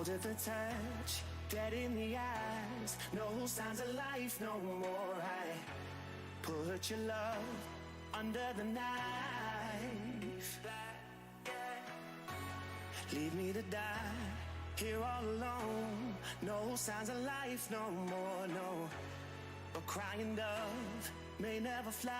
cold at the touch, dead in the eyes, no signs of life no more. I put your love under the knife. Leave me to die here all alone. No signs of life no more, no. A crying dove may never fly.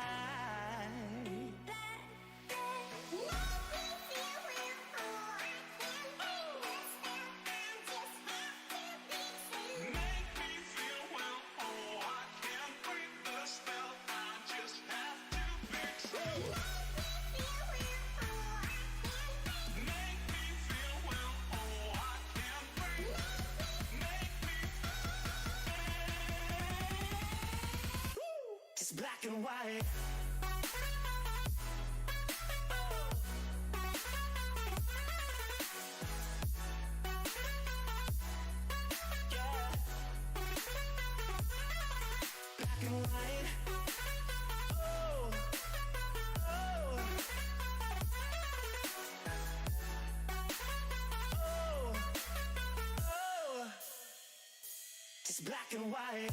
It's black and white. Yeah. Black and white. Oh. Oh. Oh. Oh. It's black and white.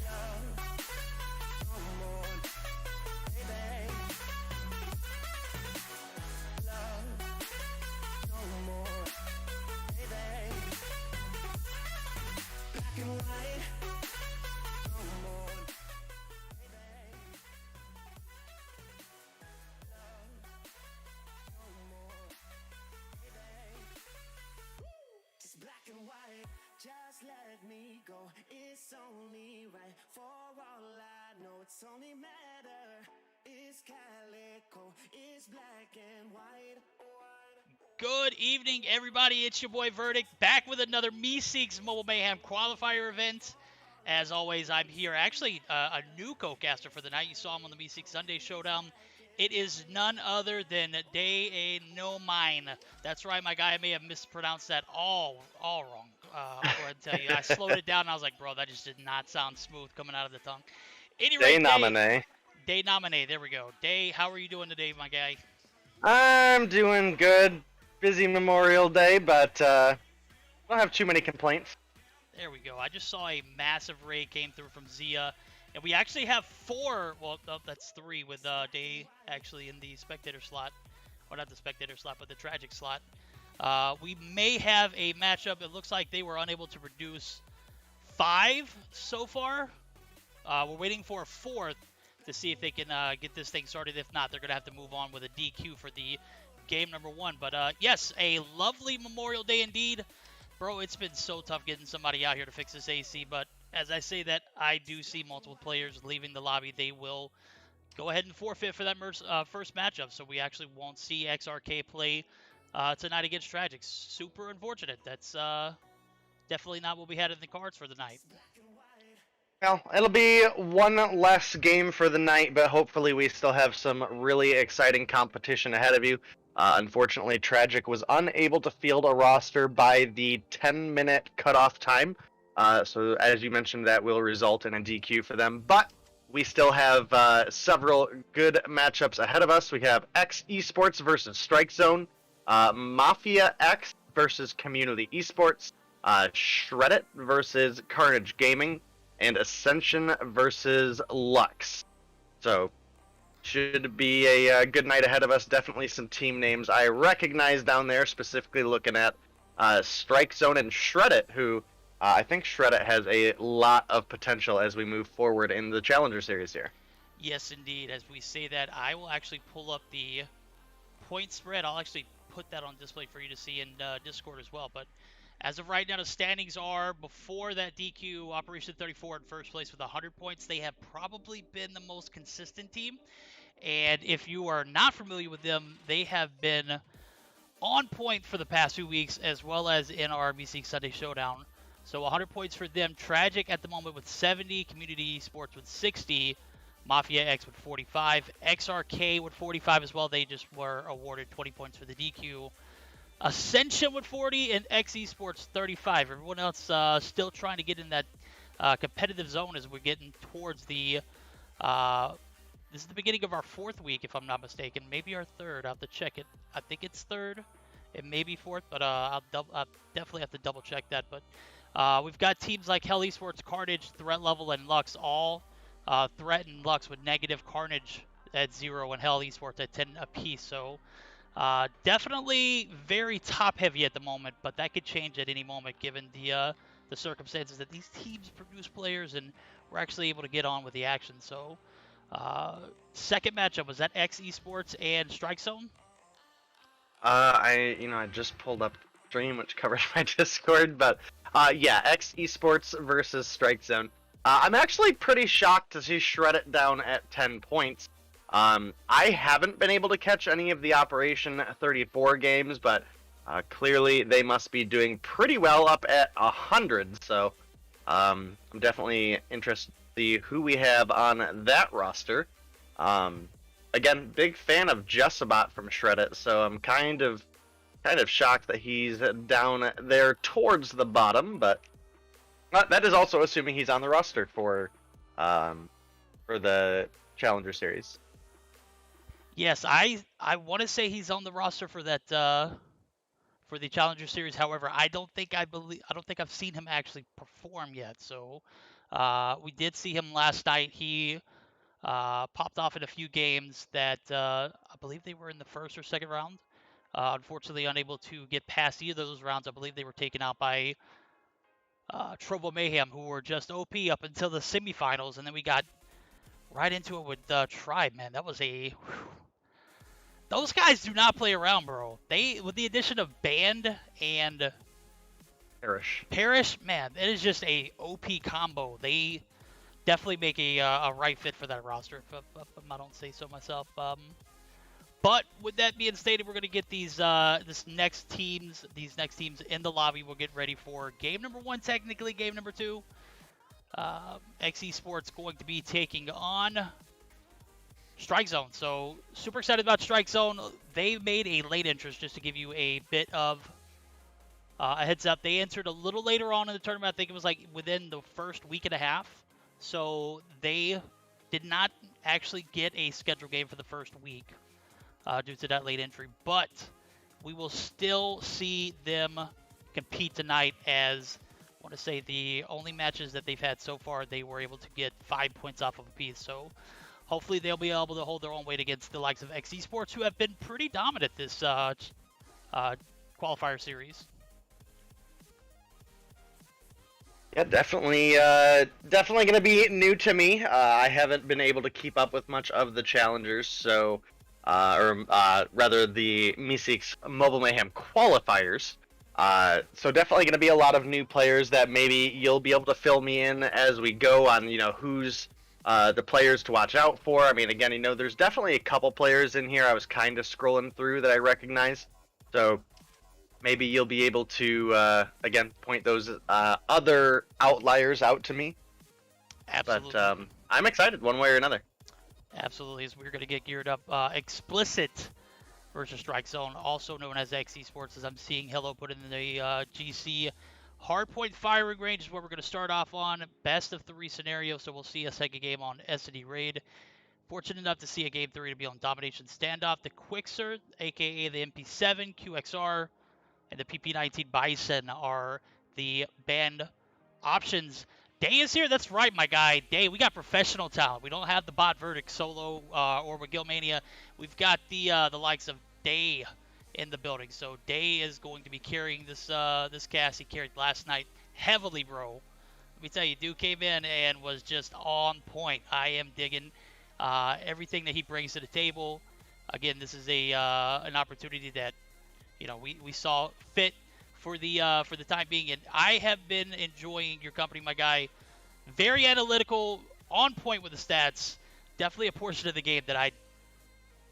Just let me go, it's only right. For all I know, it's only matter. It's calico, it's black and white. Good evening, everybody. It's your boy Verdict, back with another Meseeks Mobile Mayhem qualifier event. As always, I'm here. Actually, a new co-caster for the night. You saw him on the Meseeks Sunday Showdown. It is none other than DeiNomine. That's right, my guy. I may have mispronounced that all wrong. I'll go ahead and tell you. I slowed it down, and I was like, bro, that just did not sound smooth coming out of the tongue. Anyway, DeiNomine. There we go. Day, how are you doing today, my guy? I'm doing good. Busy Memorial Day, but I don't have too many complaints. There we go. I just saw a massive raid came through from Zia. And we actually have 4, well, no, that's 3 with Day actually in the spectator slot. Well, not the spectator slot, but the tragic slot. We may have a matchup. It looks like they were unable to produce 5 so far. We're waiting for a 4th to see if they can get this thing started. If not, they're going to have to move on with a DQ for the game number 1. But yes, a lovely Memorial Day indeed. Bro, it's been so tough getting somebody out here to fix this AC, but as I say that, I do see multiple players leaving the lobby. They will go ahead and forfeit for that first matchup, so we actually won't see XRK play tonight against Tragic. Super unfortunate. That's definitely not what we had in the cards for the night. Well, it'll be one less game for the night, but hopefully we still have some really exciting competition ahead of you. Unfortunately, Tragic was unable to field a roster by the 10-minute cutoff time. So as you mentioned, that will result in a DQ for them. But we still have several good matchups ahead of us. We have X Esports versus Strike Zone, Mafia X versus Community Esports, Shreddit versus Carnage Gaming, and Ascension versus Lux. So should be a good night ahead of us. Definitely some team names I recognize down there, specifically looking at Strike Zone and Shreddit, who I think Shreddit has a lot of potential as we move forward in the Challenger Series here. Yes, indeed. As we say that, I will actually pull up the point spread. I'll actually put that on display for you to see in Discord as well. But as of right now, the standings are before that DQ, Operation 34 in first place with 100 points. They have probably been the most consistent team. And if you are not familiar with them, they have been on point for the past few weeks, as well as in our Meseeks Sunday Showdown. So 100 points for them. Tragic at the moment with 70, Community Esports with 60, Mafia X with 45, XRK with 45 as well. They just were awarded 20 points for the DQ. Ascension with 40 and X Esports 35. Everyone else still trying to get in that competitive zone as we're getting towards the this is the beginning of our 4th week, if I'm not mistaken. Maybe our 3rd. I'll have to check it. I think it's 3rd. It may be fourth, but I'll definitely have to double check that. But we've got teams like Hell Esports, Carnage, Threat Level, and Lux all Threat and Lux with negative, Carnage at 0, and Hell Esports at 10 apiece. So definitely very top heavy at the moment, but that could change at any moment given the circumstances that these teams produce players and we're actually able to get on with the action. So second matchup, was that X Esports and Strike Zone? I just pulled up stream which covers my Discord, but yeah, X Esports versus Strike Zone. I'm actually pretty shocked to see Shred It down at 10 points. I haven't been able to catch any of the Operation 34 games, but clearly they must be doing pretty well up at 100, so I'm definitely interested to see who we have on that roster. Again, big fan of Jessabot from Shred It, so I'm kind of shocked that he's down there towards the bottom, but that is also assuming he's on the roster for the Challenger Series. Yes, I want to say he's on the roster for that for the Challenger Series. However, I don't think I've seen him actually perform yet. So we did see him last night. He popped off in a few games that I believe they were in the first or second round. Unfortunately, unable to get past either of those rounds. I believe they were taken out by Trovo Mayhem, who were just OP up until the semifinals, and then we got right into it with Tribe. Man, that was a... Those guys do not play around, bro. They, with the addition of Band and Parrish, man, it is just a OP combo. They definitely make a right fit for that roster, if I don't say so myself. But with that being stated, we're going to get these next teams in the lobby. We'll get ready for game number 1, technically game number 2. X Esports going to be taking on Strike Zone. So super excited about Strike Zone. They made a late entrance, just to give you a bit of a heads up. They entered a little later on in the tournament. I think it was like within the first week and a half. So they did not actually get a scheduled game for the first week due to that late entry. But we will still see them compete tonight, as I want to say the only matches that they've had so far, they were able to get 5 points off of a piece. So hopefully they'll be able to hold their own weight against the likes of X Esports, who have been pretty dominant this qualifier series. Yeah, definitely going to be new to me. I haven't been able to keep up with much of the challengers, so rather the Meseeks Mobile Mayhem qualifiers. So definitely going to be a lot of new players that maybe you'll be able to fill me in as we go on, who's the players to watch out for. I mean, again, there's definitely a couple players in here I was kind of scrolling through that I recognize. So maybe you'll be able to, again, point those other outliers out to me. Absolutely. But I'm excited one way or another. Absolutely, as we're going to get geared up. Explicit versus Strike Zone, also known as X Esports, as I'm seeing Hello put in the GC. Hardpoint firing range is where we're going to start off on. Best of 3 scenario, so we'll see a second game on S&D Raid. Fortunate enough to see a game 3 to be on Domination Standoff. The Quixer, a.k.a. the MP7, QXR, and the PP19 Bison are the banned options. Day is here. That's right, my guy. Day, we got professional talent. We don't have the bot Verdict solo or with Gilmania. We've got the likes of Day in the building. So Day is going to be carrying this cast. He carried last night heavily, bro. Let me tell you, dude came in and was just on point. I am digging everything that he brings to the table. Again, this is an opportunity that we saw fit for the time being, and I have been enjoying your company, my guy. Very analytical, on point with the stats. Definitely a portion of the game that I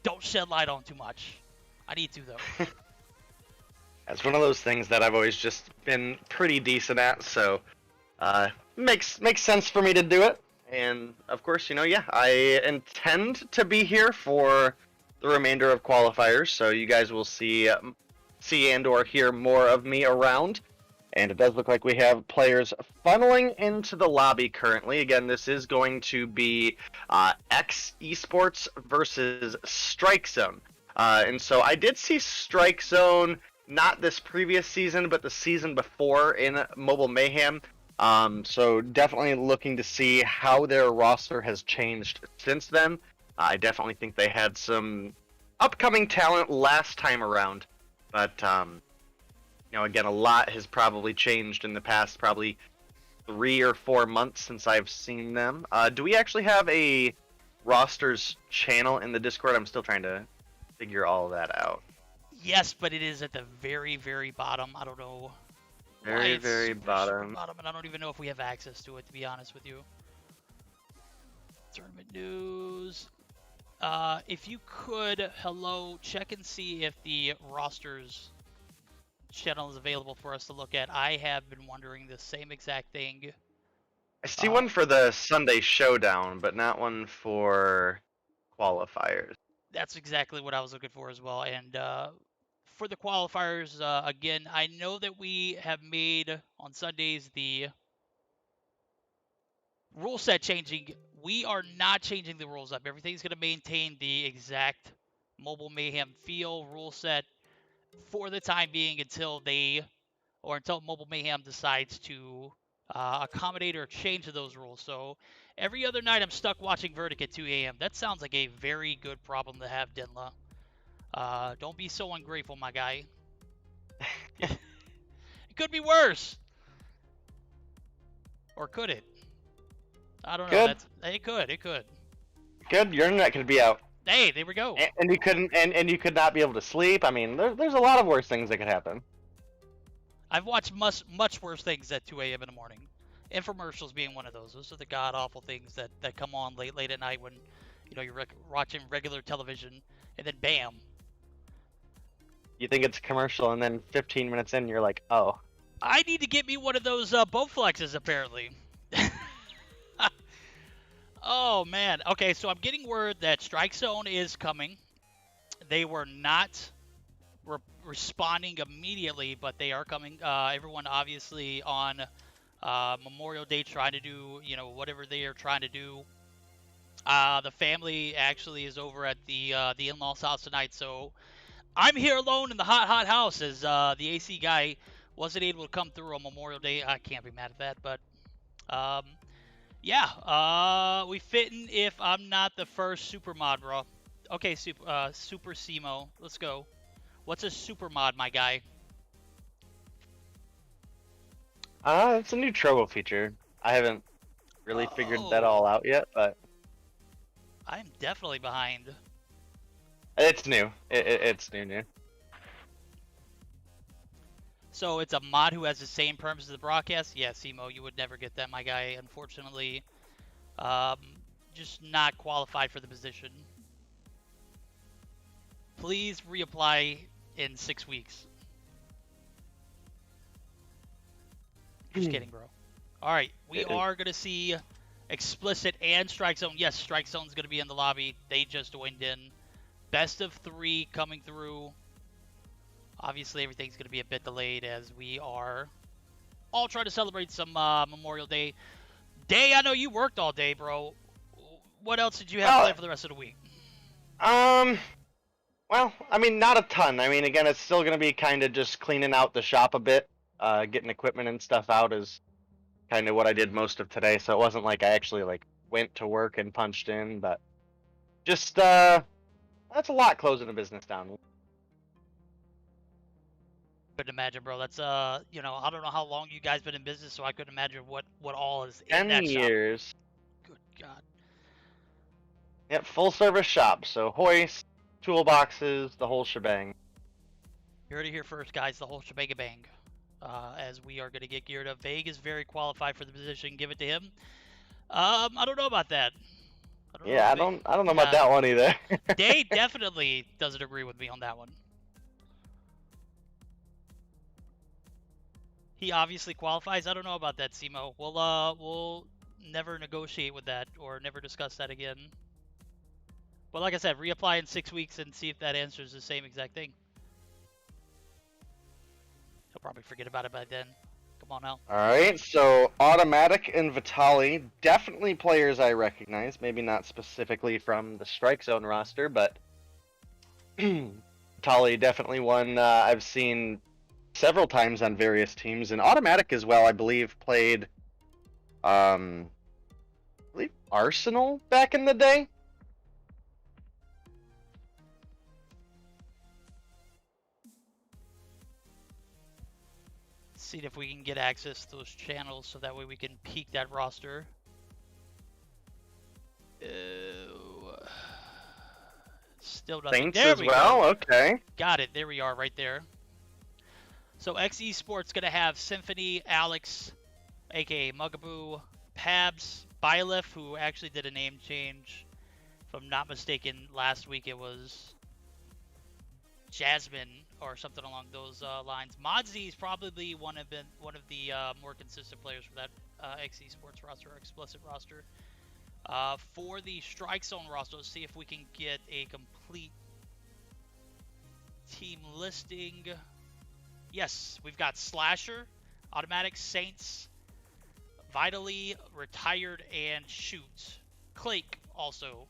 don't shed light on too much. I need to, though. It's one of those things that I've always just been pretty decent at, so makes sense for me to do it. And of course, I intend to be here for the remainder of qualifiers, so you guys will see and or hear more of me around. And it does look like we have players funneling into the lobby currently. Again, this is going to be X Esports versus Strike Zone. And so I did see Strike Zone not this previous season, but the season before in Mobile Mayhem. So definitely looking to see how their roster has changed since then. I definitely think they had some upcoming talent last time around, but again, a lot has probably changed in the past probably 3 or 4 months since I've seen them. Do we actually have a rosters channel in the Discord? I'm still trying to figure all that out. Yes, but it is at the very, very bottom. I don't know. Very, very super bottom. And I don't even know if we have access to it, to be honest with you. Tournament news. If you could, check and see if the rosters channel is available for us to look at. I have been wondering the same exact thing. I see one for the Sunday Showdown, but not one for qualifiers. That's exactly what I was looking for as well. And for the qualifiers, again, I know that we have made on Sundays the rule set changing. We are not changing the rules up. Everything's going to maintain the exact Mobile Mayhem feel rule set for the time being until Mobile Mayhem decides to accommodate or change those rules. So every other night I'm stuck watching Verdict at 2 a.m. That sounds like a very good problem to have, Dinla. Don't be so ungrateful, my guy. It could be worse. Or could it? I don't know. It could. Good. Your internet could be out. Hey, there we go. And you couldn't, and you could not be able to sleep. I mean, there's a lot of worse things that could happen. I've watched much worse things at 2 a.m. in the morning. Infomercials being one of those. Those are the god awful things that come on late at night when you're watching regular television, and then bam. You think it's a commercial, and then 15 minutes in, you're like, oh. I need to get me one of those boat flexes, apparently. Oh, man. Okay, so I'm getting word that Strike Zone is coming. They were not responding immediately, but they are coming. Everyone obviously on Memorial Day trying to do, whatever they are trying to do. The family actually is over at the in-laws house tonight, so I'm here alone in the hot house as the AC guy wasn't able to come through on Memorial Day. I can't be mad at that, but yeah, we fitting if I'm not the first super mod, bro. Okay, Super Simo, let's go. What's a super mod, my guy? It's a new Trovo feature. I haven't really figured that all out yet, but I'm definitely behind. It's new. It's new. So it's a mod who has the same perms as the broadcast? Yeah, Simo, you would never get that, my guy. Unfortunately, just not qualified for the position. Please reapply in 6 weeks. Just kidding, bro. All right, we are going to see Explicit and Strike Zone. Yes, Strike Zone's going to be in the lobby. They just joined in. Best of 3 coming through. Obviously, everything's going to be a bit delayed as we are all trying to celebrate some Memorial Day. I know you worked all day, bro. What else did you have planned for the rest of the week? Well, I mean, not a ton. I mean, again, it's still going to be kind of just cleaning out the shop a bit. Getting equipment and stuff out is kind of what I did most of today, so it wasn't like I actually, went to work and punched in, but just, that's a lot closing a business down. Couldn't imagine, bro. That's I don't know how long you guys been in business, so I couldn't imagine what all is in 10 that shop. years. Good God. Yep, full service shop. So hoists, toolboxes, the whole shebang. You heard it here first, guys. The whole shebang-a-bang. As we are going to get geared up. Vague is very qualified for the position. Give it to him. I don't know about that. I don't know about that one either. Day definitely doesn't agree with me on that one. He obviously qualifies. I don't know about that, Simo. We'll never negotiate with that or never discuss that again. But like I said, reapply in 6 weeks and see if that answers the same exact thing. He'll probably forget about it by then. Come on now. Alright, so Automatic and Vitali, definitely players I recognize. Maybe not specifically from the Strike Zone roster, but Vitali Tali, definitely one I've seen several times on various teams, and Automatic as well. I believe played, I believe Arsenal back in the day. See if we can get access to those channels so that way we can peek that roster. Still nothing. Saints There as we well. go. Okay. Got it. There we are, right there. So X Esports gonna have Symphony, Alex, aka Mugaboo, Pabs, Bylef, who actually did a name change. If I'm not mistaken, last week it was Jasmine or something along those lines. Modzy is probably one of the more consistent players for that X Esports roster, or Explicit roster. For the Strike Zone roster, let's see if we can get a complete team listing. Yes, we've got Slasher, Automatic, Saints, Vitally, Retired, and Shoot. Clake also,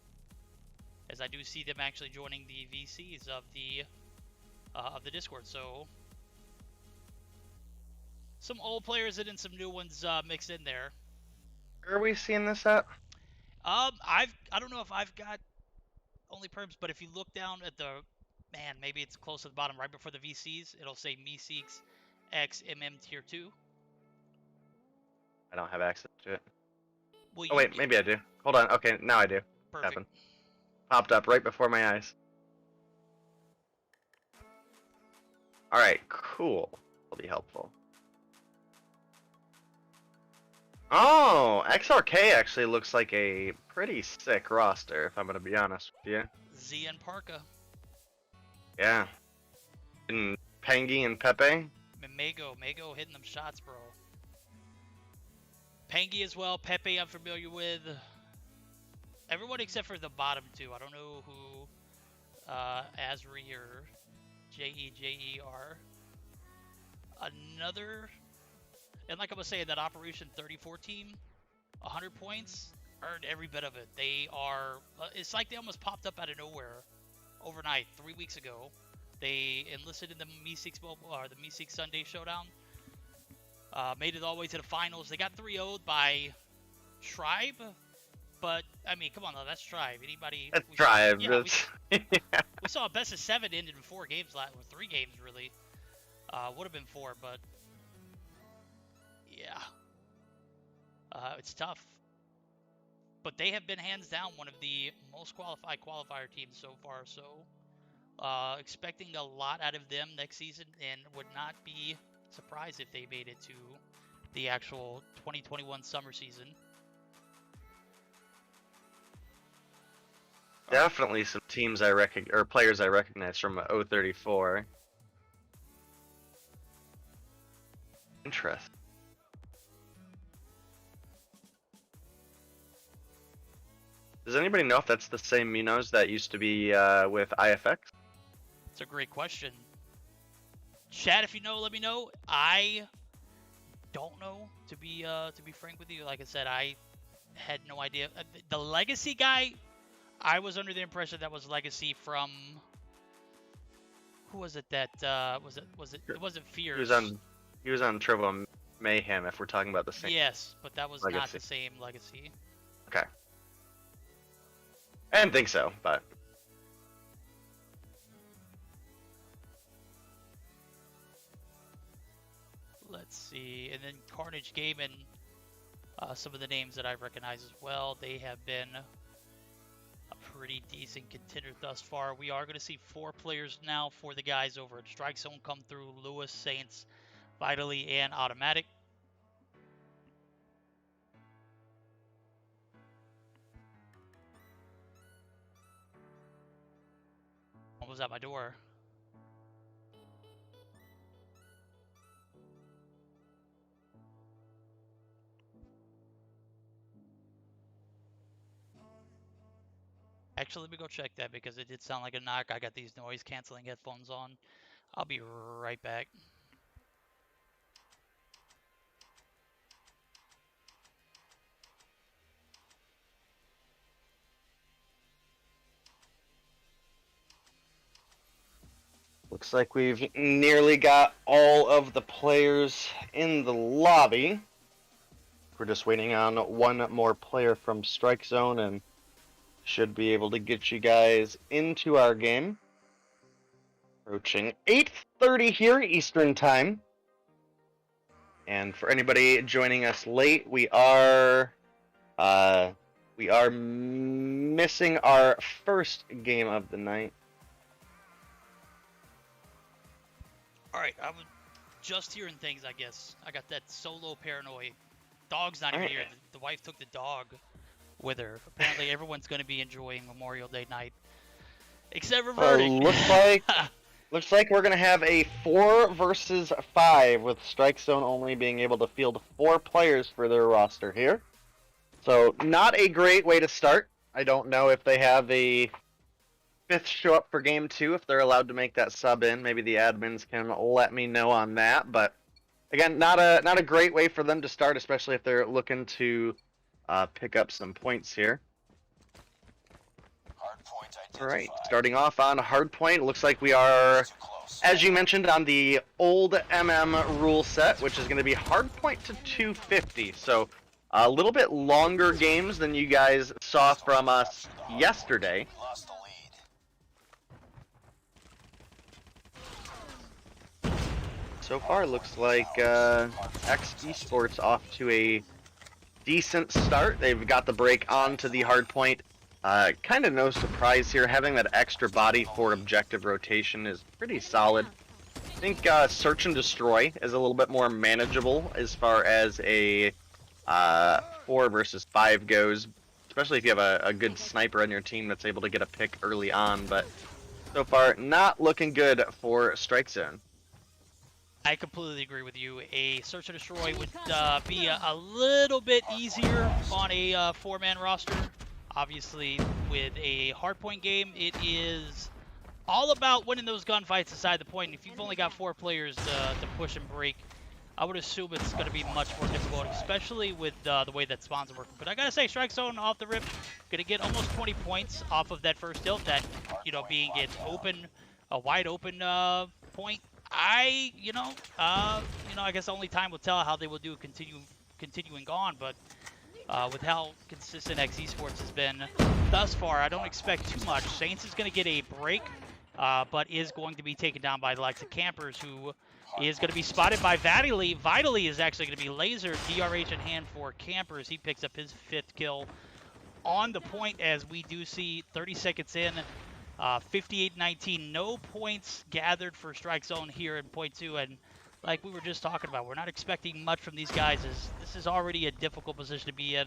as I do see them actually joining the VCs of the Discord. So some old players and then some new ones mixed in there. Where are we seeing this at? I don't know if I've got only perms, but if you look down at the, man, maybe it's close to the bottom, right before the VCs, it'll say Meseeks X MM Tier 2. I don't have access to it. Well, oh wait, maybe I do. Hold on. Okay, now I do. Perfect. Happened. Popped up right before my eyes. All right, cool. That'll be helpful. Oh, XRK actually looks like a pretty sick roster, if I'm gonna be honest with you. Z and Parka. Yeah. And Pangy and Pepe. Mago hitting them shots, bro. Pangy as well. Pepe I'm familiar with. Everyone except for the bottom two. I don't know who Asri or Jer. Another, and like I was saying, that Operation 34 team, 100 points, earned every bit of it. They are, it's like they almost popped up out of nowhere overnight 3 weeks ago. They enlisted in the Meseeks Sunday Showdown. Made it all the way to the finals. They got 3-0'd by Tribe, but I mean, come on, though, that's Tribe. Anybody? That's Tribe. Yeah, we saw a best of 7 ended in 4 games, or 3 games really. Would have been 4, but yeah, it's tough. But they have been hands down one of the most qualified qualifier teams so far. So expecting a lot out of them next season, and would not be surprised if they made it to the actual 2021 summer season. Definitely some teams or players I recognize from 034. Interesting. Does anybody know if that's the same Minos that used to be with IFX? It's a great question. Chat, if you know, let me know. I don't know, to be frank with you. Like I said, I had no idea. The Legacy guy, I was under the impression that was Legacy from, who was it that it wasn't Fears. He was on Turbo Mayhem, if we're talking about the same. Yes, but that was Legacy. not the same Legacy. Okay. I didn't think so, but Let's see, and then Carnage Gaming, some of the names that I recognize as well. They have been a pretty decent contender thus far. We are going to see 4 players now for the guys over at Strike Zone come through: Lewis, Saints, Vitally, and Automatic. Almost at my door. Actually, let me go check that because it did sound like a knock. I got these noise canceling headphones on. I'll be right back. Looks like we've nearly got all of the players in the lobby. We're just waiting on one more player from Strike Zone and should be able to get you guys into our game. Approaching 8:30 here Eastern Time. And for anybody joining us late, we are missing our first game of the night. Alright, I was just hearing things, I guess. I got that solo paranoid. Dog's not even here. The wife took the dog with her. Apparently everyone's going to be enjoying Memorial Day night. Except for Verdict. Looks like we're going to have a 4 versus 5 with Strike Zone only being able to field 4 players for their roster here. So not a great way to start. I don't know if they have a 5th show up for game 2, if they're allowed to make that sub in. Maybe the admins can let me know on that. But again, not a great way for them to start, especially if they're looking to pick up some points here. Alright, starting off on Hardpoint, looks like we are, as you mentioned, on the old MM rule set, which is going to be Hardpoint to 250. So a little bit longer games than you guys saw from us yesterday. So far, looks like X Esports off to a decent start. They've got the break onto the Hardpoint. Kind of no surprise here. Having that extra body for objective rotation is pretty solid. I think Search and Destroy is a little bit more manageable as far as a 4 versus 5 goes, especially if you have a good sniper on your team that's able to get a pick early on. But so far, not looking good for Strike Zone. I completely agree with you. A Search and Destroy would be a little bit easier on a 4-man roster. Obviously, with a hardpoint game, it is all about winning those gunfights inside the point. And if you've only got 4 players to push and break, I would assume it's going to be much more difficult, especially with the way that spawns are working. But I gotta say, Strike Zone off the rip, going to get almost 20 points off of that first tilt. That, being a wide open point. I guess only time will tell how they will do continuing on, but with how consistent X Esports has been thus far, I don't expect too much. Saints is going to get a break, but is going to be taken down by the likes of Campers, who is going to be spotted by Vitally. Vitally is actually going to be lasered. DRH in hand for Campers. He picks up his 5th kill on the point, as we do see 30 seconds in. 58-19, no points gathered for Strike Zone here in point 2, and like we were just talking about, we're not expecting much from these guys, as this is already a difficult position to be in.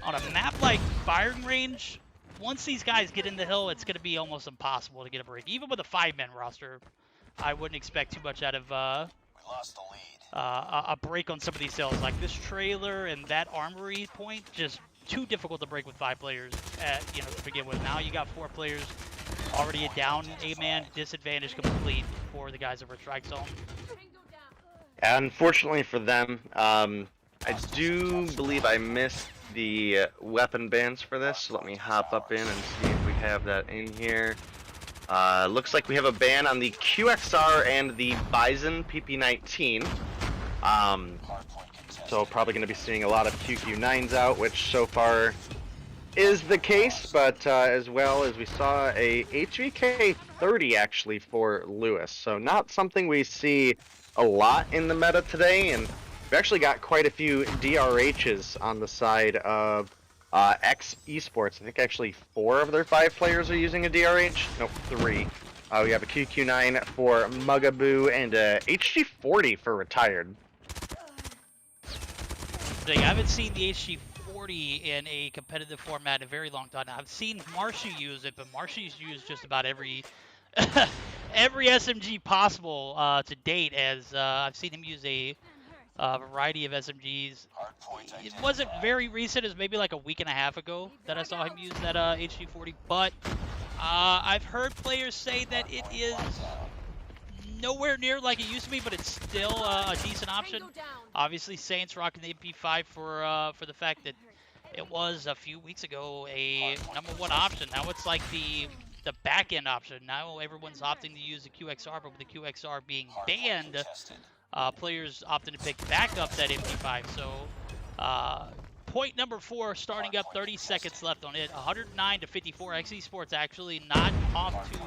On a map like Firing Range, once these guys get in the hill, it's going to be almost impossible to get a break. Even with a 5-man roster, I wouldn't expect too much out of a break on some of these hills. Like this trailer and that armory point, just too difficult to break with 5 players to begin with. Now you got 4 players. Already a down A-man, disadvantage complete for the guys over Strike Zone. Unfortunately for them, I do believe I missed the weapon bans for this, so let me hop up in and see if we have that in here. Looks like we have a ban on the QXR and the Bison PP19. So probably going to be seeing a lot of QQ9s out, which so far is the case, but as well as we saw a HVK 30 actually for Lewis. So not something we see a lot in the meta today, and we actually got quite a few DRHs on the side of X Esports. I think actually 4 of their 5 players are using a DRH. Nope, 3. We have a QQ9 for Mugaboo and a HG40 for Retired. I haven't seen the HG40 in a competitive format in a very long time. I've seen Marshy use it, but Marshy's used just about every every SMG possible to date, as I've seen him use a variety of SMGs. It wasn't very recent, as maybe like a week and a half ago that I saw him use that HG40, but I've heard players say that it is nowhere near like it used to be, but it's still a decent option. Obviously, Saints rocking the MP5 for the fact that it was a few weeks ago a #1 option. Now it's like the the back end option. Now everyone's opting to use the QXR, but with the QXR being banned, players opting to pick back up that MP5. So point number 4 starting up, 30 seconds left on it. 109 to 54. XE Sports actually not off to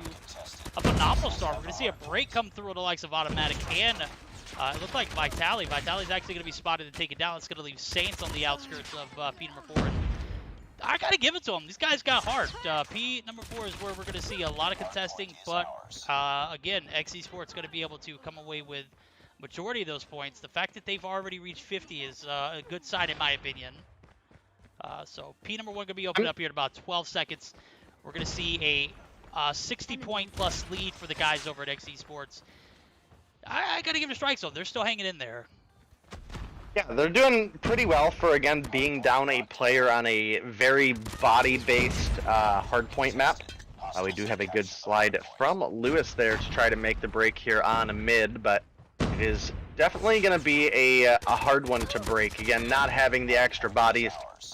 a phenomenal start. We're going to see a break come through with the likes of Automatic and it looks like Vitali. Vitali's actually going to be spotted to take it down. It's going to leave Saints on the outskirts of P number 4. And I got to give it to them. These guys got heart. P number 4 is where we're going to see a lot of contesting. But, again, XE Sports going to be able to come away with majority of those points. The fact that they've already reached 50 is a good sign in my opinion. So P number 1 going to be opened up here in about 12 seconds. We're going to see a 60-point plus lead for the guys over at XE Sports. I got to give it a Strike Zone. They're still hanging in there. Yeah, they're doing pretty well for, again, being down a player on a very body-based hardpoint map. We do have a good slide from Lewis there to try to make the break here on mid, but it is definitely going to be a hard one to break. Again, not having the extra bodies,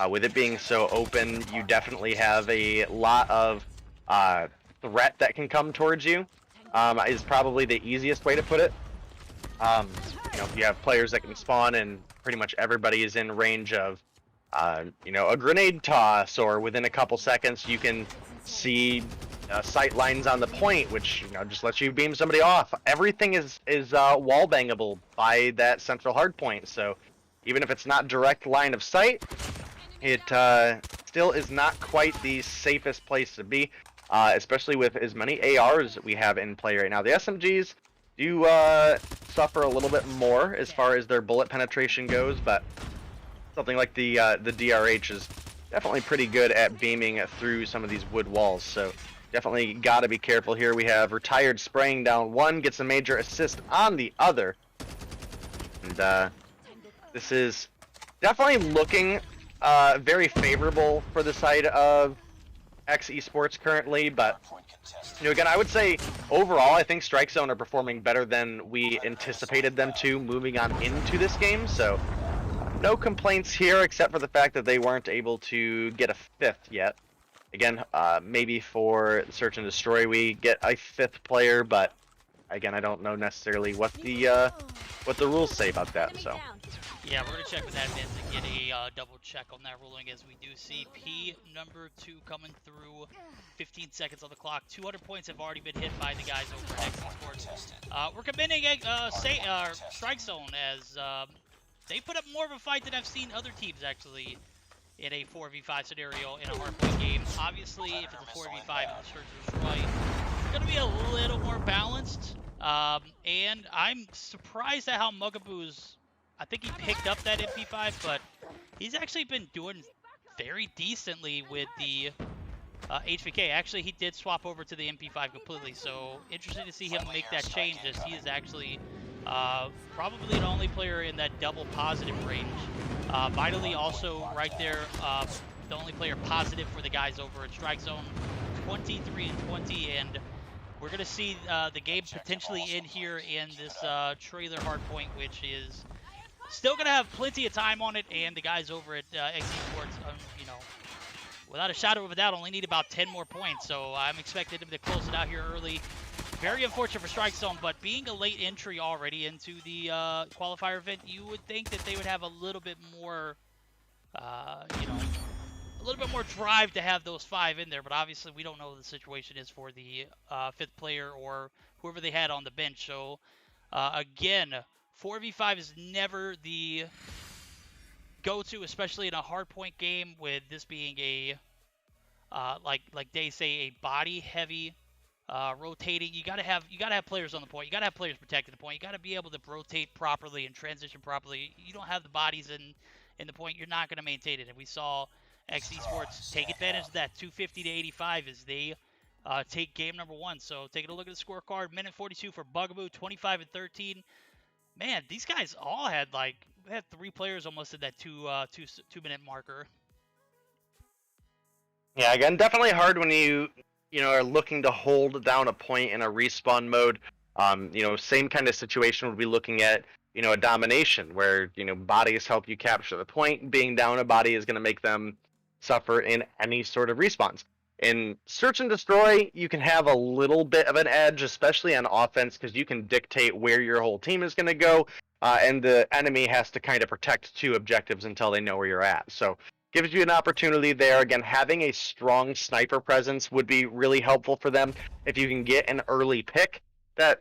with it being so open, you definitely have a lot of threat that can come towards you, is probably the easiest way to put it. You know, you have players that can spawn and pretty much everybody is in range of, you know, a grenade toss, or within a couple seconds you can see sight lines on the point, which, you know, just lets you beam somebody off. Everything is wall bangable by that central hard point, so even if it's not direct line of sight, it still is not quite the safest place to be, especially with as many ARs that we have in play right now. The SMGs do suffer a little bit more as far as their bullet penetration goes, but something like the DRH is definitely pretty good at beaming through some of these wood walls, so definitely got to be careful here. We have Retired spraying down one, gets a major assist on the other, and this is definitely looking very favorable for the side of XE Sports currently, but you know, again, I would say overall I think Strike Zone are performing better than we anticipated them to moving on into this game, so no complaints here except for the fact that they weren't able to get a 5th yet. Again, maybe for Search and Destroy we get a 5th player, but again, I don't know necessarily what the rules say about that, so. Yeah, we're going to check with admins and get a double check on that ruling, as we do see P number 2 coming through. 15 seconds on the clock. 200 points have already been hit by the guys over at XE Sports. We're commending Strike Zone as they put up more of a fight than I've seen other teams actually in a 4v5 scenario in a hardpoint game. Obviously, if it's a 4v5 and the Search and Destroy, it's going to be a little more balanced. And I'm surprised at how Mugaboo's, I think he picked up that MP5, but he's actually been doing very decently with the HVK. Actually, he did swap over to the MP5 completely, so interesting to see him make that change, as he is actually probably the only player in that double positive range. Vitally also right there, the only player positive for the guys over at Strike Zone, 23 and 20, and we're going to see the game potentially end here in this trailer hardpoint, which is still going to have plenty of time on it, and the guys over at XE Sports, you know, without a shadow of a doubt, only need about 10 more points, so I'm expecting them to close it out here early. Very unfortunate for Strike Zone, but being a late entry already into the qualifier event, you would think that they would have a little bit more, you know, a little bit more drive to have those 5 in there, but obviously we don't know what the situation is for the 5th player or whoever they had on the bench. So, again, 4v5 is never the go-to, especially in a hardpoint game, with this being a, like they say, a body-heavy rotating. You gotta have players on the point. You gotta have players protecting the point. You gotta be able to rotate properly and transition properly. You don't have the bodies in the point, you're not gonna maintain it. And we saw XE Sports take advantage of that, 250 to 85, as they take game number 1. So taking a look at the scorecard, minute 42 for Bugaboo, 25 and 13. Man, these guys all had we had 3 players almost at that 2-minute marker. Yeah, again, definitely hard when you know, are looking to hold down a point in a respawn mode. You know, same kind of situation would be looking at, you know, a domination where, you know, bodies help you capture the point. Being down a body is going to make them suffer in any sort of respawns. In Search and Destroy, you can have a little bit of an edge, especially on offense, because you can dictate where your whole team is going to go, and the enemy has to kind of protect two objectives until they know where you're at. So gives you an opportunity there. Again, having a strong sniper presence would be really helpful for them. If you can get an early pick, that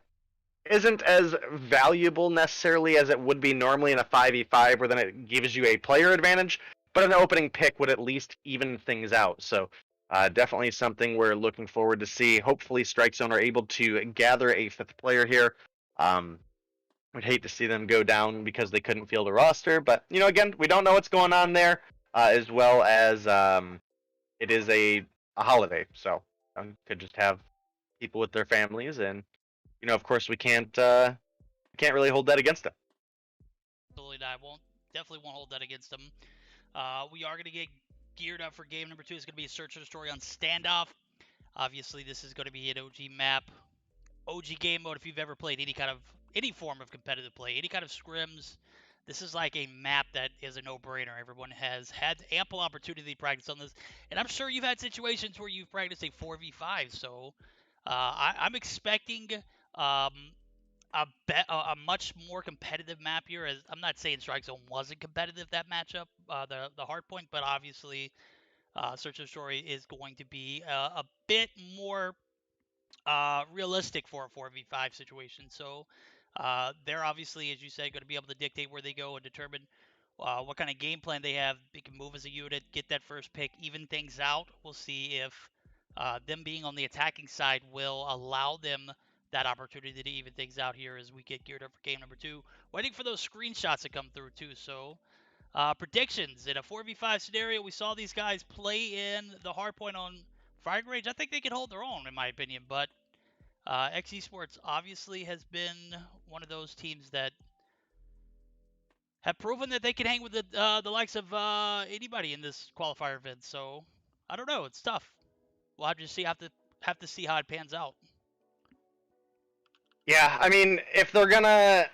isn't as valuable necessarily as it would be normally in a 5v5, where then it gives you a player advantage, but an opening pick would at least even things out. So definitely something we're looking forward to see. Hopefully Strike Zone are able to gather a fifth player here. Would hate to see them go down because they couldn't field a roster, but again, we don't know what's going on there, as well as it is a holiday, so could just have people with their families, and of course we can't really hold that against them. Absolutely not. Definitely won't hold that against them. We are going to get geared up for game number 2. It's going to be a Search and Destroy on Standoff. Obviously, this is going to be an OG map. OG game mode, if you've ever played any form of competitive play, any kind of scrims, this is like a map that is a no-brainer. Everyone has had ample opportunity to practice on this, and I'm sure you've had situations where you've practiced a 4v5, so I'm expecting a much more competitive map here. As I'm not saying Strike Zone wasn't competitive, that matchup, the hard point, but obviously Search and Destroy is going to be a bit more realistic for a 4v5 situation. So they're obviously, as you said, going to be able to dictate where they go and determine what kind of game plan they have. They can move as a unit, get that first pick, even things out. We'll see if them being on the attacking side will allow them that opportunity to even things out here as we get geared up for game number 2. Waiting for those screenshots to come through too. So predictions in a 4v5 scenario, we saw these guys play in the hard point on firing range. I think they can hold their own, in my opinion, but X Esports obviously has been one of those teams that have proven that they can hang with the likes of anybody in this qualifier event. So I don't know, it's tough. We'll have to see how it pans out. Yeah, I mean, if they're gonna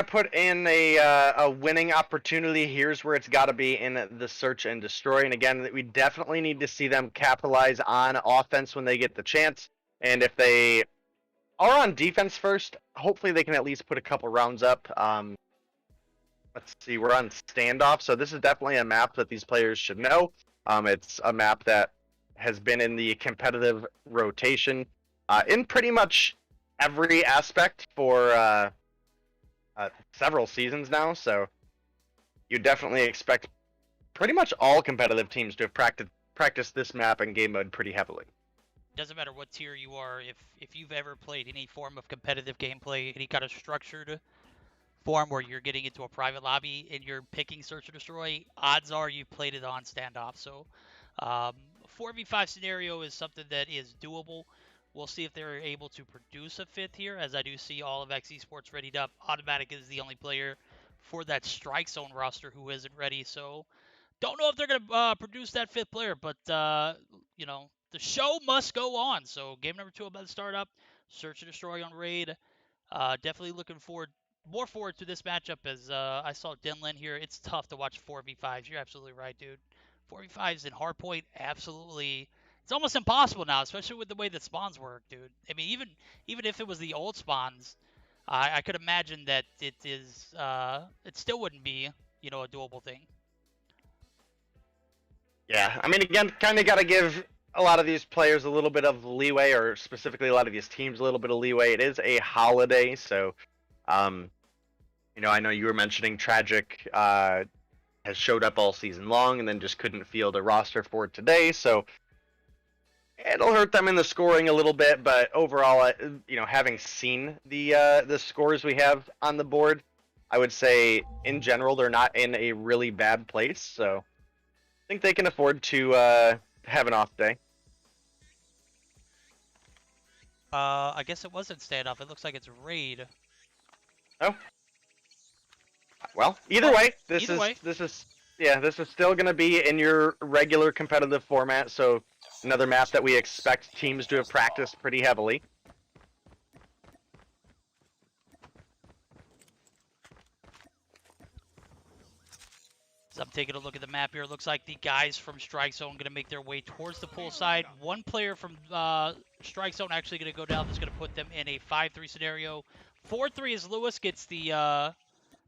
put in a winning opportunity, here's where it's got to be in the Search and Destroy. And again, we definitely need to see them capitalize on offense when they get the chance. And if they are on defense first, hopefully they can at least put a couple rounds up. Let's see, we're on Standoff, so this is definitely a map that these players should know. It's a map that has been in the competitive rotation in pretty much every aspect for several seasons now, so you definitely expect pretty much all competitive teams to have practiced this map in game mode pretty heavily. Doesn't matter what tier you are, if you've ever played any form of competitive gameplay, any kind of structured form where you're getting into a private lobby and you're picking Search and Destroy, odds are you've played it on Standoff. So 4v5 scenario is something that is doable. We'll see if they're able to produce a fifth here, as I do see all of X Esports readied up. Automatic is the only player for that Strike Zone roster who isn't ready, so don't know if they're going to produce that fifth player, but the show must go on. So game number 2 about to start up. Search and Destroy on Raid. Definitely looking more forward to this matchup, as I saw Denlin here. It's tough to watch 4v5s. You're absolutely right, dude. 4v5s in hardpoint, absolutely. It's almost impossible now, especially with the way that spawns work, dude. I mean, even if it was the old spawns, I could imagine that it still wouldn't be, a doable thing. Yeah, I mean, again, kind of got to give a lot of these players a little bit of leeway, or specifically a lot of these teams a little bit of leeway. It is a holiday, so I know you were mentioning Tragic has showed up all season long and then just couldn't field a roster for today, so it'll hurt them in the scoring a little bit. But overall, having seen the scores we have on the board, I would say in general they're not in a really bad place. So I think they can afford to have an off day. I guess it wasn't Standoff. It looks like it's Raid. Oh. Well, either way, this is still going to be in your regular competitive format. So another map that we expect teams to have practiced pretty heavily. So I'm taking a look at the map here. It looks like the guys from Strike Zone going to make their way towards the pool side. One player from Strike Zone actually going to go down. That's going to put them in a 5-3 scenario. 4-3 as Lewis gets the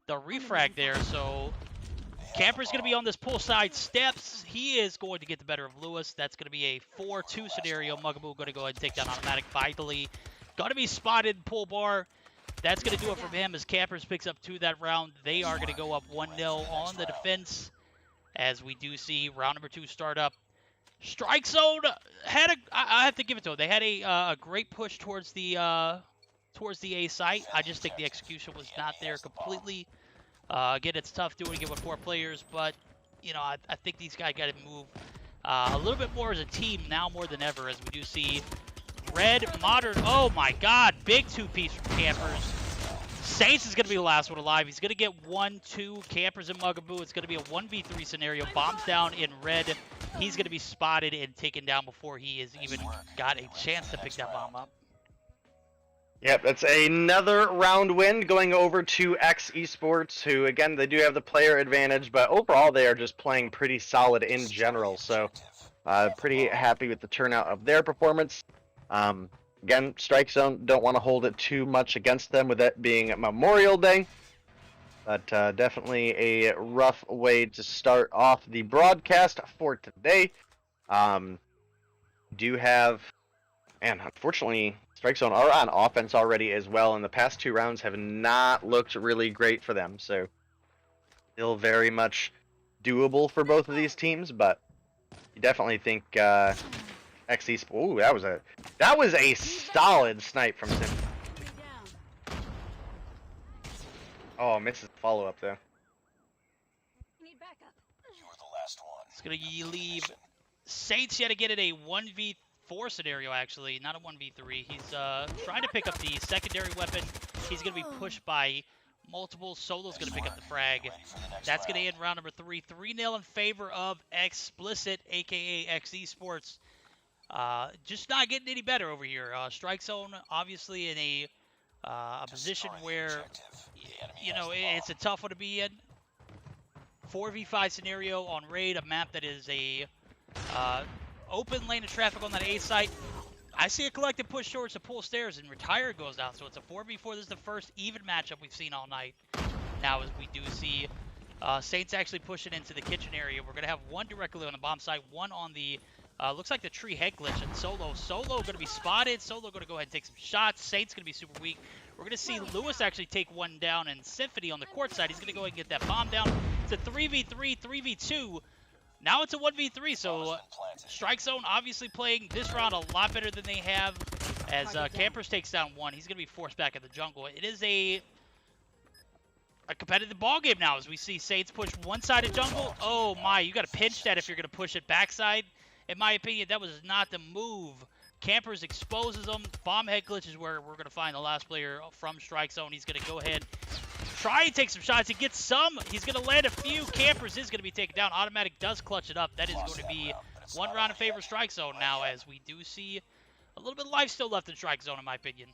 refrag there. So Camper's going to be on this pool side steps. He is going to get the better of Lewis. That's going to be a 4-2 scenario. Mugaboo going to go ahead and take down Automatic Vitally. Going to be spotted pool bar. That's going to do it from him as Campers picks up 2 that round. They are going to go up 1-0 on the defense as we do see round number 2 start up. Strike Zone had I have to give it to them. They had a great push towards the A site. I just think the execution was not there completely. Again, it's tough doing it with 4 players, but you know, I think these guys got to move a little bit more as a team now more than ever, as we do see Red, Modern, oh my god, big 2-piece from Campers. Saints is going to be the last one alive. He's going to get 1-2. Campers and Mugaboo. It's going to be a 1v3 scenario. Bombs down in Red. He's going to be spotted and taken down before he has even got a chance to pick that bomb up. Yep, that's another round win going over to X Esports, who, again, they do have the player advantage, but overall they are just playing pretty solid in general. So, pretty happy with the turnout of their performance. Again, Strike Zone, don't want to hold it too much against them with it being Memorial Day. But definitely a rough way to start off the broadcast for today. Do have, and unfortunately, Strike Zone are on offense already as well, and the past 2 rounds have not looked really great for them. So, still very much doable for both of these teams, but you definitely think XE. Ooh, that was a solid snipe from him. Oh, misses the follow up though. It's gonna leave Saints yet again in a 1v4 scenario, actually, not a 1v3. He's trying to pick up the secondary weapon. He's gonna be pushed by multiple. Solo's gonna pick up the frag. That's gonna end round number 3. 3-0 in favor of Explicit, aka X Esports. Just not getting any better over here. Strike Zone, obviously, in a position where, you know, it's a tough one to be in. 4v5 scenario on Raid, a map that is a open lane of traffic on that A site. I see a collective push towards the pool stairs, and Retire goes down. So it's a 4v4. This is the first even matchup we've seen all night. Now, as we do see Saints actually pushing into the kitchen area, we're going to have one directly on the bomb site, one on the looks like the tree head glitch, and Solo going to be spotted. Solo going to go ahead and take some shots. Saints going to be super weak. We're going to see Lewis actually take one down, and Symphony on the court side. He's going to go ahead and get that bomb down. It's a 3v3, 3v2. Now it's a 1v3, so Strike Zone obviously playing this round a lot better than they have, as Campers takes down 1. He's going to be forced back in the jungle. It is a competitive ball game now, as we see Saints push one side of jungle. Oh my, you got to pinch that if you're going to push it backside. In my opinion, that was not the move. Campers exposes them. Bomb head glitch is where we're going to find the last player from Strike Zone. He's going to go ahead, try and take some shots. He gets some. He's going to land a few. Campers is going to be taken down. Automatic does clutch it up. That is going to be one round in favor of Strike Zone now, as we do see a little bit of life still left in Strike Zone, in my opinion.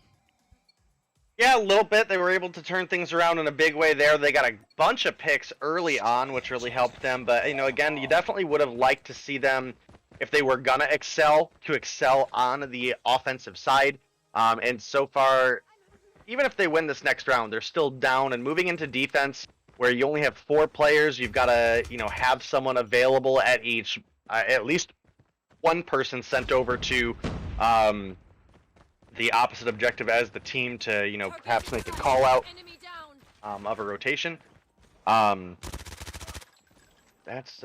Yeah, a little bit. They were able to turn things around in a big way there. They got a bunch of picks early on, which really helped them. But, you know, again, you definitely would have liked to see them, if they were going to excel on the offensive side. And so far, even if they win this next round, they're still down. And moving into defense, where you only have 4 players, you've got to, you know, have someone available at each, at least one person sent over to the opposite objective as the team to, you know, perhaps make a call out of a rotation. That's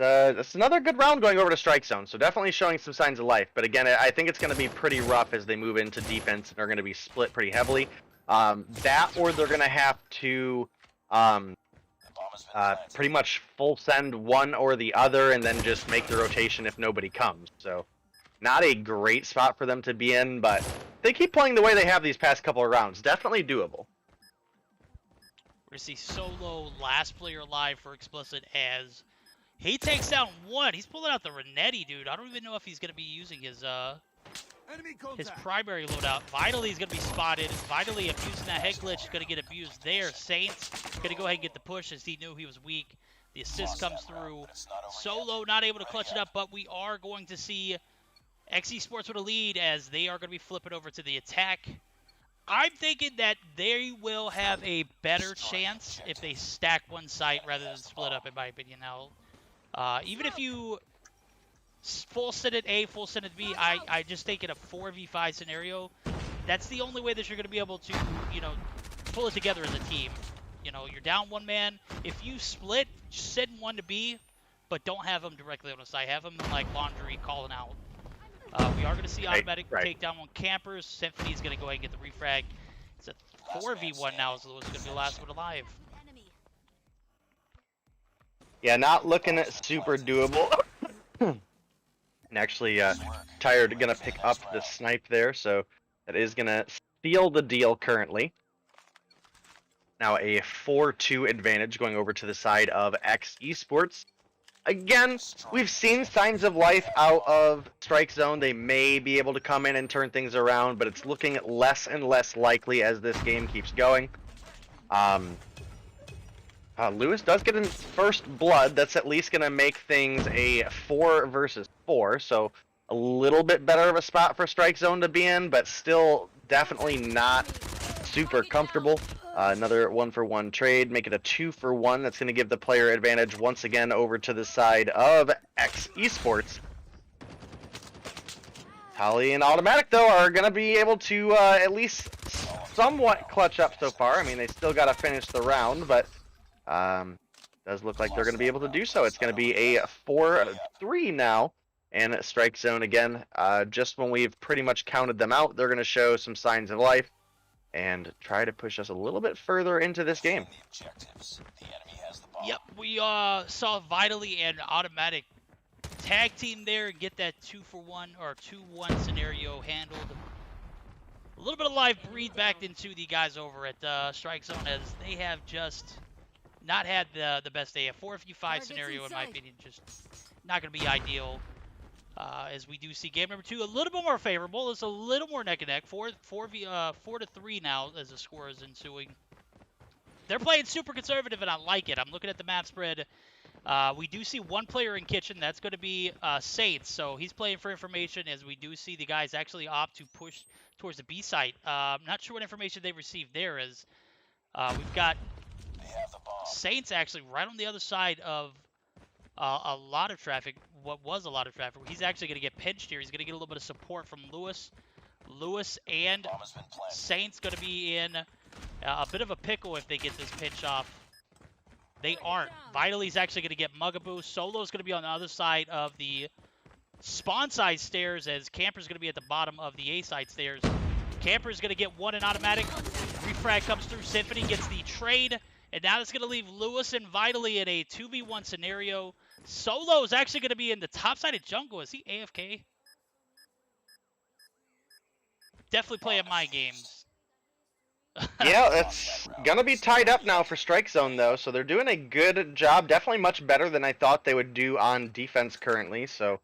another good round going over to Strike Zone, so definitely showing some signs of life. But again, I think it's going to be pretty rough as they move into defense and are going to be split pretty heavily. That, or they're going to have to pretty much full send one or the other and then just make the rotation if nobody comes. So not a great spot for them to be in, but they keep playing the way they have these past couple of rounds. Definitely doable. We're going to see Solo, last player alive for Explicit, as he takes down 1. He's pulling out the Renetti, dude. I don't even know if he's going to be using his primary loadout. Vitally is going to be spotted. Vitally abusing that head glitch is going to get abused there. Saints going to go ahead and get the push, as he knew he was weak. The assist comes through. Solo not able to clutch it up, but we are going to see XE Sports with a lead as they are going to be flipping over to the attack. I'm thinking that they will have a better chance if they stack one site rather than split up, in my opinion. Now, even if you full send it A, full send it B, I just think in a 4v5 scenario, that's the only way that you're going to be able to, pull it together as a team. You're down one man. If you split, send one to B, but don't have them directly on the site. Have them like laundry calling out. We are going to see automatic takedown on campers. Symphony's going to go ahead and get the refrag. It's a 4v1 now, as Lewis is going to be the last one alive. Yeah, not looking at super doable. And actually, Tired going to pick up the snipe there, so that is going to seal the deal currently. Now a 4-2 advantage going over to the side of X Esports. Again, we've seen signs of life out of Strike Zone. They may be able to come in and turn things around, but it's looking less and less likely as this game keeps going. Lewis does get his first blood. That's at least going to make things a 4 versus 4, so a little bit better of a spot for Strike Zone to be in, but still definitely not super comfortable. Another 1-for-1 trade, make it a 2-for-1. That's going to give the player advantage once again over to the side of X Esports. Tally and Automatic, though, are going to be able to at least somewhat clutch up so far. I mean, they still got to finish the round, but does look like they're going to be able to do so. It's going to be a 4-3 now. And Strike Zone, again, just when we've pretty much counted them out, they're going to show some signs of life and try to push us a little bit further into this game. Yep, we saw Vitally and Automatic tag team there and get that 2-for-1 or 2-1 scenario handled. A little bit of life breathed back into the guys over at Strike Zone as they have just not had the best day. A 4v5 scenario, in my opinion, just not going to be ideal. As we do see game number 2 a little bit more favorable. It's a little more neck and neck. 4-3 now as the score is ensuing. They're playing super conservative, and I like it. I'm looking at the map spread. We do see one player in kitchen. That's going to be Saints. So he's playing for information, as we do see the guys actually opt to push towards the B site. I'm not sure what information they received there, as we've got Saints actually right on the other side of a lot of traffic. What was a lot of traffic. He's actually going to get pinched here. He's going to get a little bit of support from Lewis. Lewis and Saints going to be in a bit of a pickle if they get this pinch off. They aren't. Vitaly's actually going to get Mugaboo. Solo's going to be on the other side of the spawn side stairs, as Camper's going to be at the bottom of the A side stairs. Camper's going to get one in automatic. Refrag comes through. Symphony gets the trade. And now it's going to leave Lewis and Vitally in a 2v1 scenario. Solo is actually going to be in the top side of jungle. Is he AFK? Definitely playing my games. Yeah, it's going to be tied up now for Strike Zone, though. So they're doing a good job. Definitely much better than I thought they would do on defense currently. So,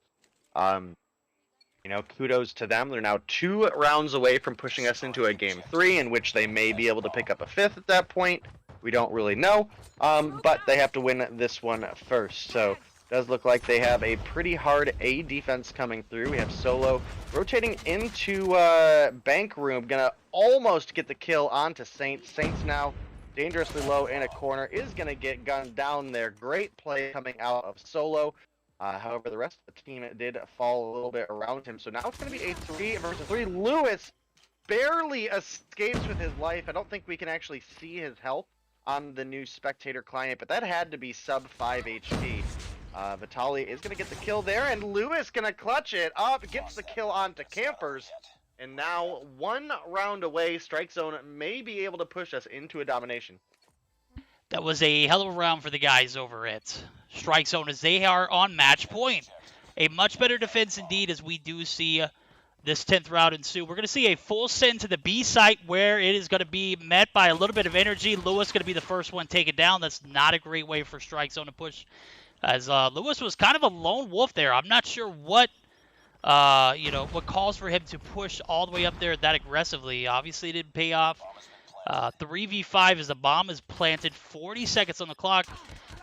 kudos to them. They're now 2 rounds away from pushing us into a game 3, in which they may be able to pick up a 5th at that point. We don't really know, but they have to win this one first. So it does look like they have a pretty hard A defense coming through. We have Solo rotating into Bank Room, gonna almost get the kill onto Saints. Saints now dangerously low in a corner, is gonna get gunned down there. Great play coming out of Solo. However, the rest of the team did fall a little bit around him. So now it's gonna be a 3 versus 3. Lewis barely escapes with his life. I don't think we can actually see his health on the new spectator client, but that had to be sub 5 HP. Vitali is going to get the kill there, and Lewis going to clutch it up, gets the kill onto Campers, and now 1 round away. Strike Zone may be able to push us into a domination. That was a hell of a round for the guys over at Strike Zone, as they are on match point. A much better defense indeed, as we do see this 10th round ensue. We're going to see a full send to the B site, where it is going to be met by a little bit of energy. Lewis going to be the first one taken down. That's not a great way for Strike Zone to push, as Lewis was kind of a lone wolf there. I'm not sure what what calls for him to push all the way up there that aggressively. Obviously it didn't pay off. 3v5 as the bomb is planted. 40 seconds on the clock.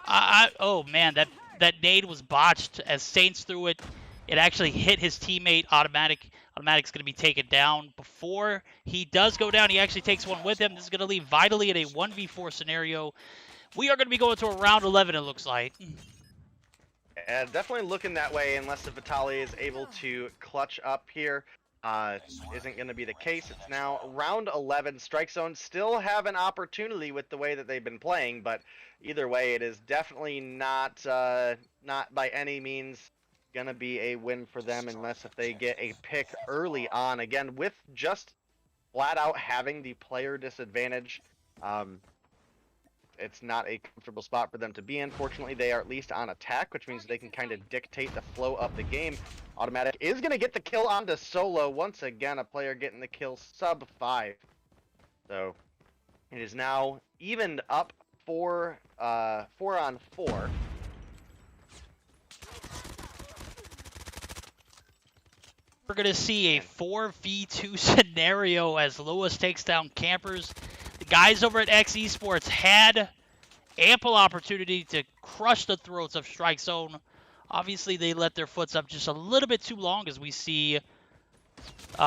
Oh man, that nade was botched as Saints threw it. It actually hit his teammate. Automatic's going to be taken down. Before he does go down, he actually takes one with him. This is going to leave Vitally in a 1v4 scenario. We are going to be going to a round 11, it looks like. Definitely looking that way, unless the Vitali is able to clutch up here. Isn't going to be the case. It's now round 11. Strike Zone still have an opportunity with the way that they've been playing, but either way, it is definitely not by any means going to be a win for them unless if they get a pick early on. Again, with just flat out having the player disadvantage, it's not a comfortable spot for them to be in. Fortunately, they are at least on attack, which means they can kind of dictate the flow of the game. Automatic is going to get the kill onto Solo. Once again, a player getting the kill sub 5. So it is now evened up 4 on 4. We're going to see a 4v2 scenario as Lewis takes down Campers. The guys over at X Esports had ample opportunity to crush the throats of Strike Zone. Obviously, they let their foots up just a little bit too long as we see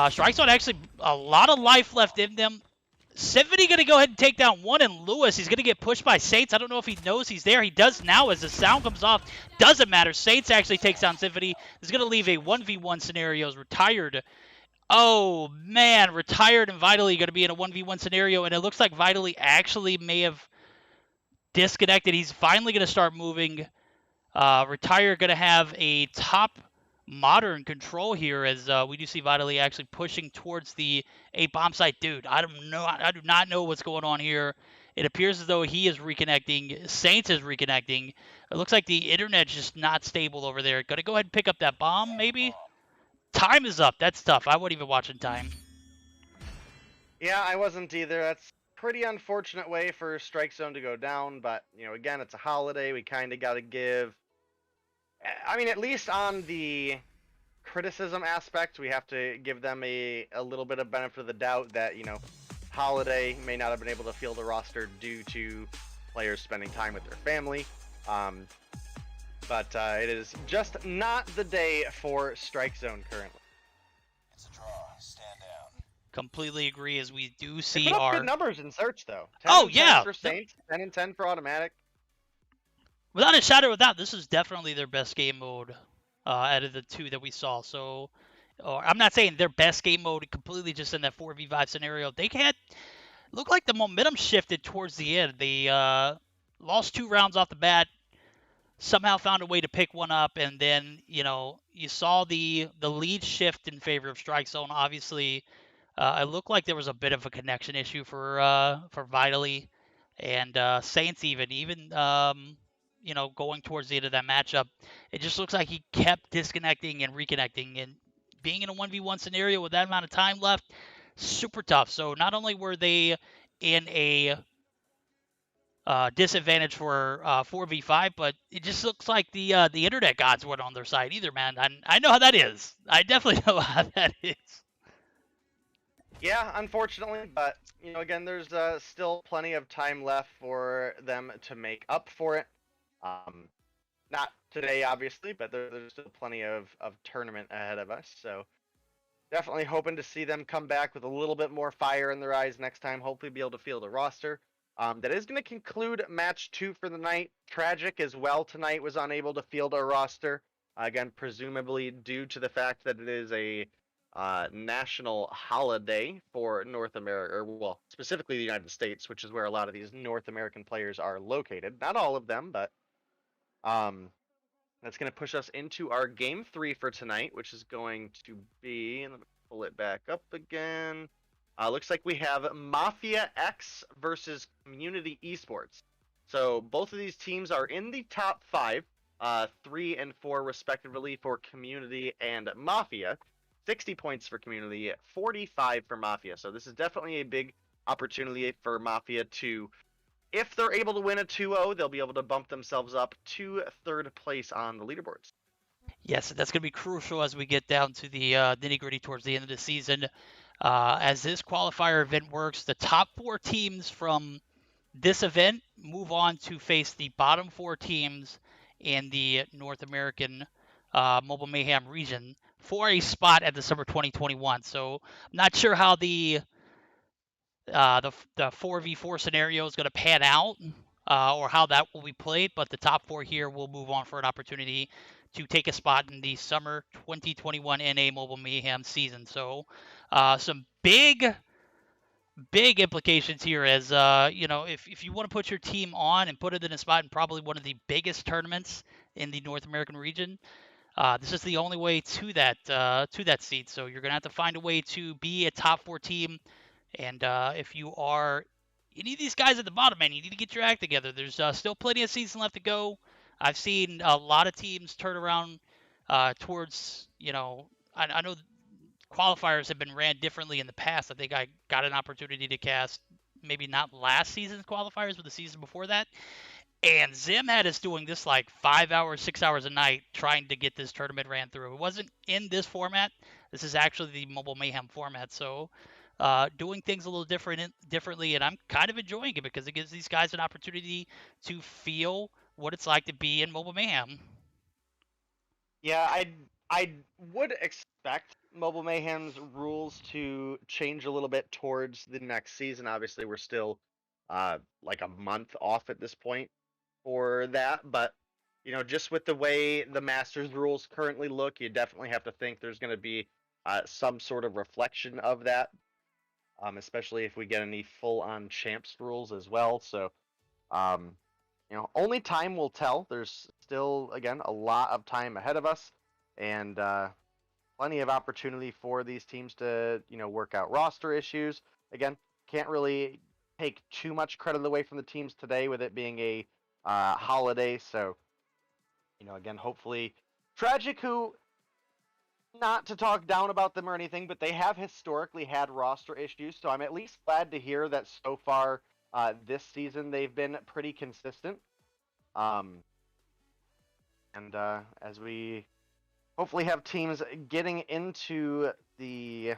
Strike Zone actually a lot of life left in them. Symphony going to go ahead and take down one, and Lewis, he's going to get pushed by Saints. I don't know if he knows he's there. He does now as the sound comes off. Doesn't matter. Saints actually takes down Symphony. This is going to leave a 1v1 scenario as Retired. Oh, man. Retired and Vitally going to be in a 1v1 scenario, and it looks like Vitally actually may have disconnected. He's finally going to start moving. Retired going to have a top modern control here as we do see Vitally actually pushing towards the A bomb site. Dude, I do not know what's going on here. It appears as though he is reconnecting. Saints is reconnecting. It looks like the internet's just not stable over there. Gonna go ahead and pick up that bomb, maybe? Time is up. That's tough. I wasn't even watching time. Yeah, I wasn't either. That's pretty unfortunate way for Strike Zone to go down, but, you know, again, it's a holiday. We kind of got to give... I mean, at least on the criticism aspect, we have to give them a little bit of benefit of the doubt that, you know, Holiday may not have been able to field a roster due to players spending time with their family. But it is just not the day for Strike Zone currently. It's a draw. Stand down. Completely agree as we do They see put up our... good numbers in search, though. 10 Oh, and 10 yeah. for Saints, 10 and 10 for Automatic. Without a shadow of a doubt, this is definitely their best game mode out of the two that we saw. So, I'm not saying their best game mode completely just in that 4v5 scenario. They had looked like the momentum shifted towards the end. They lost 2 rounds off the bat, somehow found a way to pick one up, and then, you know, you saw the lead shift in favor of Strike Zone. Obviously, it looked like there was a bit of a connection issue for Vitally and Saints even you know, going towards the end of that matchup. It just looks like he kept disconnecting and reconnecting, and being in a 1v1 scenario with that amount of time left, super tough. So not only were they in a disadvantage for 4v5, but it just looks like the internet gods weren't on their side either, man. I know how that is. I definitely know how that is. Yeah, unfortunately, but, you know, again, there's still plenty of time left for them to make up for it. Not today, obviously, but there's still plenty of tournament ahead of us, so definitely hoping to see them come back with a little bit more fire in their eyes next time, hopefully be able to field a roster. That is going to conclude match 2 for the night. Tragic as well tonight was unable to field a roster, again, presumably due to the fact that it is a national holiday for North America, or, well, specifically the United States, which is where a lot of these North American players are located. Not all of them, but that's going to push us into our game 3 for tonight, which is going to be, let me pull it back up again. Looks like we have Mafia X versus Community Esports. So both of these teams are in the top 5, 3 and 4 respectively for Community and Mafia. 60 points for Community, 45 for Mafia. So this is definitely a big opportunity for Mafia to, if they're able to win a 2-0, they'll be able to bump themselves up to 3rd place on the leaderboards. Yes, that's going to be crucial as we get down to the nitty-gritty towards the end of the season. As this qualifier event works, the top 4 teams from this event move on to face the bottom 4 teams in the North American Mobile Mayhem region for a spot at the Summer 2021. So I'm not sure how the 4v4 scenario is going to pan out or how that will be played, but the top 4 here will move on for an opportunity to take a spot in the Summer 2021 NA Mobile Mayhem season. So some big implications here as, if you want to put your team on and put it in a spot in probably one of the biggest tournaments in the North American region, this is the only way to that seed. So you're going to have to find a way to be a top 4 team. And if you are any of these guys at the bottom, man, you need to get your act together. There's still plenty of season left to go. I've seen a lot of teams turn around towards, I know qualifiers have been ran differently in the past. I think I got an opportunity to cast maybe not last season's qualifiers, but the season before that. And Zim had us doing this like 5 hours, 6 hours a night trying to get this tournament ran through. It wasn't in this format. This is actually the Mobile Mayhem format. So doing things a little differently, and I'm kind of enjoying it because it gives these guys an opportunity to feel what it's like to be in Mobile Mayhem. Yeah, I would expect Mobile Mayhem's rules to change a little bit towards the next season. Obviously, we're still like a month off at this point for that, but just with the way the Masters rules currently look, you definitely have to think there's going to be some sort of reflection of that, especially if we get any full-on champs rules as well. So, only time will tell. There's still, again, a lot of time ahead of us, and plenty of opportunity for these teams to, work out roster issues. Again, can't really take too much credit away from the teams today with it being a holiday. So, again, hopefully Tragic, who, not to talk down about them or anything, but they have historically had roster issues. So I'm at least glad to hear that so far this season they've been pretty consistent. And as we hopefully have teams getting into the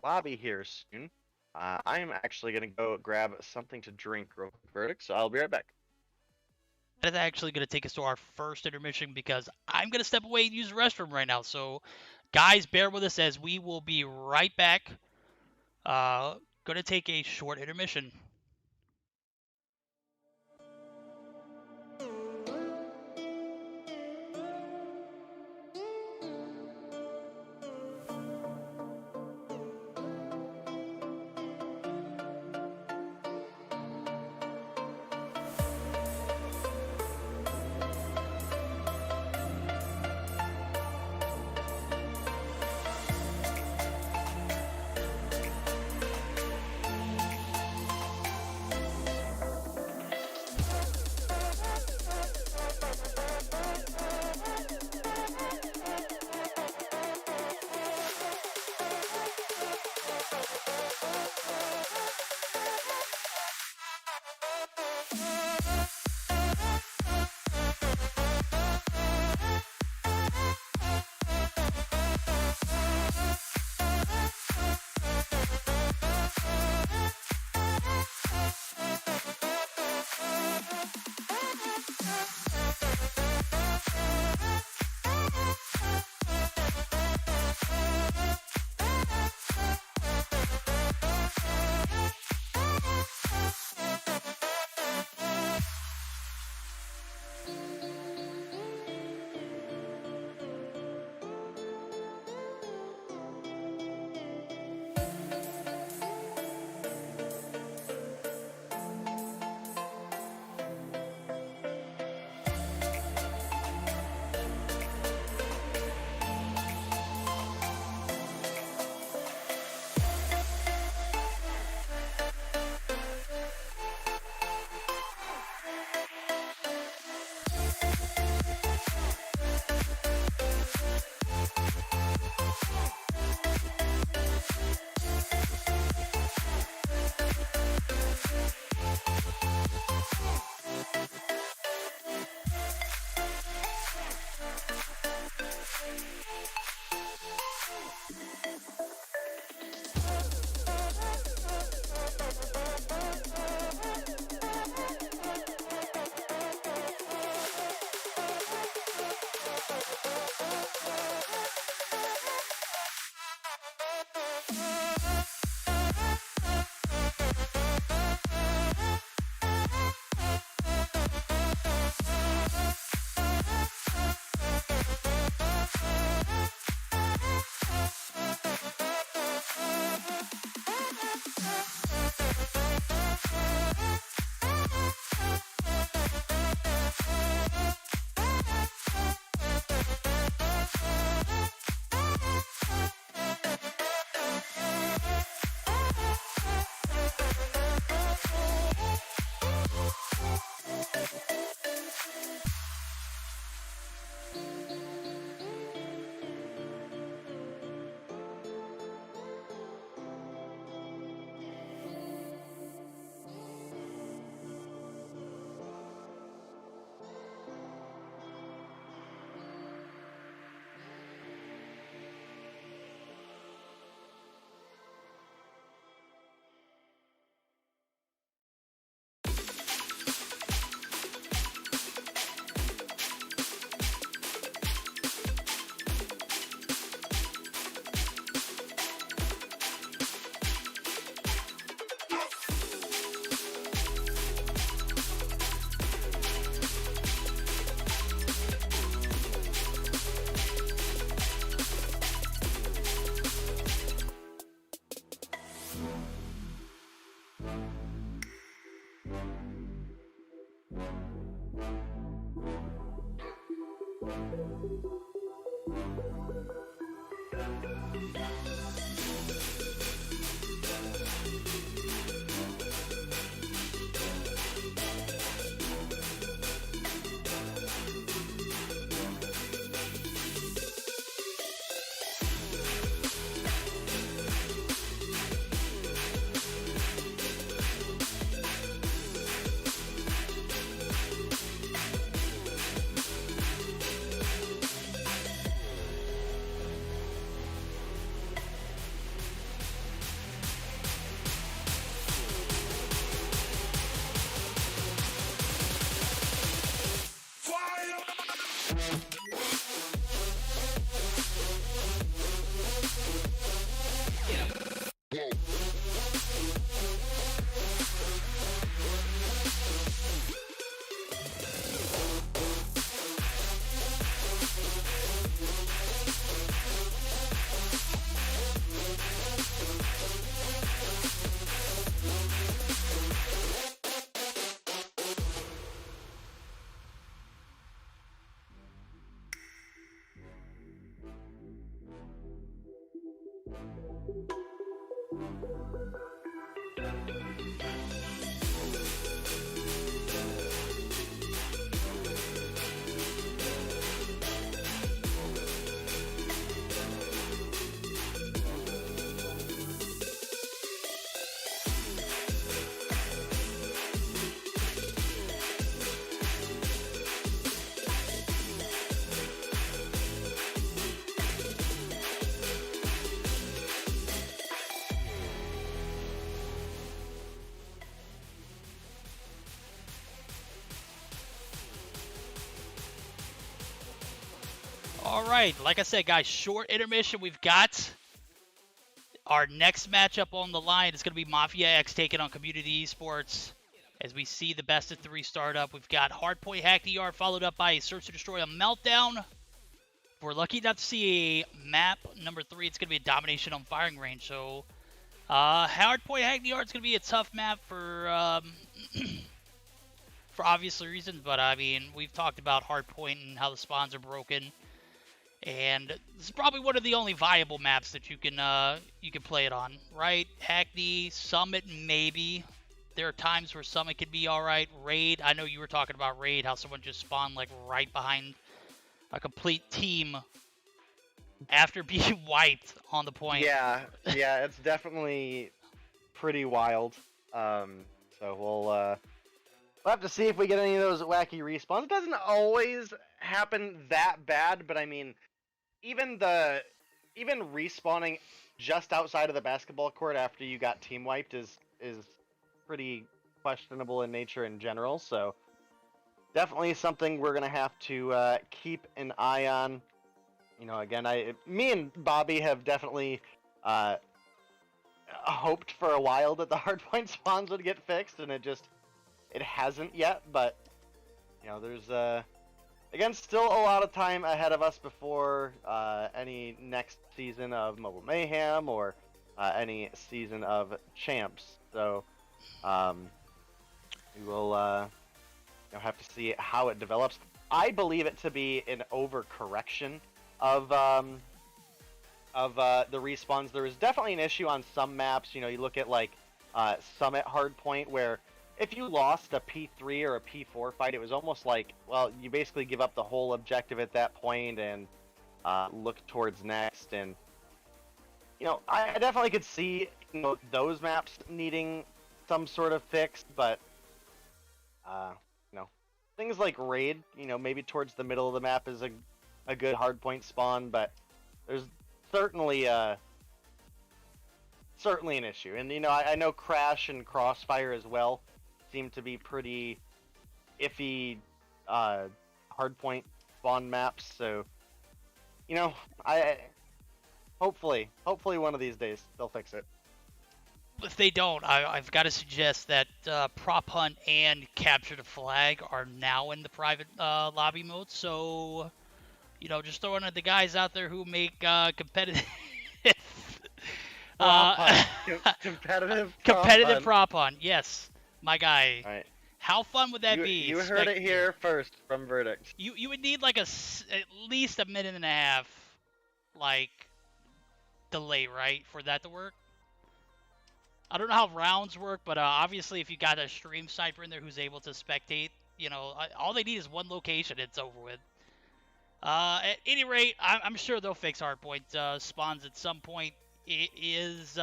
lobby here soon, I'm actually going to go grab something to drink real quick, Verdict, so I'll be right back. That is actually going to take us to our first intermission because I'm going to step away and use the restroom right now. So, guys, bear with us as we will be right back. Going to take a short intermission. All right, like I said, guys, short intermission. We've got our next matchup on the line. It's going to be Mafia X taking on Community Esports. As we see the best of 3 start up, we've got Hardpoint Hack the Yard followed up by Search to Destroy a Meltdown. If we're lucky enough to see a map number 3, it's going to be a Domination on Firing Range. So, Hardpoint Hack the Yard is going to be a tough map for for obvious reasons. But I mean, we've talked about Hardpoint and how the spawns are broken. And this is probably one of the only viable maps that you can play it on, right? Hackney, Summit, maybe. There are times where Summit could be all right. Raid, I know you were talking about Raid, how someone just spawned like right behind a complete team after being wiped on the point. Yeah, it's definitely pretty wild. So we'll have to see if we get any of those wacky respawns. It doesn't always happen that bad, but I mean, even respawning just outside of the basketball court after you got team wiped is pretty questionable in nature in general. So definitely something we're gonna have to keep an eye on. You know, again, me and Bobby have definitely hoped for a while that the hardpoint spawns would get fixed, and it hasn't yet. But you know, there's again, still a lot of time ahead of us before any next season of Mobile Mayhem or any season of Champs. So we will have to see how it develops. I believe it to be an overcorrection of the respawns. There is definitely an issue on some maps. You know, you look at like Summit Hardpoint, where if you lost a P3 or a P4 fight, it was almost like, well, you basically give up the whole objective at that point and look towards next. And, you know, I definitely could see, you know, those maps needing some sort of fix, but, you know, things like Raid, you know, maybe towards the middle of the map is a good hardpoint spawn, but there's certainly an issue. And, you know, I know Crash and Crossfire as well seem to be pretty iffy hardpoint spawn maps, so you know, hopefully one of these days they'll fix it. If they don't, I've got to suggest that Prop Hunt and Capture the Flag are now in the private lobby mode, so you know, just throwing at the guys out there who make competitive competitive prop hunt, yes. My guy, right. How fun would that be? You heard it here first from Verdict. You would need like at least a minute and a half, like, delay, right, for that to work. I don't know how rounds work, but obviously if you got a stream sniper in there who's able to spectate, you know, all they need is one location, it's over with. At any rate, I'm sure they'll fix hardpoint spawns at some point. It is,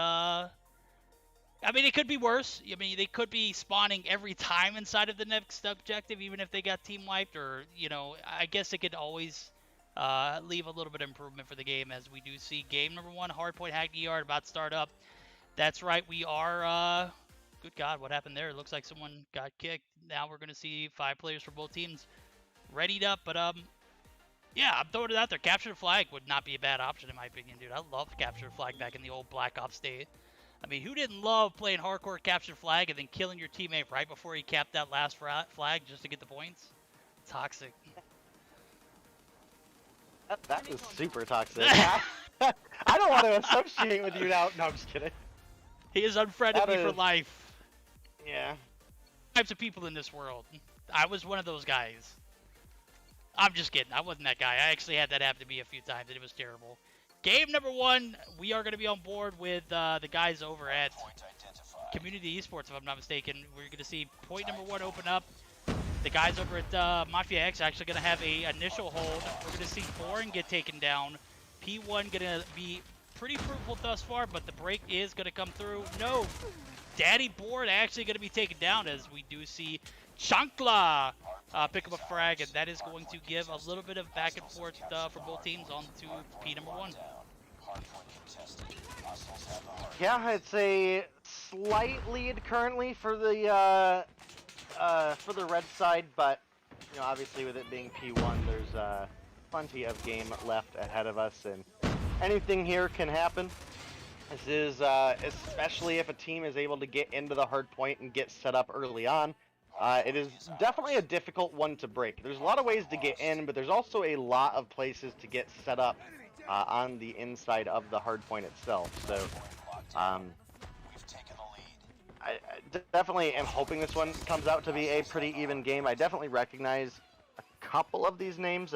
I mean, it could be worse. I mean, they could be spawning every time inside of the next objective, even if they got team wiped, or, you know, I guess it could always leave a little bit of improvement for the game, as we do see game number 1, hardpoint Hackney Yard, about to start up. That's right, we are, good God, what happened there? It looks like someone got kicked. Now we're going to see 5 players for both teams readied up, but, yeah, I'm throwing it out there. Capture the flag would not be a bad option, in my opinion, dude. I loved capture the flag back in the old Black Ops day. I mean, who didn't love playing hardcore capture flag and then killing your teammate right before he capped that last flag just to get the points? Toxic. That is super toxic. I don't want to associate with you now. No, I'm just kidding. He has unfriended me for life. Yeah. Types of people in this world. I was one of those guys. I'm just kidding. I wasn't that guy. I actually had that happen to me a few times, and it was terrible. Game number 1, we are going to be on board with the guys over at Community Esports, if I'm not mistaken. We're going to see point number 1 open up. The guys over at Mafia X actually going to have a initial hold. We're going to see Foreign get taken down. P1 going to be pretty fruitful thus far, but the break is going to come through. No, Daddy Board actually going to be taken down, as we do see Chankla pick up a frag, and that is going to give a little bit of back and forth for both teams on to P number 1. Yeah, it's a slight lead currently for the red side, but you know, obviously with it being P1, there's plenty of game left ahead of us, and anything here can happen. This is especially if a team is able to get into the hard point and get set up early on. It is definitely a difficult one to break. There's a lot of ways to get in, but there's also a lot of places to get set up on the inside of the hardpoint itself. So, I definitely am hoping this one comes out to be a pretty even game. I definitely recognize a couple of these names.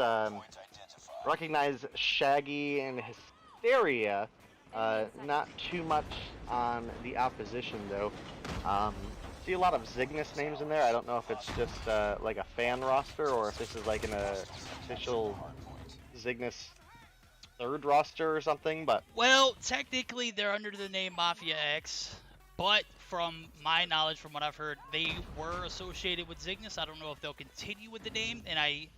Recognize Shaggy and Hysteria. Not too much on the opposition, though. See a lot of Zygnus names in there. I don't know if it's just like a fan roster or if this is like an official Zygnus third roster or something, but... Well, technically they're under the name Mafia X, but from my knowledge, from what I've heard, they were associated with Zygnus. I don't know if they'll continue with the name, and I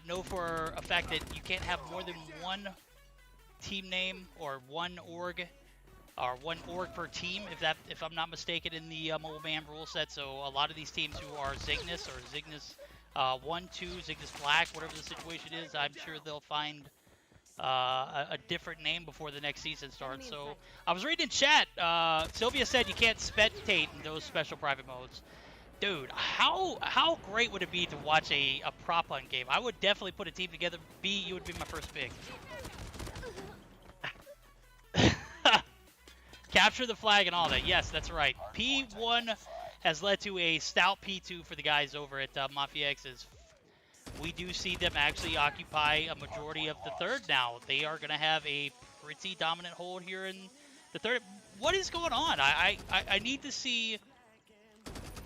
know for a fact that you can't have more than one team name or one org, or one org per team, if I'm not mistaken, in the Mobile Man rule set. So a lot of these teams who are Zygnus or Zygnus 1, 2, Zygnus Black, whatever the situation is, I'm sure they'll find a different name before the next season starts. So I was reading in chat, Sylvia said you can't spectate in those special private modes. Dude, how great would it be to watch a prop hunt game? I would definitely put a team together. B, you would be my first pick. Capture the flag and all that. Yes, that's right. P1 has led to a stout P2 for the guys over at Mafia X's. We do see them actually occupy a majority of the third now. They are going to have a pretty dominant hold here in the third. What is going on? I need to see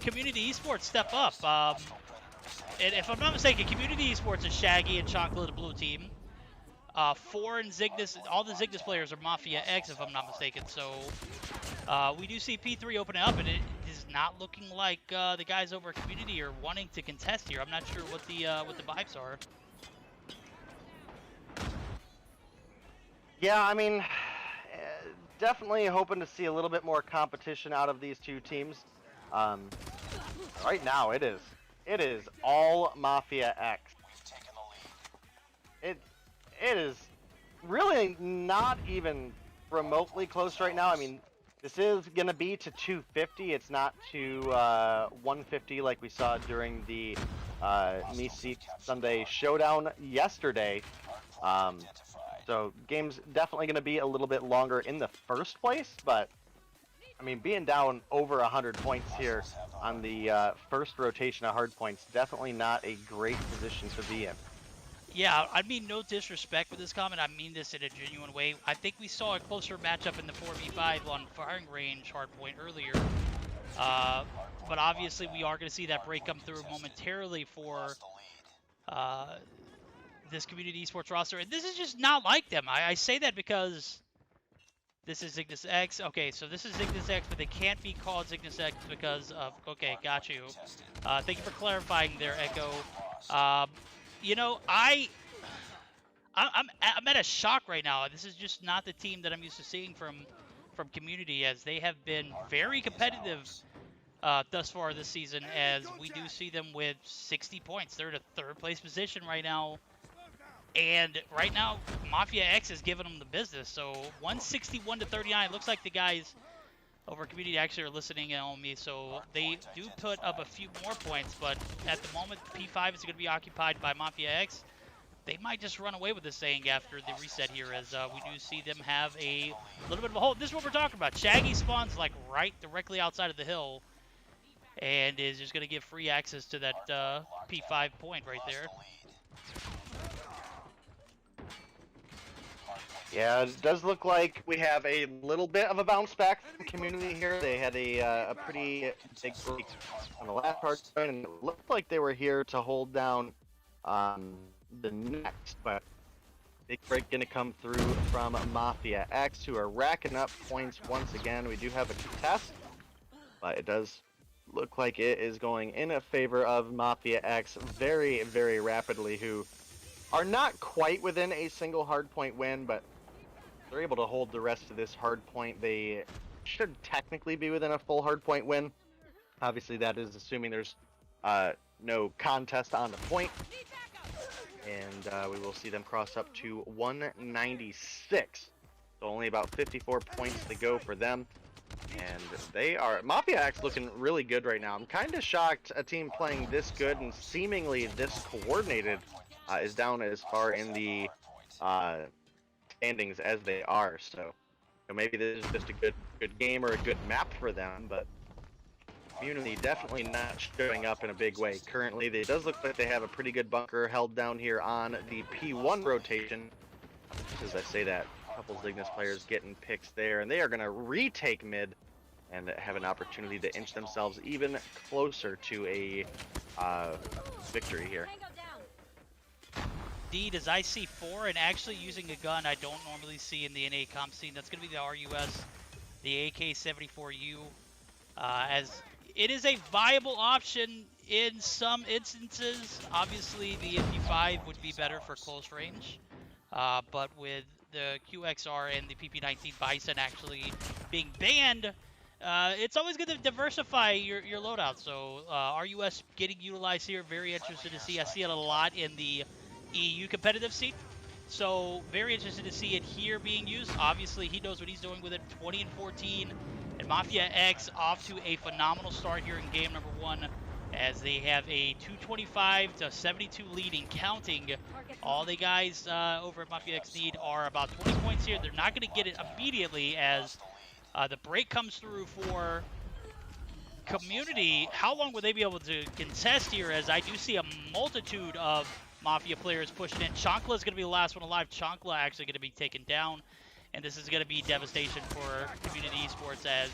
Community Esports step up. And if I'm not mistaken, Community Esports is Shaggy and Chocolate, the blue team. Foreign Zygnus, all the Zygnus players are Mafia X, if I'm not mistaken. So we do see P3 opening up, and it is not looking like the guys over at Community are wanting to contest here. I'm not sure what the vibes are. Yeah, I mean, definitely hoping to see a little bit more competition out of these two teams. Right now, it is all Mafia X. It is really not even remotely close right now. I mean, this is going to be to 250. It's not to 150 like we saw during the Meseeks Sunday Showdown yesterday. So game's definitely going to be a little bit longer in the first place, but I mean, being down over 100 points here on the first rotation of hard points, definitely not a great position to be in. Yeah, I mean no disrespect with this comment. I mean this in a genuine way. I think we saw a closer matchup in the 4v5 on firing range hardpoint earlier. But obviously we are going to see that break come through momentarily for this community esports roster. And this is just not like them. I say that because this is Ignis X. Okay, so this is Ignis X, but they can't be called Ignis X because of... Okay, got you. Thank you for clarifying there, Echo. You know, I'm at a shock right now. This is just not the team that I'm used to seeing from Community, as they have been very competitive thus far this season, as we do see them with 60 points. They're in a third place position right now. And right now, Mafia X is giving them the business. So 161 to 39. Looks like the guys over Community actually are listening on me. So they do put up a few more points. But at the moment, P5 is going to be occupied by Mafia X. They might just run away with this thing after the reset here, as we do see them have a little bit of a hold. This is what we're talking about. Shaggy spawns like right directly outside of the hill, and is just going to give free access to that P5 point right there. Yeah, it does look like we have a little bit of a bounce back from Community here. They had a pretty big break on the last part, and it looked like they were here to hold down the next, but big break going to come through from Mafia X, who are racking up points once again. We do have a contest, but it does look like it is going in favor of Mafia X very, very rapidly, who are not quite within a single hardpoint win, but they're able to hold the rest of this hardpoint. They should technically be within a full hardpoint win. Obviously, that is assuming there's no contest on the point. And we will see them cross up to 196. So only about 54 points to go for them. And they are... Mafia X looking really good right now. I'm kind of shocked a team playing this good and seemingly this coordinated is down as far in the standings as they are. So maybe this is just a good game or a good map for them, but Community definitely not showing up in a big way. Currently, it does look like they have a pretty good bunker held down here on the P1 rotation. As I say that, a couple of Ignis players getting picks there, and they are going to retake mid and have an opportunity to inch themselves even closer to a victory here. Indeed, as I see 4 and actually using a gun I don't normally see in the NA comp scene. That's going to be the RUS, the AK-74U, as it is a viable option in some instances. Obviously, the MP5 would be better for close range, but with the QXR and the PP19 Bison actually being banned, it's always good to diversify your loadout. So RUS getting utilized here, very interested to see. I see it a lot in the EU competitive scene. So very interested to see it here being used. Obviously, he knows what he's doing with it. 20 and 14. And Mafia X off to a phenomenal start here in game number 1, as they have a 225 to 72 lead and counting. All the guys over at Mafia X need are about 20 points here. They're not going to get it immediately, as the break comes through for Community. How long will they be able to contest here, as I do see a multitude of Mafia players pushing in. Chancla is going to be the last one alive. Chancla actually going to be taken down. And this is going to be devastation for Community Esports, as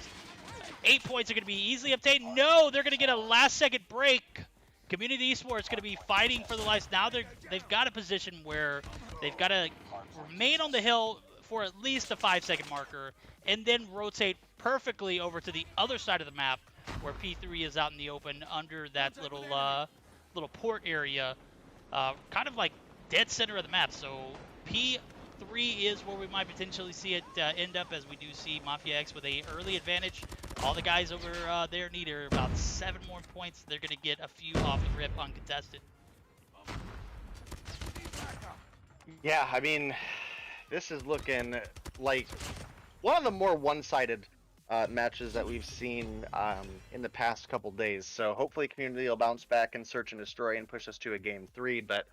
8 points are going to be easily obtained. No, they're going to get a last-second break. Community Esports going to be fighting for the lives. Now they've got a position where they've got to remain on the hill for at least the 5-second marker, and then rotate perfectly over to the other side of the map, where P3 is out in the open under that little port area, kind of like dead center of the map. So P3 is where we might potentially see it end up, as we do see Mafia X with a early advantage. All the guys over there need are about 7 more points. They're going to get a few off the rip uncontested. Yeah, I mean, this is looking like one of the more one-sided matches that we've seen in the past couple days. So hopefully Community will bounce back and search and destroy and push us to a game 3. But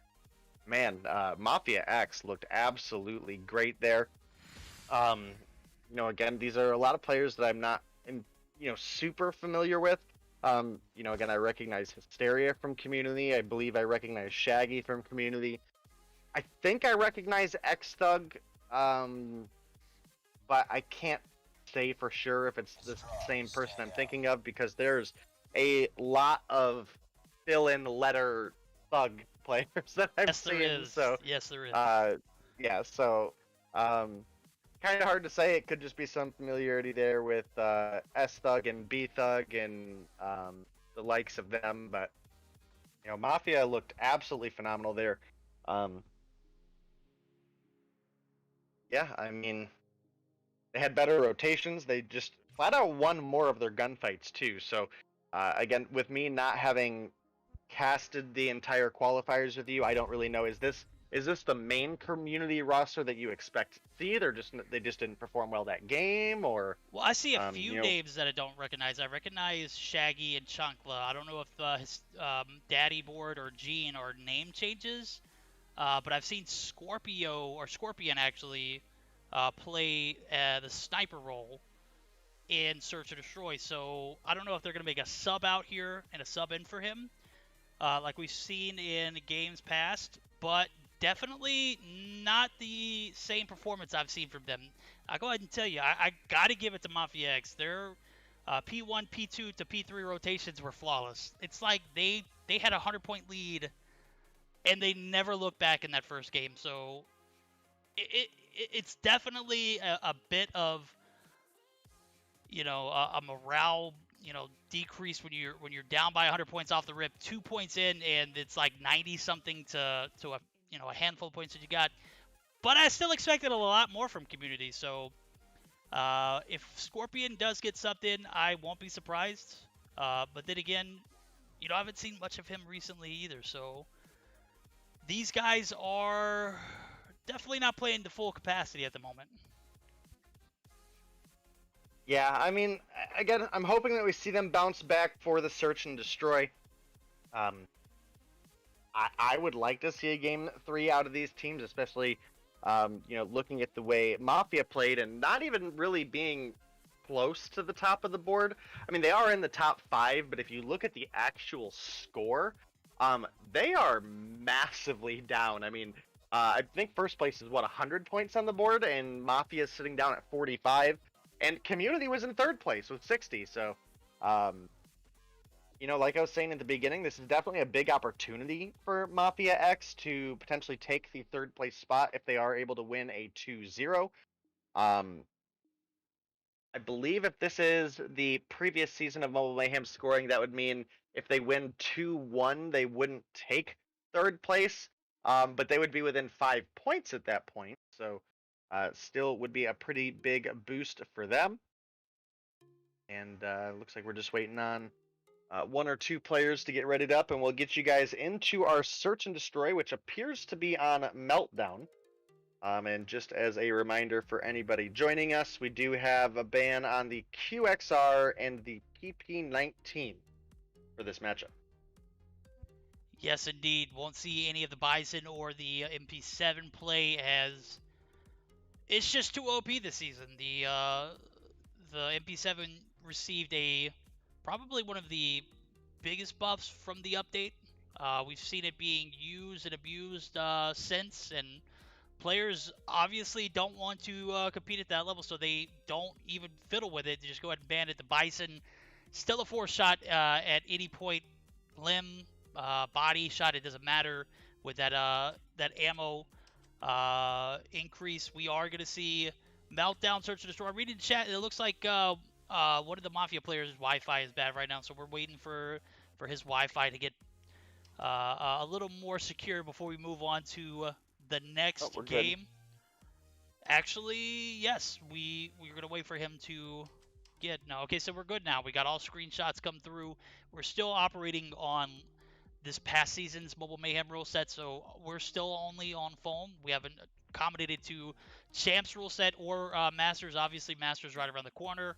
man, Mafia X looked absolutely great there. You know, again, these are a lot of players that I'm not super familiar with. Again, I recognize Hysteria from Community. I believe I recognize Shaggy from Community. I think I recognize X-Thug, but I can't say for sure if it's the same person I'm thinking of, because there's a lot of fill-in letter thug players that I've Yes, there seen. is. So Yes, there is. yeah, so kind of hard to say. It could just be some familiarity there with S Thug and B Thug and the likes of them, but Mafia looked absolutely phenomenal there. Yeah, I mean, they had better rotations. They just flat out won more of their gunfights too. So again, with me not having casted the entire qualifiers with you, I don't really know. Is this the main Community roster that you expect to see? They just didn't perform well that game, or? Well, I see a few names that I don't recognize. I recognize Shaggy and Chunkla. I don't know if his Daddy Board or Gene are name changes, but I've seen Scorpion actually play the sniper role in Search and Destroy. So I don't know if they're going to make a sub out here and a sub in for him, like we've seen in games past, but definitely not the same performance I've seen from them. I'll go ahead and tell you, I got to give it to Mafia X. Their P1, P2 to P3 rotations were flawless. It's like they had a 100-point lead, and they never looked back in that first game. So it's definitely a bit of a morale decrease when you're down by 100 points off the rip, 2 points in, and it's like 90 something to a handful of points that you got. But I still expected a lot more from Community. So if Scorpion does get subbed in, I won't be surprised. But then again, I haven't seen much of him recently either. So these guys are definitely not playing to full capacity at the moment. Yeah, I mean, again, I'm hoping that we see them bounce back for the Search and Destroy. I would like to see a game 3 out of these teams, especially, looking at the way Mafia played and not even really being close to the top of the board. I mean, they are in the top 5, but if you look at the actual score, they are massively down. I mean, I think first place is 100 points on the board, and Mafia is sitting down at 45. And Community was in third place with 60. So, like I was saying at the beginning, this is definitely a big opportunity for Mafia X to potentially take the third place spot if they are able to win a 2-0. I believe if this is the previous season of Mobile Mayhem scoring, that would mean if they win 2-1, they wouldn't take third place, but they would be within 5 points at that point. So, still would be a pretty big boost for them. And looks like we're just waiting on 1 or 2 players to get readied up, and we'll get you guys into our Search and Destroy, which appears to be on Meltdown. And just as a reminder for anybody joining us, we do have a ban on the QXR and the PP19 for this matchup. Yes, indeed. Won't see any of the Bison or the MP7 play, as it's just too OP this season. The MP7 received probably one of the biggest buffs from the update. We've seen it being used and abused since, and players obviously don't want to compete at that level, so they don't even fiddle with it. They just go ahead and ban it. The Bison, still a 4-shot at any point, limb, body shot, it doesn't matter with that ammo increase. We are going to see Meltdown, Search and Destroy. Reading the chat, it looks like one of the Mafia players' Wi-Fi is bad right now, so we're waiting for his Wi-Fi to get a little more secure before we move on to the next game. Good. Actually, yes, we're going to wait for him to get... No, okay, so we're good now. We got all screenshots come through. We're still operating on this past season's Mobile Mayhem rule set, so we're still only on phone. We haven't accommodated to Champs rule set or Masters. Obviously, Masters right around the corner.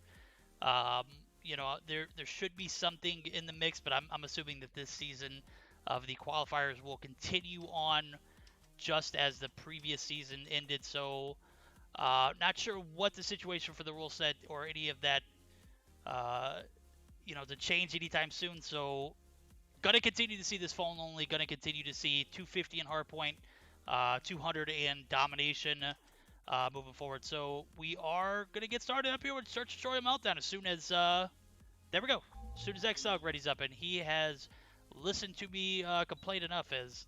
There should be something in the mix, but I'm assuming that this season of the qualifiers will continue on just as the previous season ended. So not sure what the situation for the rule set or any of that you know, to change anytime soon. So gonna continue to see this phone only. Gonna continue to see 250 in hardpoint, 200 in domination moving forward. So we are gonna get started up here with Search, Destroy, and Meltdown as soon as there we go. As soon as Xthug ready's up, and he has listened to me complain enough as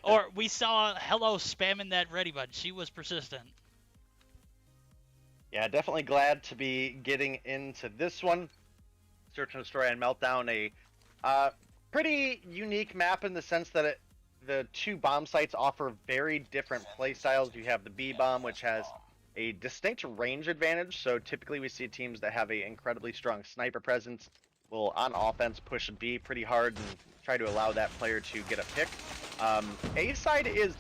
or we saw Hello spamming that ready button. She was persistent. Yeah, definitely glad to be getting into this one. Search and Destroy and Meltdown, a pretty unique map in the sense that the two bomb sites offer very different play styles. You have the B bomb, which has a distinct range advantage, so typically we see teams that have an incredibly strong sniper presence will, on offense, push B pretty hard and try to allow that player to get a pick. A side is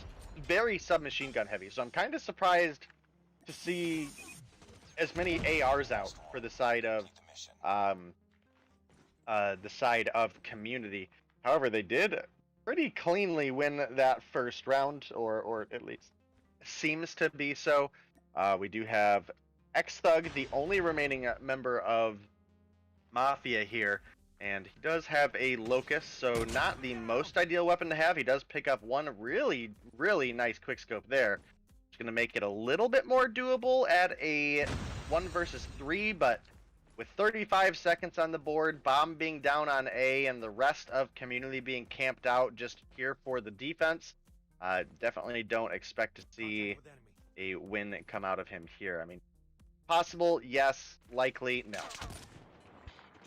very submachine gun heavy, so I'm kind of surprised to see as many ARs out for the side of Community. However, they did pretty cleanly win that first round, or at least seems to be so. We do have Xthug, the only remaining member of Mafia here, and he does have a Locust, so not the most ideal weapon to have. He does pick up one really, really nice quickscope there. It's going to make it a little bit more doable at a 1 versus 3, but with 35 seconds on the board, Bomb being down on A, and the rest of Community being camped out just here for the defense, definitely don't expect to see a win come out of him here. I mean, possible, yes. Likely, no.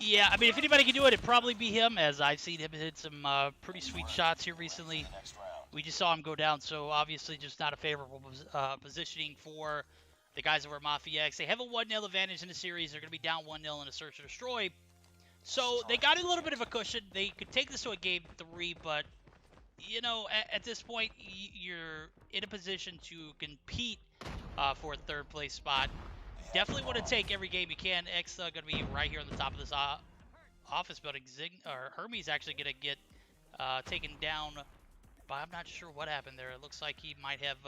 Yeah, I mean, if anybody can do it, it'd probably be him, as I've seen him hit some pretty sweet shots here recently. We just saw him go down, so obviously just not a favorable positioning for the guys over at Mafia X. They have a 1-0 advantage in the series. They're going to be down 1-0 in a Search and Destroy. So they got a little bit of a cushion. They could take this to a game 3, but, you know, at this point, you're in a position to compete for a third place spot. Definitely want to take every game you can. Xthug going to be right here on the top of this office building. Hermes actually going to get taken down, but I'm not sure what happened there. It looks like he might have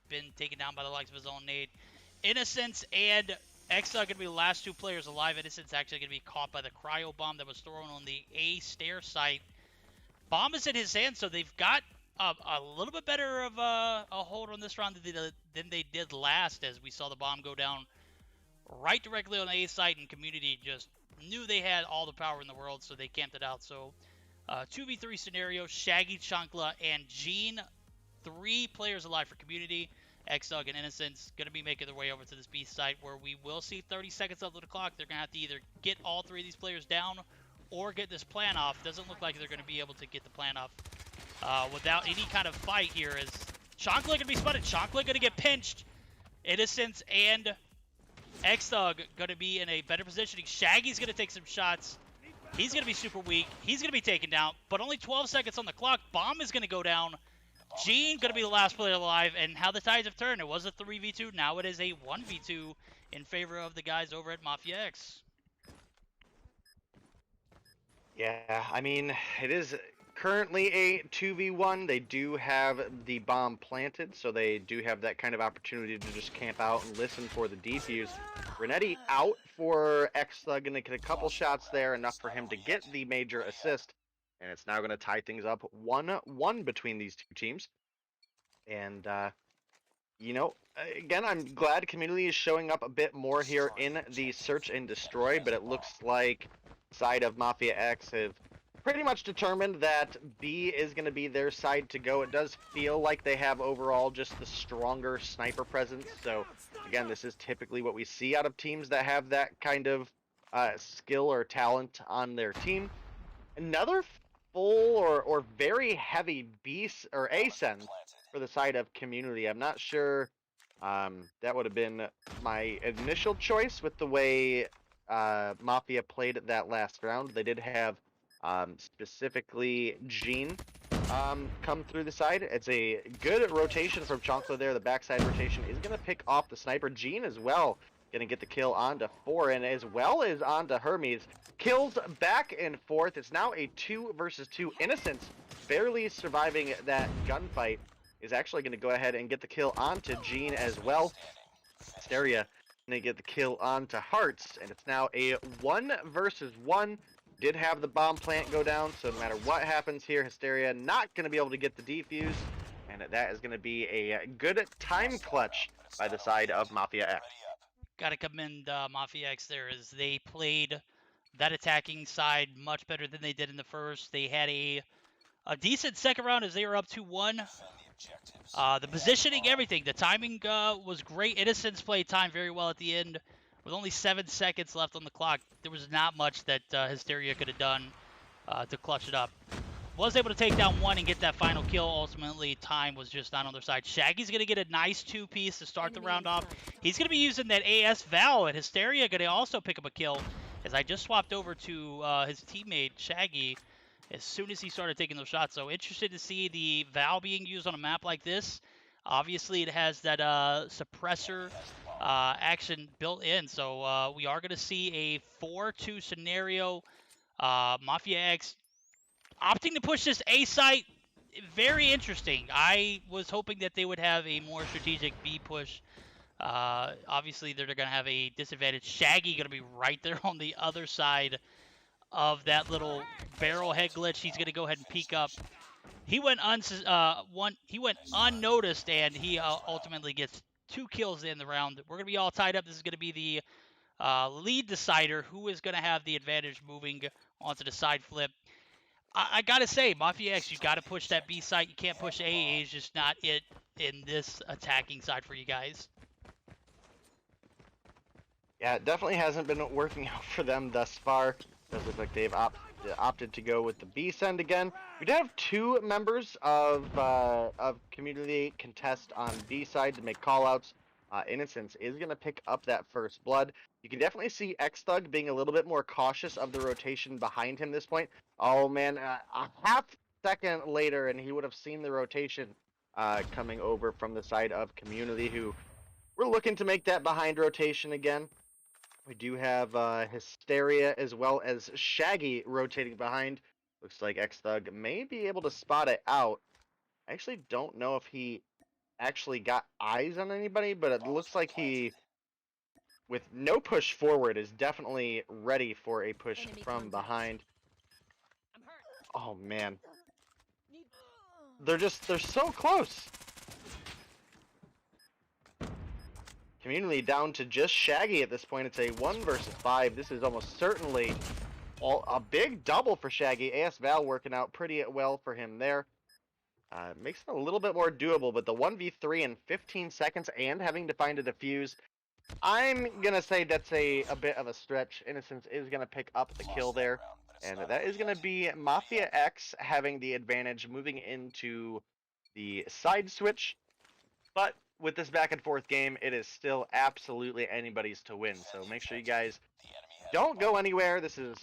been taken down by the likes of his own nade. Innocence and Xthug going to be the last 2 players alive. Innocence actually going to be caught by the cryo bomb that was thrown on the A stair site. Bomb is in his hand, so they've got a little bit better of a hold on this round than they did last, as we saw the bomb go down right directly on the A site, and Community just knew they had all the power in the world, so they camped it out. So 2v3 scenario, Shaggy, Chancla, and Gene. 3 players alive for Community. Xthug and Innocence going to be making their way over to this B site, where we will see 30 seconds left of the clock. They're going to have to either get all 3 of these players down or get this plan off. Doesn't look like they're going to be able to get the plan off without any kind of fight here, as Chancla going to be spotted. Chancla going to get pinched. Innocence and Xthug going to be in a better positioning. Shaggy's going to take some shots. He's going to be super weak. He's going to be taken down, but only 12 seconds on the clock. Bomb is going to go down. Gene going to be the last player alive, and how the tides have turned. It was a 3v2. Now it is a 1v2 in favor of the guys over at Mafia X. Yeah, I mean, it is currently a 2v1. They do have the bomb planted, so they do have that kind of opportunity to just camp out and listen for the defuse. Renetti out for Xthug, and they get a couple shots there, enough for him to get the major assist. And it's now going to tie things up 1-1 between these 2 teams. And, you know, again, I'm glad Community is showing up a bit more here in the Search and Destroy, but it looks like side of Mafia X have pretty much determined that B is going to be their side to go. It does feel like they have overall just the stronger sniper presence. So, again, this is typically what we see out of teams that have that kind of skill or talent on their team. Another full or very heavy B or A send for the side of Community. I'm not sure that would have been my initial choice with the way Mafia played that last round. They did have specifically Gene come through the side. It's a good rotation from Chancla there. The backside rotation is going to pick off the sniper. Gene as well going to get the kill onto Foreign, as well as onto Hermes. Kills back and forth. It's now a 2 versus 2. Innocence, barely surviving that gunfight, is actually going to go ahead and get the kill onto Gene as well. Asteria Gonna get the kill onto Hearts, and it's now a 1 versus 1. Did have the bomb plant go down, so no matter what happens here, Hysteria not gonna be able to get the defuse, and that is gonna be a good time clutch by the side of Mafia X. Got to commend Mafia X there, as they played that attacking side much better than they did in the first. They had a decent second round as they were up 2-1. The positioning, everything. The timing was great. Innocence played time very well at the end. With only 7 seconds left on the clock, there was not much that Hysteria could have done to clutch it up. Was able to take down one and get that final kill. Ultimately, time was just not on their side. Shaggy's going to get a nice 2-piece to start the round off. He's going to be using that AS Val, and Hysteria going to also pick up a kill, as I just swapped over to his teammate, Shaggy, as soon as he started taking those shots. So interested to see the Val being used on a map like this. Obviously, it has that suppressor action built in. So we are going to see a 4-2 scenario. Mafia X opting to push this A site, very interesting. I was hoping that they would have a more strategic B push. Obviously, they're going to have a disadvantage. Shaggy going to be right there on the other side of that little barrel head glitch. He's going to go ahead and peek up. He went unnoticed, and he ultimately gets 2 kills in the round. We're going to be all tied up. This is going to be the lead decider, who is going to have the advantage moving onto the side flip. I got to say, Mafia X, you got to push that B site. You can't push A. A is just not it in this attacking side for you guys. Yeah, it definitely hasn't been working out for them thus far. Does look like they've opted to go with the B send again. We did have 2 members of community contest on B side to make callouts. Innocence is going to pick up that first blood. You can definitely see X-Thug being a little bit more cautious of the rotation behind him this point. Oh man, a half second later and he would have seen the rotation coming over from the side of community, who we're looking to make that behind rotation again. We do have Hysteria as well as Shaggy rotating behind. Looks like X-Thug may be able to spot it out. I actually don't know if he actually got eyes on anybody, but it looks like he, with no push forward, is definitely ready for a push from behind. Oh man. They're so close. Community down to just Shaggy at this point. It's a 1 versus 5. This is almost certainly a big double for Shaggy. AS Val working out pretty well for him there. Makes it a little bit more doable, but the 1v3 in 15 seconds and having to find a defuse, I'm going to say that's a bit of a stretch. Innocence is going to pick up the kill there, and that is going to be Mafia X having the advantage moving into the side switch. But with this back and forth game, it is still absolutely anybody's to win, so make sure you guys don't go anywhere. This is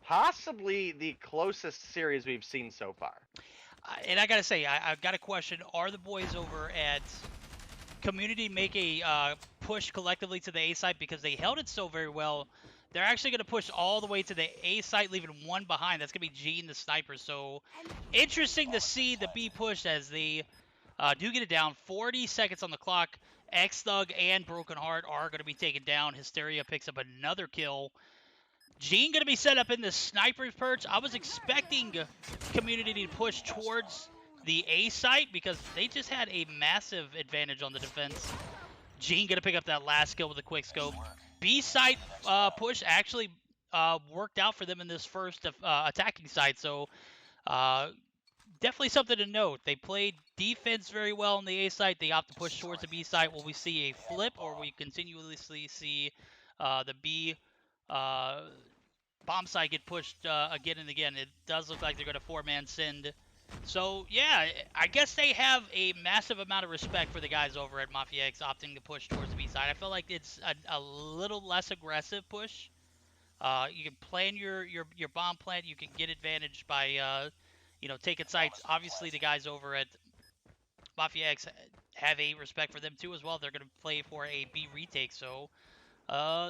possibly the closest series we've seen so far. And I gotta say, I've got a question. Are the boys over at Community make a push collectively to the A site, because they held it so very well? They're actually gonna push all the way to the A site, leaving 1 behind. That's gonna be Gene the sniper. So interesting to see the B push as they do get it down. 40 seconds on the clock. X-Thug and Broken Heart are gonna be taken down. Hysteria picks up another kill. Gene going to be set up in the sniper's perch. I was expecting Community to push towards the A site because they just had a massive advantage on the defense. Gene going to pick up that last kill with a quick scope. B site push actually worked out for them in this first attacking side, so definitely something to note. They played defense very well on the A site. They opt to push towards the B site. Will we see a flip, or will we continuously see the B bomb site get pushed again and again? It does look like they're going to 4-man send. So, yeah, I guess they have a massive amount of respect for the guys over at Mafia X opting to push towards the B side. I feel like it's a little less aggressive push. You can plan your bomb plant. You can get advantage by, taking sites. Obviously, the guys over at Mafia X have a respect for them, too, as well. They're going to play for a B retake, so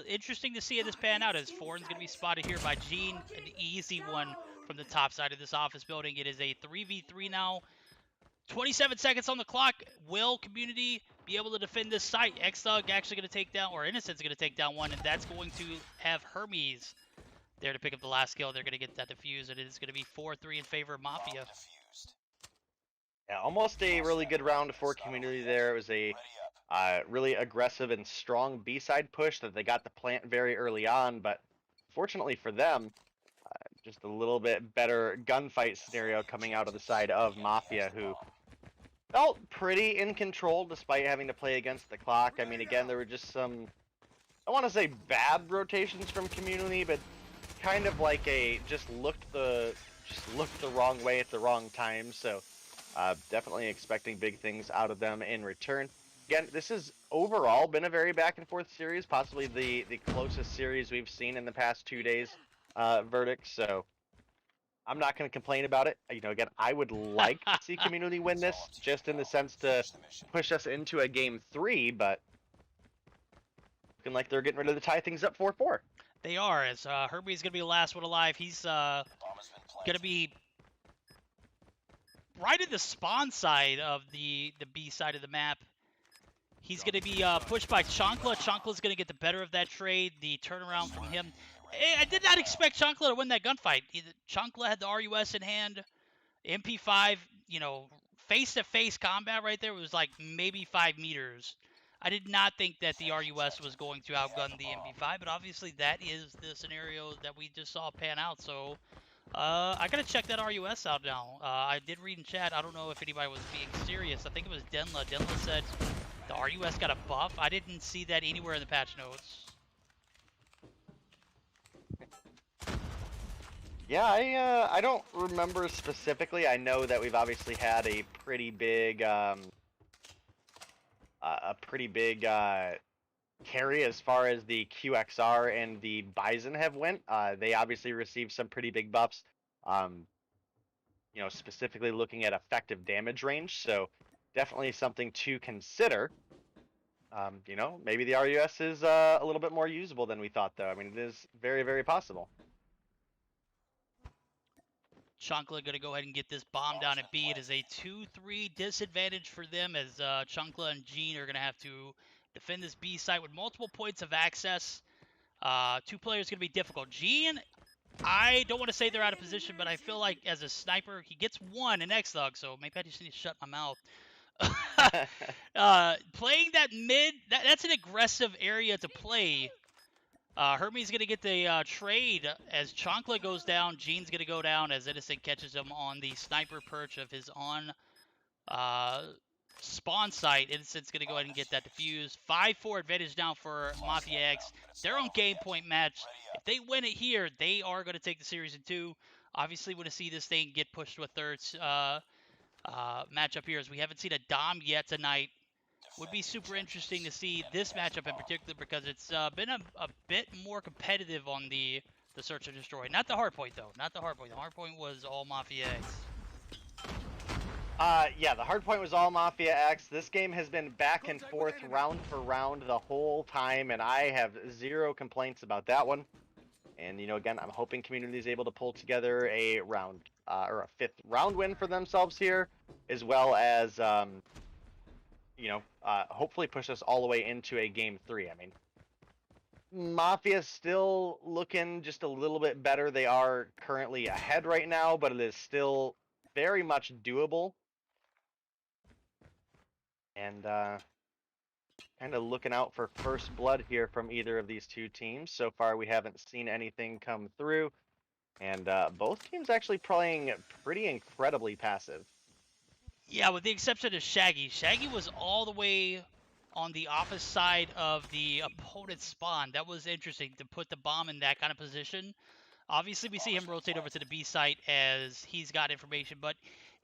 interesting to see this pan out, as Foreign's going to be spotted here by Gene. An easy one from the top side of this office building. It is a 3v3 now. 27 seconds on the clock. Will Community be able to defend this site. X-Thug actually going to take down, or Innocent's going to take down one, and that's going to have Hermes there to pick up the last kill. They're going to get that defuse, and it is going to be 4-3 in favor of Mafia. Yeah, almost a really good round for Community there. It was a really aggressive and strong B-side push that they got the plant very early on, but fortunately for them, just a little bit better gunfight scenario coming out of the side of Mafia, who felt pretty in control despite having to play against the clock. I mean, again, there were just some, I want to say bad rotations from Community, but kind of like just looked the wrong way at the wrong time. So definitely expecting big things out of them in return. Again, this has overall been a very back and forth series, possibly the closest series we've seen in the past 2 days. Verdict, so I'm not going to complain about it. You know, again, I would like to see Community win this, just in the sense to push us into a game 3, but looking like they're getting ready to tie things up 4-4. They are, as Herbie's going to be the last one alive. He's going to be right at the spawn side of the B side of the map. He's going to be pushed by Chancla. Chancla's going to get the better of that trade. The turnaround from him. I did not expect Chancla to win that gunfight. Chancla had the RUS in hand. MP5, you know, face-to-face combat right there was like maybe 5 meters. I did not think that the RUS was going to outgun the MP5, but obviously that is the scenario that we just saw pan out. So I got to check that RUS out now. I did read in chat. I don't know if anybody was being serious. I think it was Denla. Denla said the RUS got a buff. I didn't see that anywhere in the patch notes. Yeah, I don't remember specifically. I know that we've obviously had a pretty big carry as far as the QXR and the Bison have went. They obviously received some pretty big buffs. You know, specifically looking at effective damage range, so definitely something to consider. You know, maybe the RUS is a little bit more usable than we thought, though. I mean, it is very, very possible. Chancla going to go ahead and get this bomb down at B. It is a 2-3 disadvantage for them, as Chancla and Gene are going to have to defend this B site with multiple points of access. 2 players going to be difficult. Gene, I don't want to say they're out of position, but I feel like as a sniper, he gets 1 in X-Thug, so maybe I just need to shut my mouth. Playing that mid, that's an aggressive area to play. Hermes going to get the trade as Chancla goes down. Gene's going to go down as Innocent catches him on the sniper perch of his on spawn site. Innocent's going to go ahead and get that defuse. 5-4 advantage now for Mafia X. Their own game point match. If they win it here, they are going to take the series in 2. Obviously, want to see this thing get pushed to a third matchup here, as we haven't seen a Dom yet tonight. Would be super interesting to see this matchup in particular, because it's been a bit more competitive on the Search and Destroy. Not the hardpoint, though. Not the hardpoint. The hardpoint was all Mafia X. Yeah, the hardpoint was all Mafia X. This game has been back and forth, round for round the whole time, and I have zero complaints about that one. And, you know, again, I'm hoping Community is able to pull together a round, or a 5th round win for themselves here, as well as, you know, hopefully push us all the way into a game 3. I mean, Mafia's still looking just a little bit better. They are currently ahead right now, but it is still very much doable. And kind of looking out for first blood here from either of these 2 teams. So far, we haven't seen anything come through. And both teams actually playing pretty incredibly passive. Yeah, with the exception of Shaggy. Shaggy was all the way on the opposite side of the opponent's spawn. That was interesting to put the bomb in that kind of position. Obviously, we see him rotate over to the B site as he's got information. But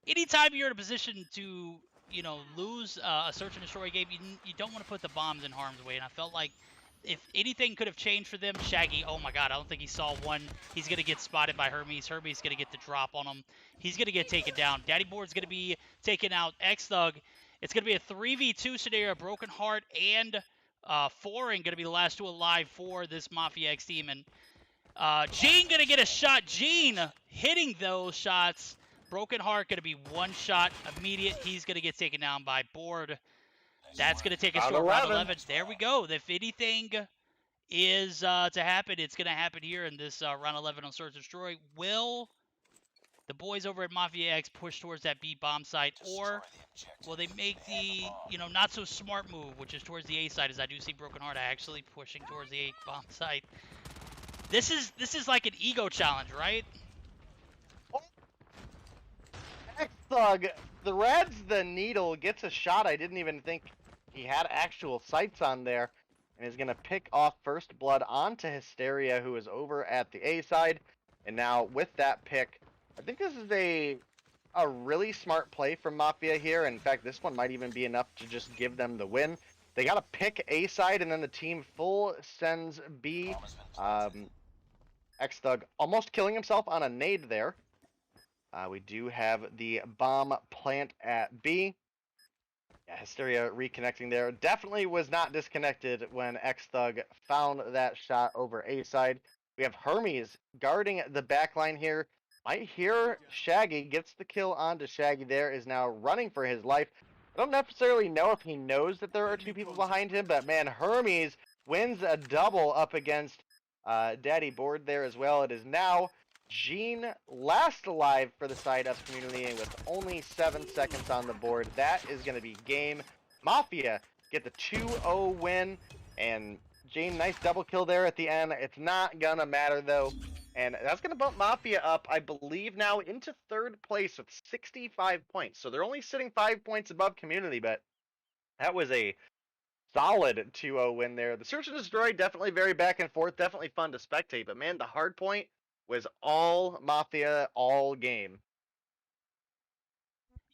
anytime you're in a position to, you know, lose a Search and Destroy game, you don't want to put the bombs in harm's way. And I felt like if anything could have changed for them, Shaggy, oh my god, I don't think he saw one. He's going to get spotted by Hermes. Hermes going to get the drop on him. He's going to get taken down. Daddy Board's going to be taken out. X-Thug, it's going to be a 3v2 scenario. Broken Heart and Foreign going to be the last 2 alive for this Mafia X team. And Gene going to get a shot. Gene hitting those shots. Broken Heart going to be 1 shot immediate. He's going to get taken down by Board. That's going to take us Round to round 11. 11. There we go. If anything is to happen, it's going to happen here in this round 11 on Search and Destroy. Will the boys over at Mafia X push towards that B bomb site, or will they make the not so smart move, which is towards the A side? As I do see Broken Heart actually pushing towards the A bomb site. This is like an ego challenge, right? X-Thug threads the needle, gets a shot. I didn't even think he had actual sights on there, and is going to pick off First Blood onto Hysteria, who is over at the A side. And now with that pick, I think this is a really smart play from Mafia here. In fact, this one might even be enough to just give them the win. They got to pick A side, and then the team full sends B. X-Thug almost killing himself on a nade there. We do have the bomb plant at B. Yeah, Hysteria reconnecting there. Definitely was not disconnected when X-Thug found that shot over A side. We have Hermes guarding the backline here. Might hear Shaggy, gets the kill onto Shaggy there, is now running for his life. I don't necessarily know if he knows that there are two people behind him, but man, Hermes wins a double up against Daddy Board there as well. It is now Gene last alive for the side of Community with only 7 seconds on the board. That is going to be game. Mafia get the 2-0 win, and Gene, nice double kill there at the end. It's not going to matter though, and that's going to bump Mafia up, I believe, now into 3rd place with 65 points. So they're only sitting 5 points above Community, but that was a solid 2-0 win there. The Search and Destroy, definitely very back and forth, definitely fun to spectate, but man, the hard point was all Mafia, all game.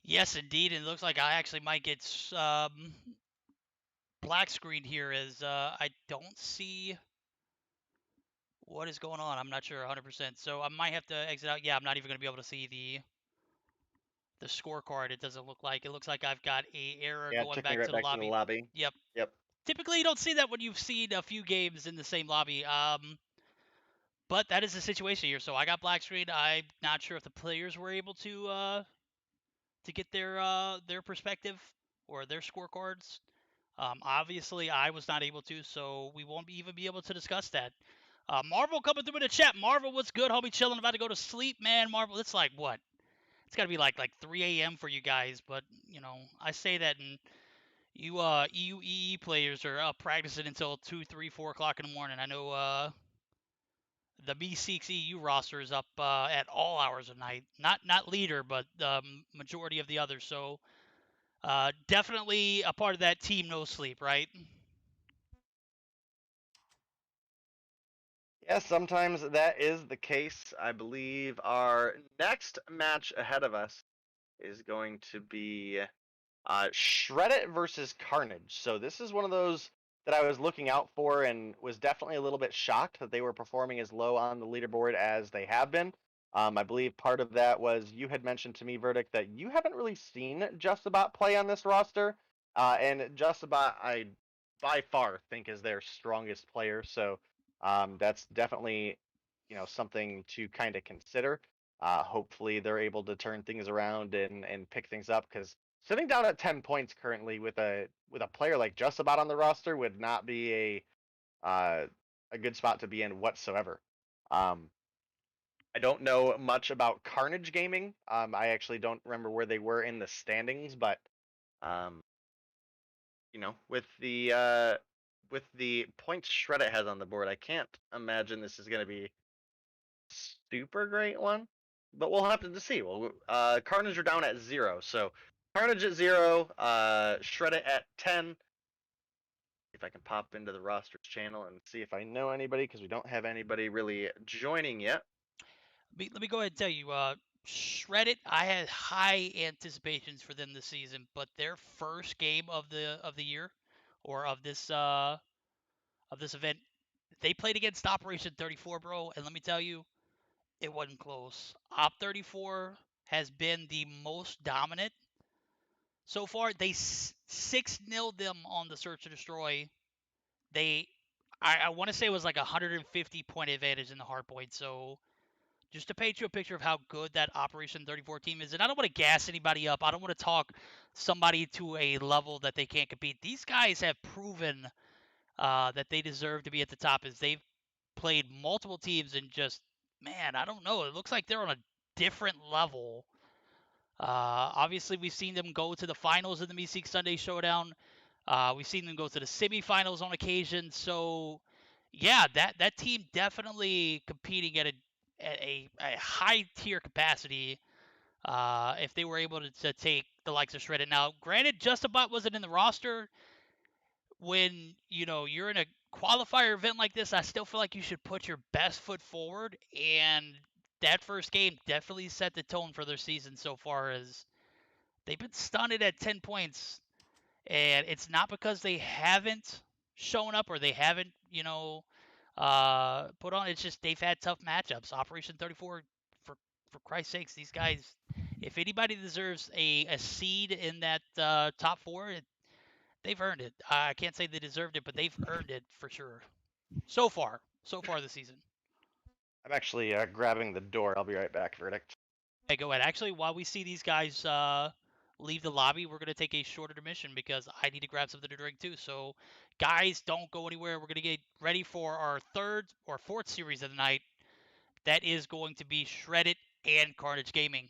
Yes, indeed. And it looks like I actually might get black screen here as I don't see what is going on. I'm not sure 100%. So I might have to exit out. Yeah, I'm not even going to be able to see the scorecard. It doesn't look like. It looks like I've got a error going took back me right to the back lobby. to the lobby. Yep. Yep. Typically, you don't see that when you've seen a few games in the same lobby. But that is the situation here. So I got black screen. I'm not sure if the players were able to get their perspective or their scorecards. Obviously, I was not able to, so we won't even be able to discuss that. Marvel coming through in the chat. Marvel, what's good, homie? Chilling, about to go to sleep, man. Marvel, it's like what? It's got to be like 3 a.m. for you guys, but I say that, and you EUEE players are up practicing until 2, 3, 4 o'clock in the morning. I know the Meseeks EU roster is up at all hours of night. Not leader, but the majority of the others. So definitely a part of that team no sleep, right? Yeah, sometimes that is the case. I believe our next match ahead of us is going to be Shred It versus Carnage. So this is one of those that I was looking out for and was definitely a little bit shocked that they were performing as low on the leaderboard as they have been. I believe part of that was you had mentioned to me, Verdict, that you haven't really seen Justabot play on this roster. And Justabot, I by far think is their strongest player. So that's definitely, something to kind of consider. Hopefully they're able to turn things around and pick things up, because sitting down at 10 points currently with a player like Justabot on the roster would not be a good spot to be in whatsoever. I don't know much about Carnage Gaming. I actually don't remember where they were in the standings, but with the points Shreddit has on the board, I can't imagine this is going to be a super great one. But we'll have to see. Well, Carnage are down at 0, so Carnage at 0, Shreddit at 10. If I can pop into the rosters channel and see if I know anybody, because we don't have anybody really joining yet. Let me go ahead and tell you, Shred It, I had high anticipations for them this season, but their first game of the year, or of this event, they played against Operation 34, bro, and let me tell you, it wasn't close. Op 34 has been the most dominant so far. They 6-0'd them on the Search and Destroy. I want to say it was like 150 point advantage in the hard point. So just to paint you a picture of how good that Operation 34 team is. And I don't want to gas anybody up. I don't want to talk somebody to a level that they can't compete. These guys have proven that they deserve to be at the top as they've played multiple teams and just, man, I don't know. It looks like they're on a different level. Obviously, we've seen them go to the finals in the Meseeks Sunday Showdown. We've seen them go to the semifinals on occasion. So, yeah, that team definitely competing at a high tier capacity. If they were able to take the likes of Shredded. Now, granted, Justabot wasn't in the roster. When you're in a qualifier event like this, I still feel like you should put your best foot forward. And that first game definitely set the tone for their season so far, as they've been stunned at 10 points. And it's not because they haven't shown up or they haven't, put on. It's just they've had tough matchups. Operation 34, for Christ's sakes, these guys, if anybody deserves a seed in that top four, they've earned it. I can't say they deserved it, but they've earned it for sure. So far this season. I'm actually grabbing the door. I'll be right back, Verdict. Hey, go ahead. Actually, while we see these guys leave the lobby, we're going to take a short intermission because I need to grab something to drink too. So, guys, don't go anywhere. We're going to get ready for our third or fourth series of the night. That is going to be Shredded and Carnage Gaming.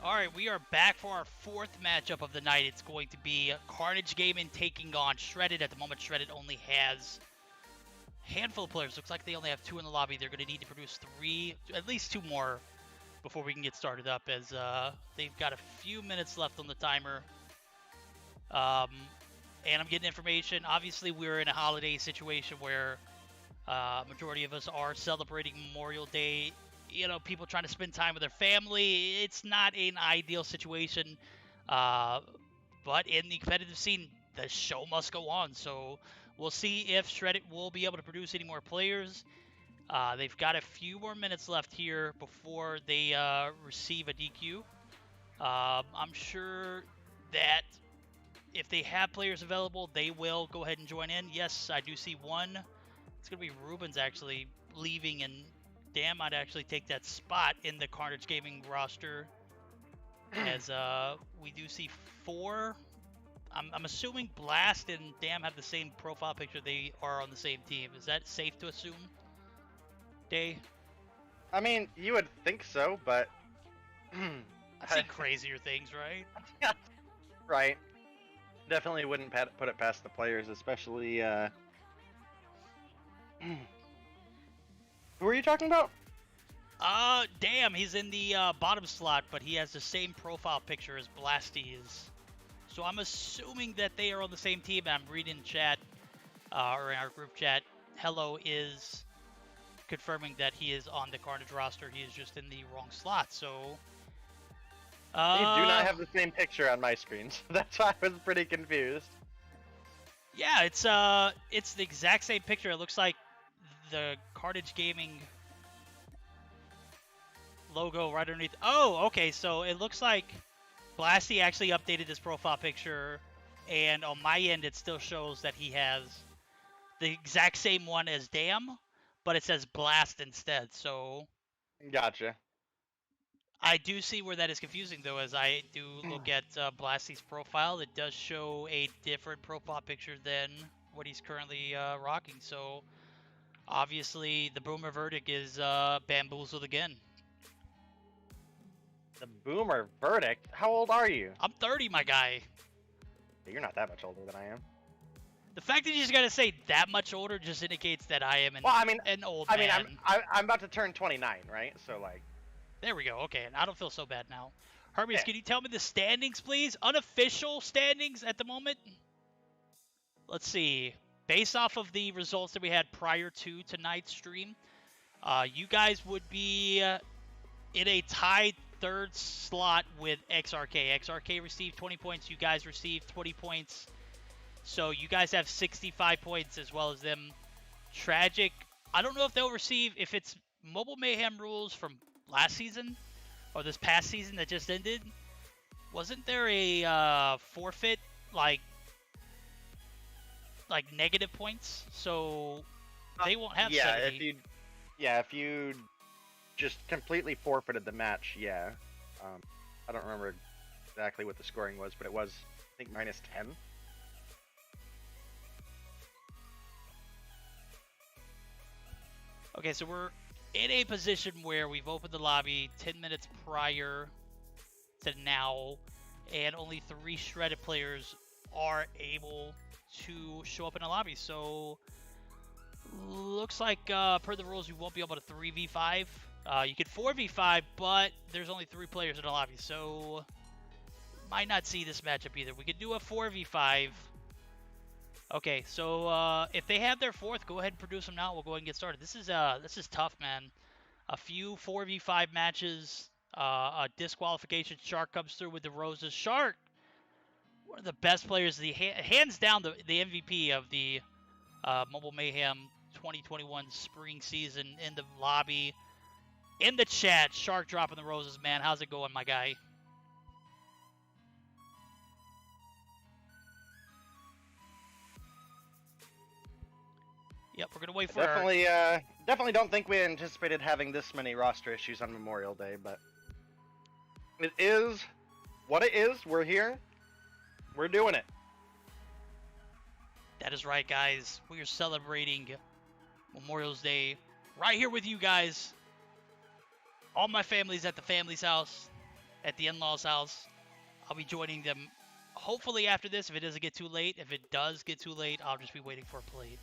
All right, we are back for our fourth matchup of the night. It's going to be Carnage Gaming taking on Shredded. At the moment, Shredded only has a handful of players. Looks like they only have 2 in the lobby. They're going to need to produce 3, at least 2 more before we can get started up, as they've got a few minutes left on the timer. And I'm getting information. Obviously, we're in a holiday situation where majority of us are celebrating Memorial Day. You know, people trying to spend time with their family. It's not an ideal situation. But in the competitive scene, the show must go on. So we'll see if Shredded will be able to produce any more players. They've got a few more minutes left here before they receive a DQ. I'm sure that if they have players available, they will go ahead and join in. Yes, I do see one. It's going to be Ruben's actually leaving, and Dan might actually take that spot in the Carnage Gaming roster. As we do see 4. I'm assuming Blast and Dam have the same profile picture. They are on the same team. Is that safe to assume, Day? I mean, you would think so, but... I've seen crazier things, right? Right. Definitely wouldn't put it past the players, especially, Who are you talking about? Damn, he's in the bottom slot, but he has the same profile picture as Blasty is. So I'm assuming that they are on the same team. I'm reading chat, or in our group chat, Hello is confirming that he is on the Carnage roster. He is just in the wrong slot, so... They do not have the same picture on my screen, so that's why I was pretty confused. Yeah, it's the exact same picture. It looks like the Carnage Gaming logo right underneath. Oh, okay, so it looks like Blasty actually updated his profile picture, and on my end it still shows that he has the exact same one as Dam, but it says Blast instead, so... Gotcha. I do see where that is confusing, though, as I do look at Blasty's profile. It does show a different profile picture than what he's currently rocking. So, obviously, the Boomer verdict is bamboozled again. The Boomer verdict? How old are you? I'm 30, my guy. You're not that much older than I am. The fact that you just got to say that much older just indicates that I am an old man. I mean, I'm about to turn 29, right? So, like... There we go. Okay, and I don't feel so bad now. Hermes, Can you tell me the standings, please? Unofficial standings at the moment? Let's see. Based off of the results that we had prior to tonight's stream, you guys would be in a tied 3rd slot with XRK. XRK received 20 points. You guys received 20 points. So you guys have 65 points as well as them. Tragic. I don't know if they'll receive, if it's Mobile Mayhem rules from last season or this past season that just ended. Wasn't there a forfeit, like negative points? So they won't have 70. If you just completely forfeited the match, yeah. I don't remember exactly what the scoring was, but it was, I think, -10. Okay, so we're in a position where we've opened the lobby 10 minutes prior to now, and only 3 Shredded players are able to show up in the lobby. So, looks like per the rules, we won't be able to 3v5. You could 4v5, but there's only 3 players in the lobby, so might not see this matchup either. We could do a 4v5. Okay, so if they have their 4th, go ahead and produce them now. We'll go ahead and get started. This is tough, man. A few 4v5 matches, a disqualification. Shark comes through with the roses. Shark, one of the best players, hands down the MVP of the Mobile Mayhem 2021 spring season in the lobby. In the chat, Shark dropping the roses, man. How's it going, my guy? Yep, we're gonna wait for definitely don't think we anticipated having this many roster issues on Memorial Day, but it is what it is. We're here. We're doing it. That is right, guys. We are celebrating Memorial Day right here with you guys. All my family's at the family's house. at the in-laws' house. I'll be joining them hopefully after this if it doesn't get too late. If it does get too late, I'll just be waiting for a plate.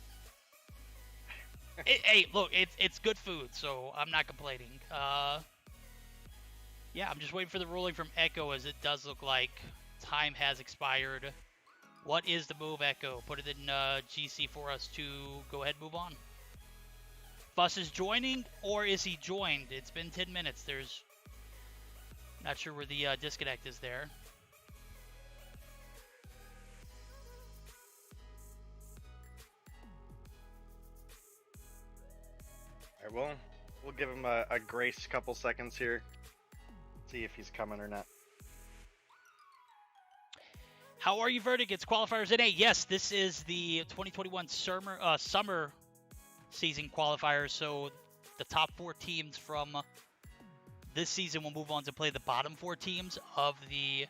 Hey, look, it's good food, so I'm not complaining. Yeah, I'm just waiting for the ruling from Echo, as it does look like time has expired. What is the move, Echo? Put it in GC for us to go ahead and move on. Fuss is joining, or is he joined? It's been 10 minutes. Not sure where the disconnect is there. All right, we'll give him a grace couple seconds here. See if he's coming or not. How are you, Verdict? It's Qualifiers NA. Yes, this is the 2021 summer season qualifiers. So the top 4 teams from this season will move on to play the bottom 4 teams of the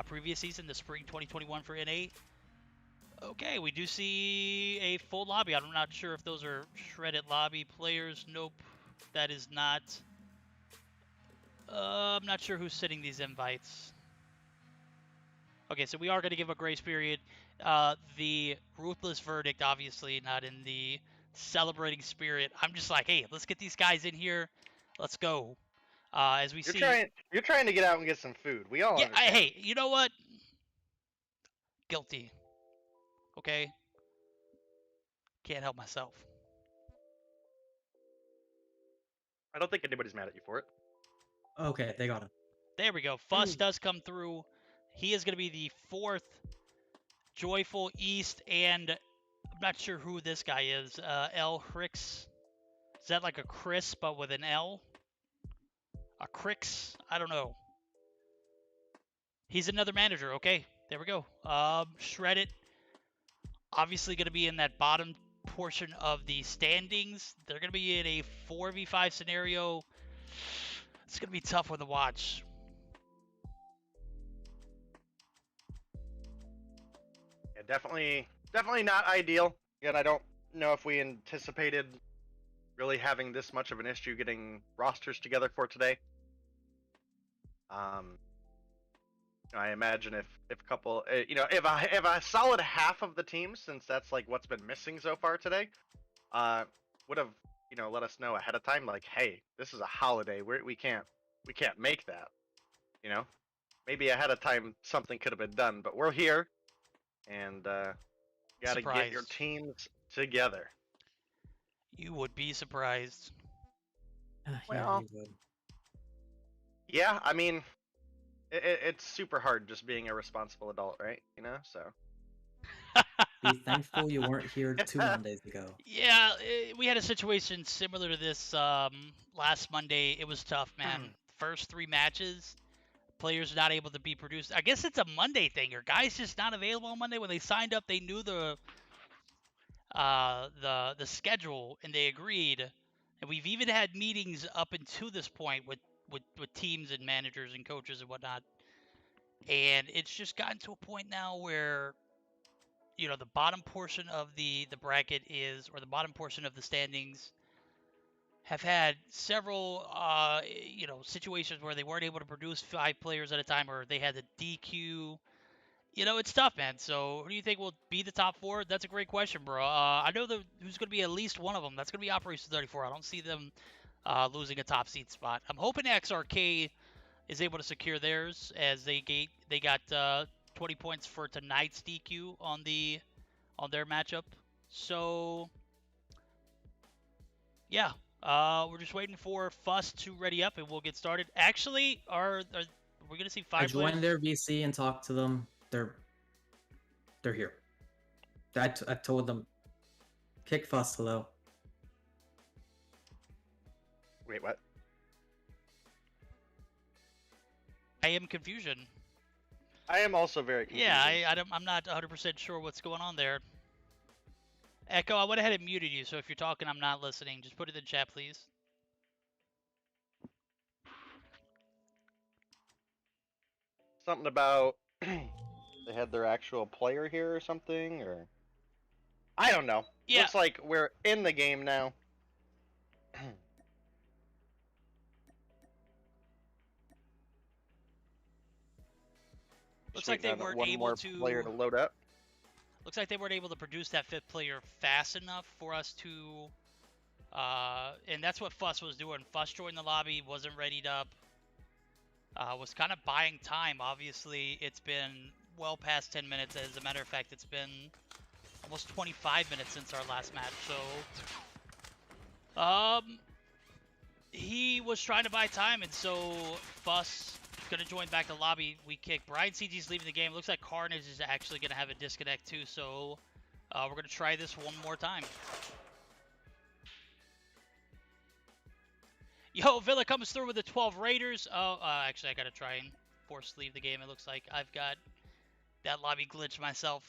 previous season, the spring 2021 for NA. Okay, we do see a full lobby. I'm not sure if those are shredded lobby players. Nope, that is not. I'm not sure who's sending these invites. Okay, so we are going to give a grace period. The Ruthless Verdict, obviously, not in the celebrating spirit. I'm just like, hey, let's get these guys in here. Let's go. As we see, you're trying to get out and get some food. We all understand. Hey, you know what? Guilty. Okay. Can't help myself. I don't think anybody's mad at you for it. Okay, they got him. There we go. Fuss does come through. He is going to be the 4th Joyful East, and I'm not sure who this guy is. L. Crix. Is that like a Chris, but with an L? A Crix? I don't know. He's another manager. Okay, there we go. Shred it. Obviously going to be in that bottom portion of the standings. They're going to be in a 4v5 scenario. It's going to be tough one to watch. Yeah, definitely not ideal. Again, I don't know if we anticipated really having this much of an issue getting rosters together for today. I imagine if a couple, if a solid half of the teams, since that's like what's been missing so far today, would have let us know ahead of time, like, hey, this is a holiday, we can't make that, maybe ahead of time something could have been done, but we're here, and gotta get your teams together. You would be surprised. Well, yeah, I mean, it's super hard just being a responsible adult, right? So. Be thankful you weren't here 2 Mondays ago. Yeah, we had a situation similar to this last Monday. It was tough, man. First 3 matches, players not able to be produced. I guess it's a Monday thing, or guys just not available on Monday. When they signed up, they knew the schedule and they agreed. And we've even had meetings up until this point with teams and managers and coaches and whatnot. And it's just gotten to a point now where, the bottom portion of the bracket is, or the bottom portion of the standings have had several, situations where they weren't able to produce 5 players at a time, or they had to DQ. It's tough, man. So who do you think will be the top 4? That's a great question, bro. I know who's going to be at least one of them. That's going to be Operation 34. I don't see them losing a top seed spot. I'm hoping XRK is able to secure theirs, as they got 20 points for tonight's DQ on their matchup. So yeah, we're just waiting for Fuss to ready up and we'll get started. Actually, are we gonna see 5 I joined their VC and talked to them. They're here. I told them, kick Fuss hello. Wait, what? I am confusion. I am also very confused. Yeah, I'm not 100% sure what's going on there. Echo, I went ahead and muted you, so if you're talking, I'm not listening. Just put it in the chat, please. Something about they had their actual player here or something, or I don't know. Yeah. Looks like we're in the game now. Looks like they waiting on weren't one able more to. player to load up. Looks like they weren't able to produce that 5th player fast enough for us to. And that's what Fuss was doing. Fuss joined the lobby, wasn't readied up. Was kind of buying time. Obviously, it's been well past 10 minutes. As a matter of fact, it's been almost 25 minutes since our last match. So, he was trying to buy time, and so Fuss gonna join back the lobby. We kick. Brian CG's leaving the game. Looks like Carnage is actually gonna have a disconnect too. So, we're gonna try this one more time. Yo, Villa comes through with the 12 Raiders. Oh, actually, I gotta try and force leave the game. It looks like I've got that lobby glitch myself.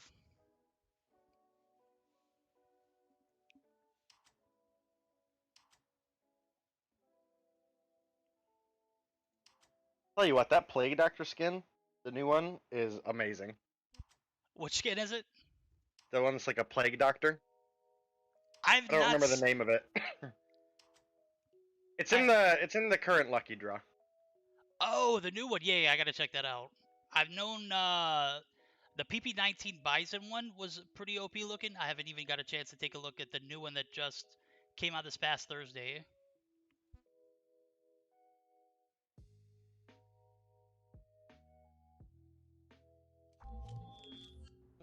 Tell you what, that Plague Doctor skin, the new one, is amazing. Which skin is it? The one that's like a Plague Doctor. I don't remember the name of it. It's in the current Lucky Draw. Oh, the new one. Yeah, I gotta check that out. I've known the PP19 Bison one was pretty OP looking. I haven't even got a chance to take a look at the new one that just came out this past Thursday.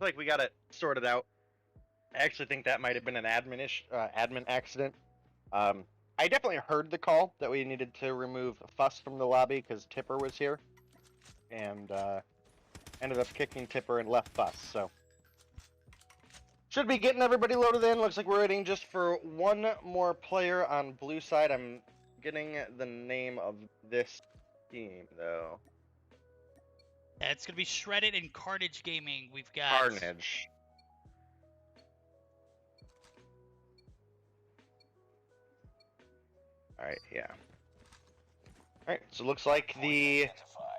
Like we got it sorted out. I actually think that might have been an admin accident. I definitely heard the call that we needed to remove Fuss from the lobby because Tipper was here, and ended up kicking Tipper and left Fuss. So should be getting everybody loaded in. Looks like we're waiting just for one more player on blue side. I'm getting the name of this team though. Yeah, it's gonna be Shredded and Carnage Gaming. We've got Carnage. Alright, yeah. Alright, so it looks like the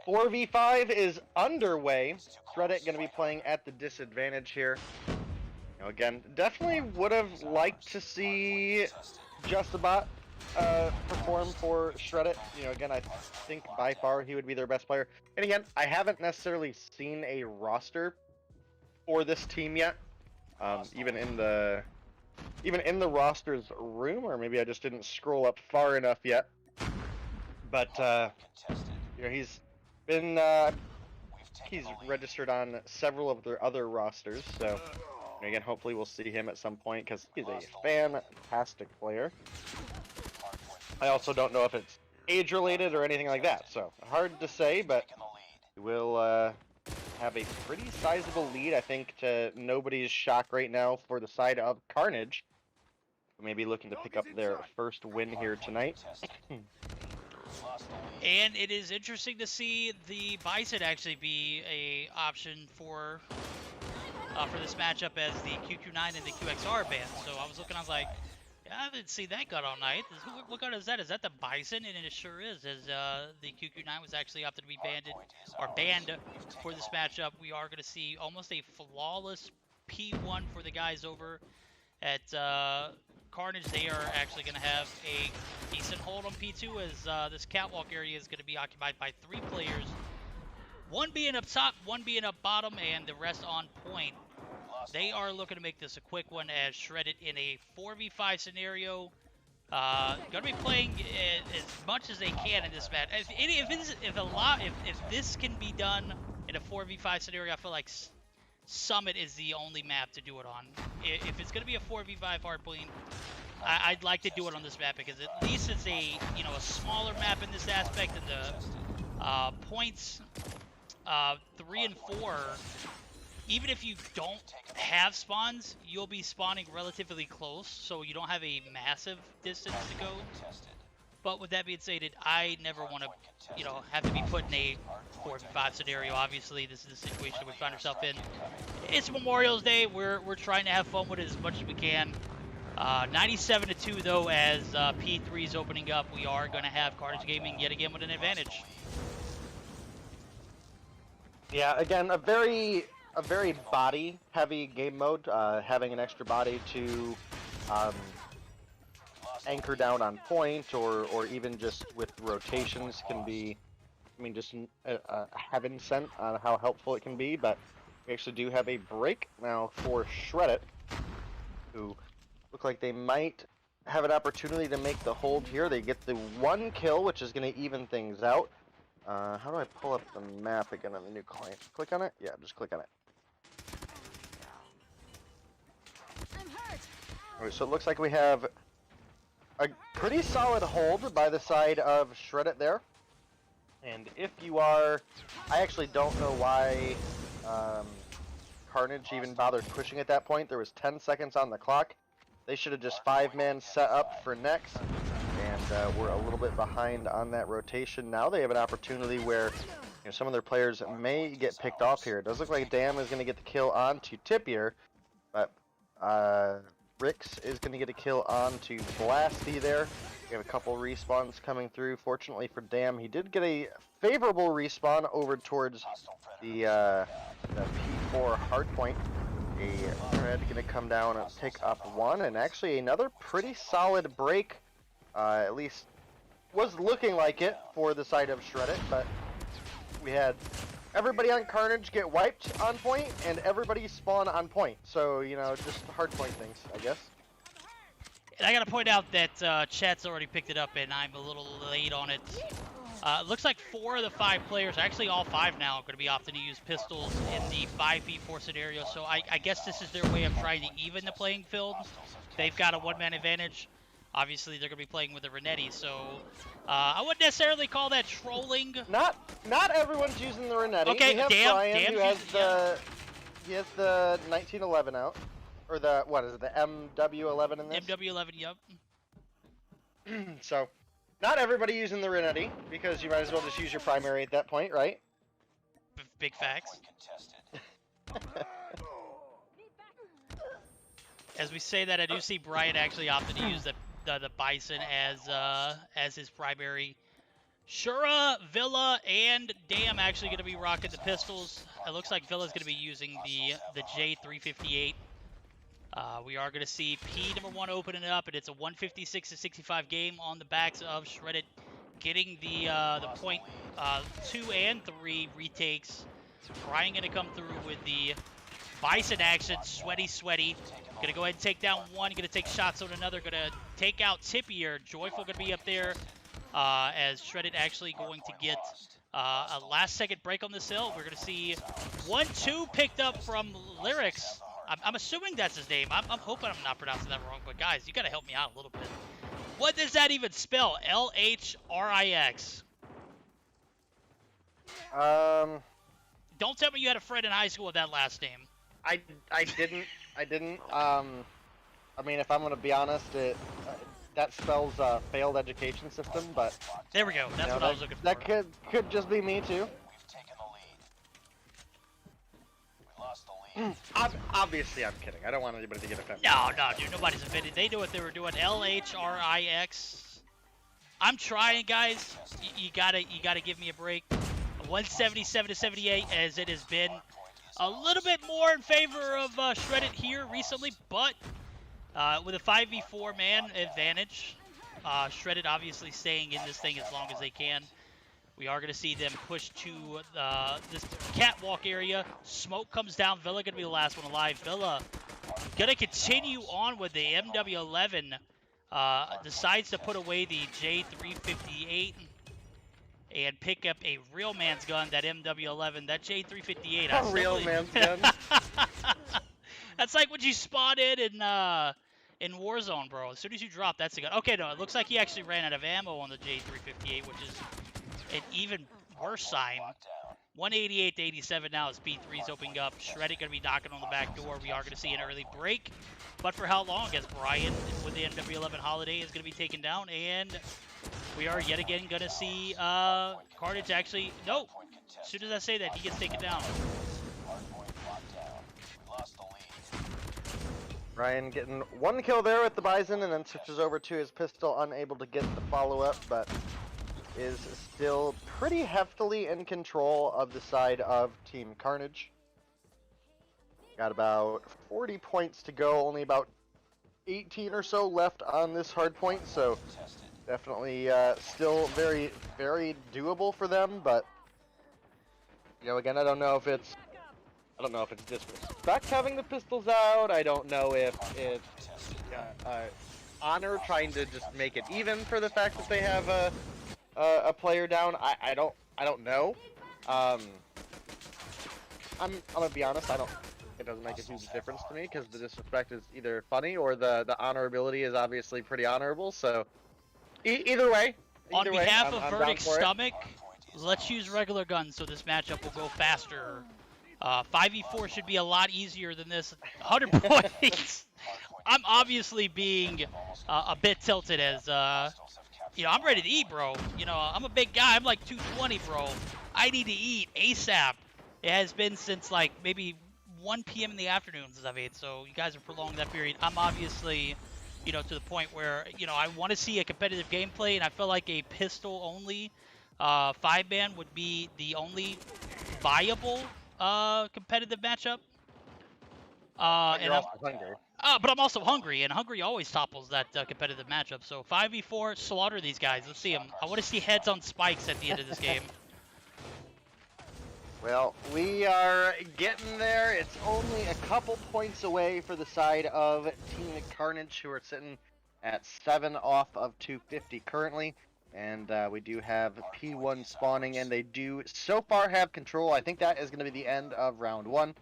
4v5 is underway. Shreddit going to be playing at the disadvantage here. You know, again, definitely would have liked to see Justabot perform for Shreddit. You know, again, I think by far he would be their best player. And again, I haven't necessarily seen a roster for this team yet. Even in the roster's room, or maybe I just didn't scroll up far enough yet. But you know, he's been he's registered on several of their other rosters. So again, hopefully we'll see him at some point because he's a fantastic player. I also don't know if it's age related or anything like that, so hard to say, but we'll have a pretty sizable lead, I think, to nobody's shock right now for the side of Carnage. Maybe looking to pick up their first win here tonight. And it is interesting to see the Bison actually be a option for this matchup as the QQ9 and the QXR band. So I was looking, I was like, yeah, I haven't seen that gun all night. What gun is that? Is that the Bison? And it sure is, as the QQ9 was actually opted to be banned for this matchup. We are going to see almost a flawless P1 for the guys over at Carnage. They are actually going to have a decent hold on P2 as this catwalk area is going to be occupied by 3 players. One being up top, one being up bottom, and the rest on point. They are looking to make this a quick one as Shredded in a 4v5 scenario. Going to be playing as much as they can in this match. If this can be done in a 4v5 scenario, I feel like Summit is the only map to do it on. If it's going to be a 4v5 hardpoint, I'd like to do it on this map because at least it's a smaller map in this aspect, and the points 3 and 4. Even if you don't have spawns, you'll be spawning relatively close, so you don't have a massive distance to go. But with that being stated, I never want to, have to be put in a 4v5 scenario. Obviously, this is the situation we find ourselves in. It's Memorial Day. We're trying to have fun with it as much as we can. 97-2 though, as P3 is opening up. We are going to have Carnage Gaming yet again with an advantage. Yeah, again, a very body-heavy game mode. Having an extra body to anchor down on point, or even just with rotations, can be I mean, just a heaven sent on how helpful it can be, but we actually do have a break now for Shreddit, who look like they might have an opportunity to make the hold here. They get the 1 kill, which is going to even things out. How do I pull up the map again on the new client? Click on it? Yeah, just click on it. Alright, so it looks like we have a pretty solid hold by the side of Shreddit there. And if you are... I actually don't know why Carnage even bothered pushing at that point. There was 10 seconds on the clock. They should have just 5-man set up for next. And we're a little bit behind on that rotation. Now they have an opportunity where some of their players may get picked off here. It does look like Dam is going to get the kill onto Tipier, but Rix is going to get a kill onto Blasty there. We have a couple respawns coming through. Fortunately for Dam, he did get a favorable respawn over towards the P4 hardpoint. A Red going to come down and pick up 1, and actually another pretty solid break. At least was looking like it for the side of Shreddit, but we had everybody on Carnage get wiped on point, and everybody spawn on point. So, just hard point things, I guess. And I gotta point out that chat's already picked it up, and I'm a little late on it. It looks like 4 of the 5 players, actually all 5 now, are going to be opting to use pistols in the 5v4 scenario. So I guess this is their way of trying to even the playing field. They've got a 1-man advantage. Obviously, they're going to be playing with the Renetti, so I wouldn't necessarily call that trolling. Not everyone's using the Renetti. Okay, we have Brian, who has he has the 1911 out, or the the MW11 in this. MW11, yep. So, not everybody using the Renetti, because you might as well just use your primary at that point, right? Big facts. As we say that, I do see Brian actually opted to use the Bison as his primary. Shura, Villa, and Dam actually going to be rocking the pistols. It looks like Villa's going to be using the J358. We are going to see P number 1 opening it up, and it's a 156-65 game on the backs of Shreddit, getting the point 2 and 3 retakes. Brian going to come through with the Bison action, sweaty. Gonna go ahead and take down 1, gonna take shots on another, gonna take out Tipier. Joyful gonna be up there as Shreddit actually going to get a last-second break on this hill. We're gonna see 1-2 picked up from Lyrics. I'm assuming that's his name. I'm hoping I'm not pronouncing that wrong, but guys, you gotta help me out a little bit. What does that even spell? L-H-R-I-X. Don't tell me you had a friend in high school with that last name. I didn't. I mean, if I'm gonna be honest, that spells failed education system. But there we go. That's what I was looking for. That could just be me too. We've taken the lead. We lost the lead. Obviously, I'm kidding. I don't want anybody to get offended. No, dude. Nobody's offended. They knew what they were doing. L-H-R-I-X. I'm trying, guys. You gotta give me a break. 177-78, as it has been a little bit more in favor of Shreddit here recently, but with a 5v4 man advantage, Shreddit obviously staying in this thing as long as they can. We are going to see them push to this catwalk area. Smoke comes down. Villa going to be the last one alive. Villa going to continue on with the MW11. Decides to put away the J358 and pick up a real man's gun, that MW11, that J358. A real man's gun? That's like when you spawn in Warzone, bro. As soon as you drop, that's the gun. Okay, no, it looks like he actually ran out of ammo on the J358, which is an even worse sign. 188-87 now as B3's opening up. Shreddit going to be knocking on the back door. We are going to see an early break. But for how long? As Brian with the MW11 Holiday is going to be taken down, and we are yet again going to see Carnage actually... No! As soon as I say that, he gets taken down. Ryan getting 1 kill there with the Bison, and then switches over to his pistol, unable to get the follow-up, but is still pretty heftily in control of the side of Team Carnage. Got about 40 points to go, only about 18 or so left on this hard point, so Definitely still very, very doable for them, but again, I don't know if it's disrespect having the pistols out. I don't know if it's Honor trying to just make it even for the fact that they have a player down. I don't know. I'm gonna be honest. It doesn't make a huge difference to me because the disrespect is either funny or the honorability is obviously pretty honorable. So either way. On behalf I'm of Verdict's stomach, let's use regular guns so this matchup will go faster. 5v4 should be a lot easier than this. 100 points. I'm obviously being a bit tilted as, I'm ready to eat, bro. I'm a big guy. I'm like 220, bro. I need to eat ASAP. It has been since like maybe 1 p.m. in the afternoon since I've ate, so you guys are prolonging that period. I'm obviously, to the point where, I want to see a competitive gameplay, and I feel like a pistol-only 5-man would be the only viable competitive matchup. But you're also hungry. But I'm also hungry, and hungry always topples that competitive matchup. So 5v4, slaughter these guys. Let's see them. I want to see heads on spikes at the end of this game. Well, we are getting there. It's only a couple points away for the side of Team Carnage, who are sitting at 7 off of 250 currently. And we do have P1 spawning, and they do so far have control. I think that is going to be the end of round 1.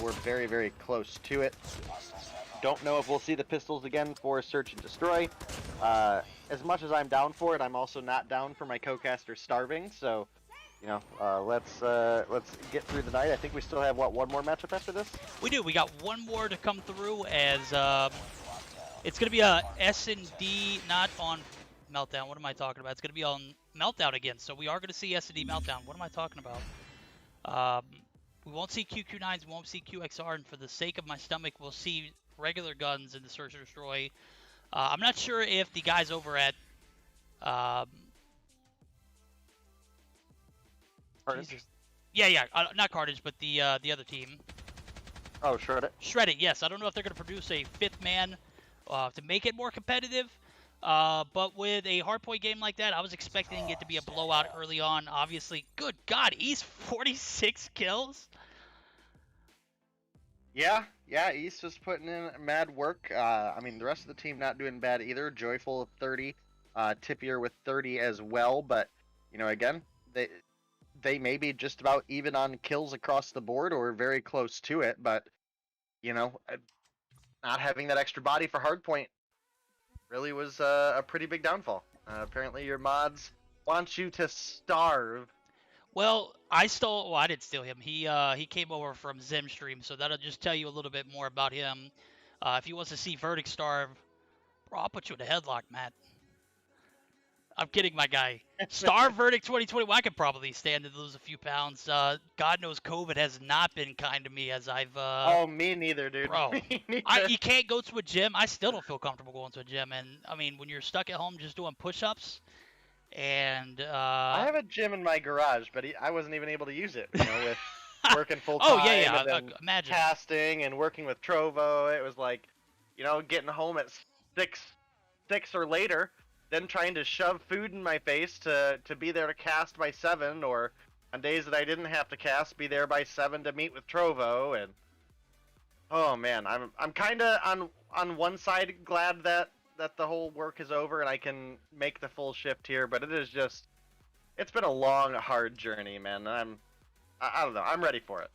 We're very, very close to it. Don't know if we'll see the pistols again for Search and Destroy. As much as I'm down for it, I'm also not down for my co-caster starving. So, let's get through the night. I think we still have, one more matchup after this? We do. We got one more to come through as it's going to be a S&D, not on Meltdown. What am I talking about? It's going to be on Meltdown again. So we are going to see S&D Meltdown. What am I talking about? We won't see QQ9s. We won't see QXR. And for the sake of my stomach, we'll see regular guns in the Search and Destroy. I'm not sure if the guys over at Carnage? Yeah, not Carnage, but the other team. Oh, Shreddit. Shreddit, yes. I don't know if they're going to produce a 5th man to make it more competitive. But with a hardpoint game like that, I was expecting it to be a blowout early on. Obviously, good God, East 46 kills. Yeah, East was putting in mad work. The rest of the team not doing bad either. Joyful with 30, Tippier with 30 as well. But again, they may be just about even on kills across the board or very close to it. But not having that extra body for hardpoint really was a pretty big downfall. Apparently your mods want you to starve. Well, I didn't steal him. He came over from Zim stream, so that'll just tell you a little bit more about him. If he wants to see Verdict starve, bro, I'll put you in a headlock, Matt. I'm kidding, my guy. Starve Verdict 2021, I could probably stand to lose a few pounds. God knows COVID has not been kind to me as I've... Oh, me neither, dude. Bro, Me neither. you can't go to a gym. I still don't feel comfortable going to a gym. And, when you're stuck at home just doing push-ups and... I have a gym in my garage, but I wasn't even able to use it, with working full-time. Oh, yeah. And Imagine. casting and working with Trovo. It was like, getting home at 6 or later, then trying to shove food in my face to be there to cast by 7, or on days that I didn't have to cast, be there by 7 to meet with Trovo. And oh man, I'm kind of on one side glad that the whole work is over and I can make the full shift here, but it's been a long, hard journey, man. I don't know, I'm ready for it.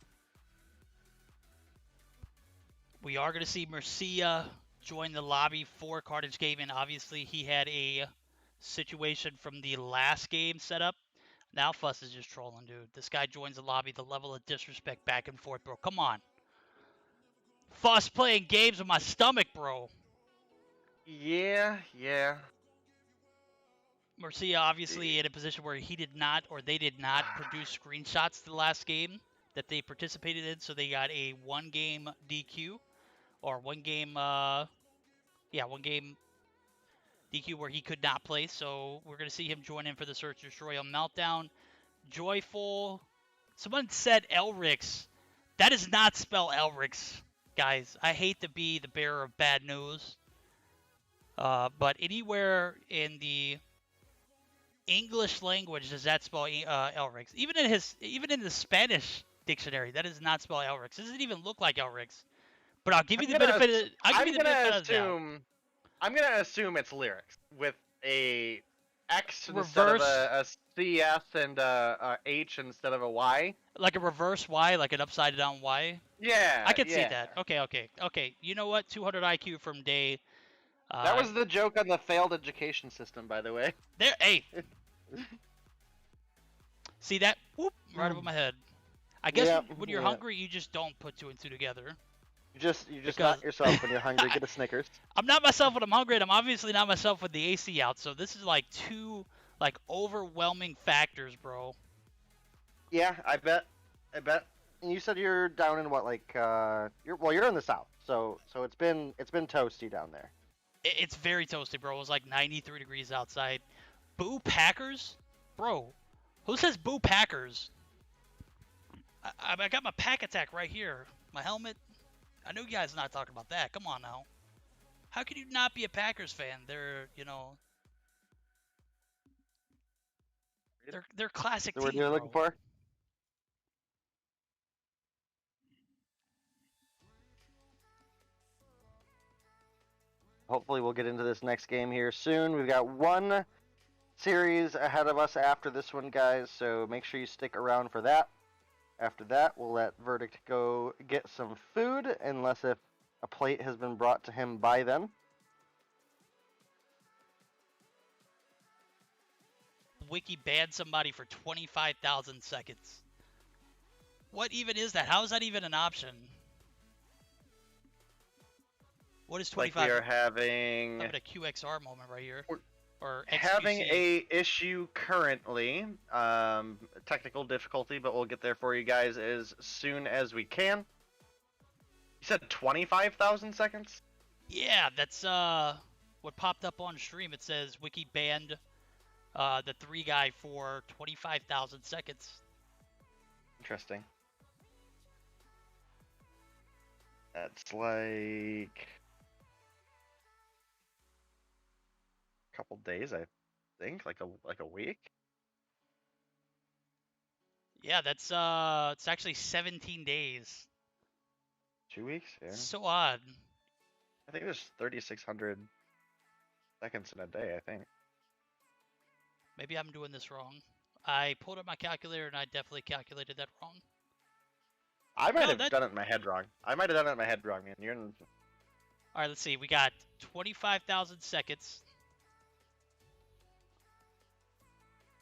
We are going to see Mercia join the lobby for Carnage Gaming. Obviously, he had a situation from the last game set up. Now Fuss is just trolling, dude. This guy joins the lobby. The level of disrespect back and forth, bro. Come on. Fuss playing games with my stomach, bro. Yeah. Mercia obviously in a position where he did not, or they did not produce screenshots to the last game that they participated in, so they got a 1-game DQ. Or 1-game, 1-game DQ where he could not play. So we're going to see him join in for the Search and Destroy on Meltdown. Joyful. Someone said Elrix. That does not spell Elrix, guys. I hate to be the bearer of bad news. But anywhere in the English language does that spell Elrix? Even in the Spanish dictionary, that does not spell Elrix. It doesn't even look like Elrix. But I'll give you the benefit. I'll give you the benefit of the doubt. I'm gonna assume it's lyrics with a X instead Reverse. of a CS and a H instead of a Y. Like a reverse Y, like an upside down Y. Yeah, I can see yeah. that. Okay. You know what? 200 IQ from Day. That was the joke on the failed education system, by the way. There. Hey. See that? Whoop! Right over my head. I guess when you're hungry, you just don't put 2 and 2 together. You just knock yourself when you're hungry. Get a Snickers. I'm not myself when I'm hungry, and I'm obviously not myself with the AC out. So this is like 2 like overwhelming factors, bro. Yeah, I bet. And you said you're down in what, like you're in the south, so it's been toasty down there. It's very toasty, bro. It was like 93 degrees outside. Boo Packers, bro. Who says boo Packers? I got my pack attack right here. My helmet. I know you guys are not talking about that. Come on now. How can you not be a Packers fan? They're, they're classic team. What you're looking for? Hopefully we'll get into this next game here soon. We've got one series ahead of us after this one, guys, so make sure you stick around for that. After that, we'll let Verdict go get some food, unless if a plate has been brought to him by then. Wiki banned somebody for 25,000 seconds. What even is that? How is that even an option? What is 25? Like we are having a QXR moment right here. Or having a issue currently, technical difficulty, but we'll get there for you guys as soon as we can. You said 25,000 seconds? Yeah, that's what popped up on stream. It says Wiki banned the 3 guy for 25,000 seconds. Interesting. That's like couple days, I think, like a week. Yeah, that's it's actually 17 days. 2 weeks, yeah. So odd. I think there's 3,600 seconds in a day, I think. Maybe I'm doing this wrong. I pulled up my calculator and I definitely calculated that wrong. I might have done it in my head wrong. Man. You're in... All right, let's see. We got 25,000 seconds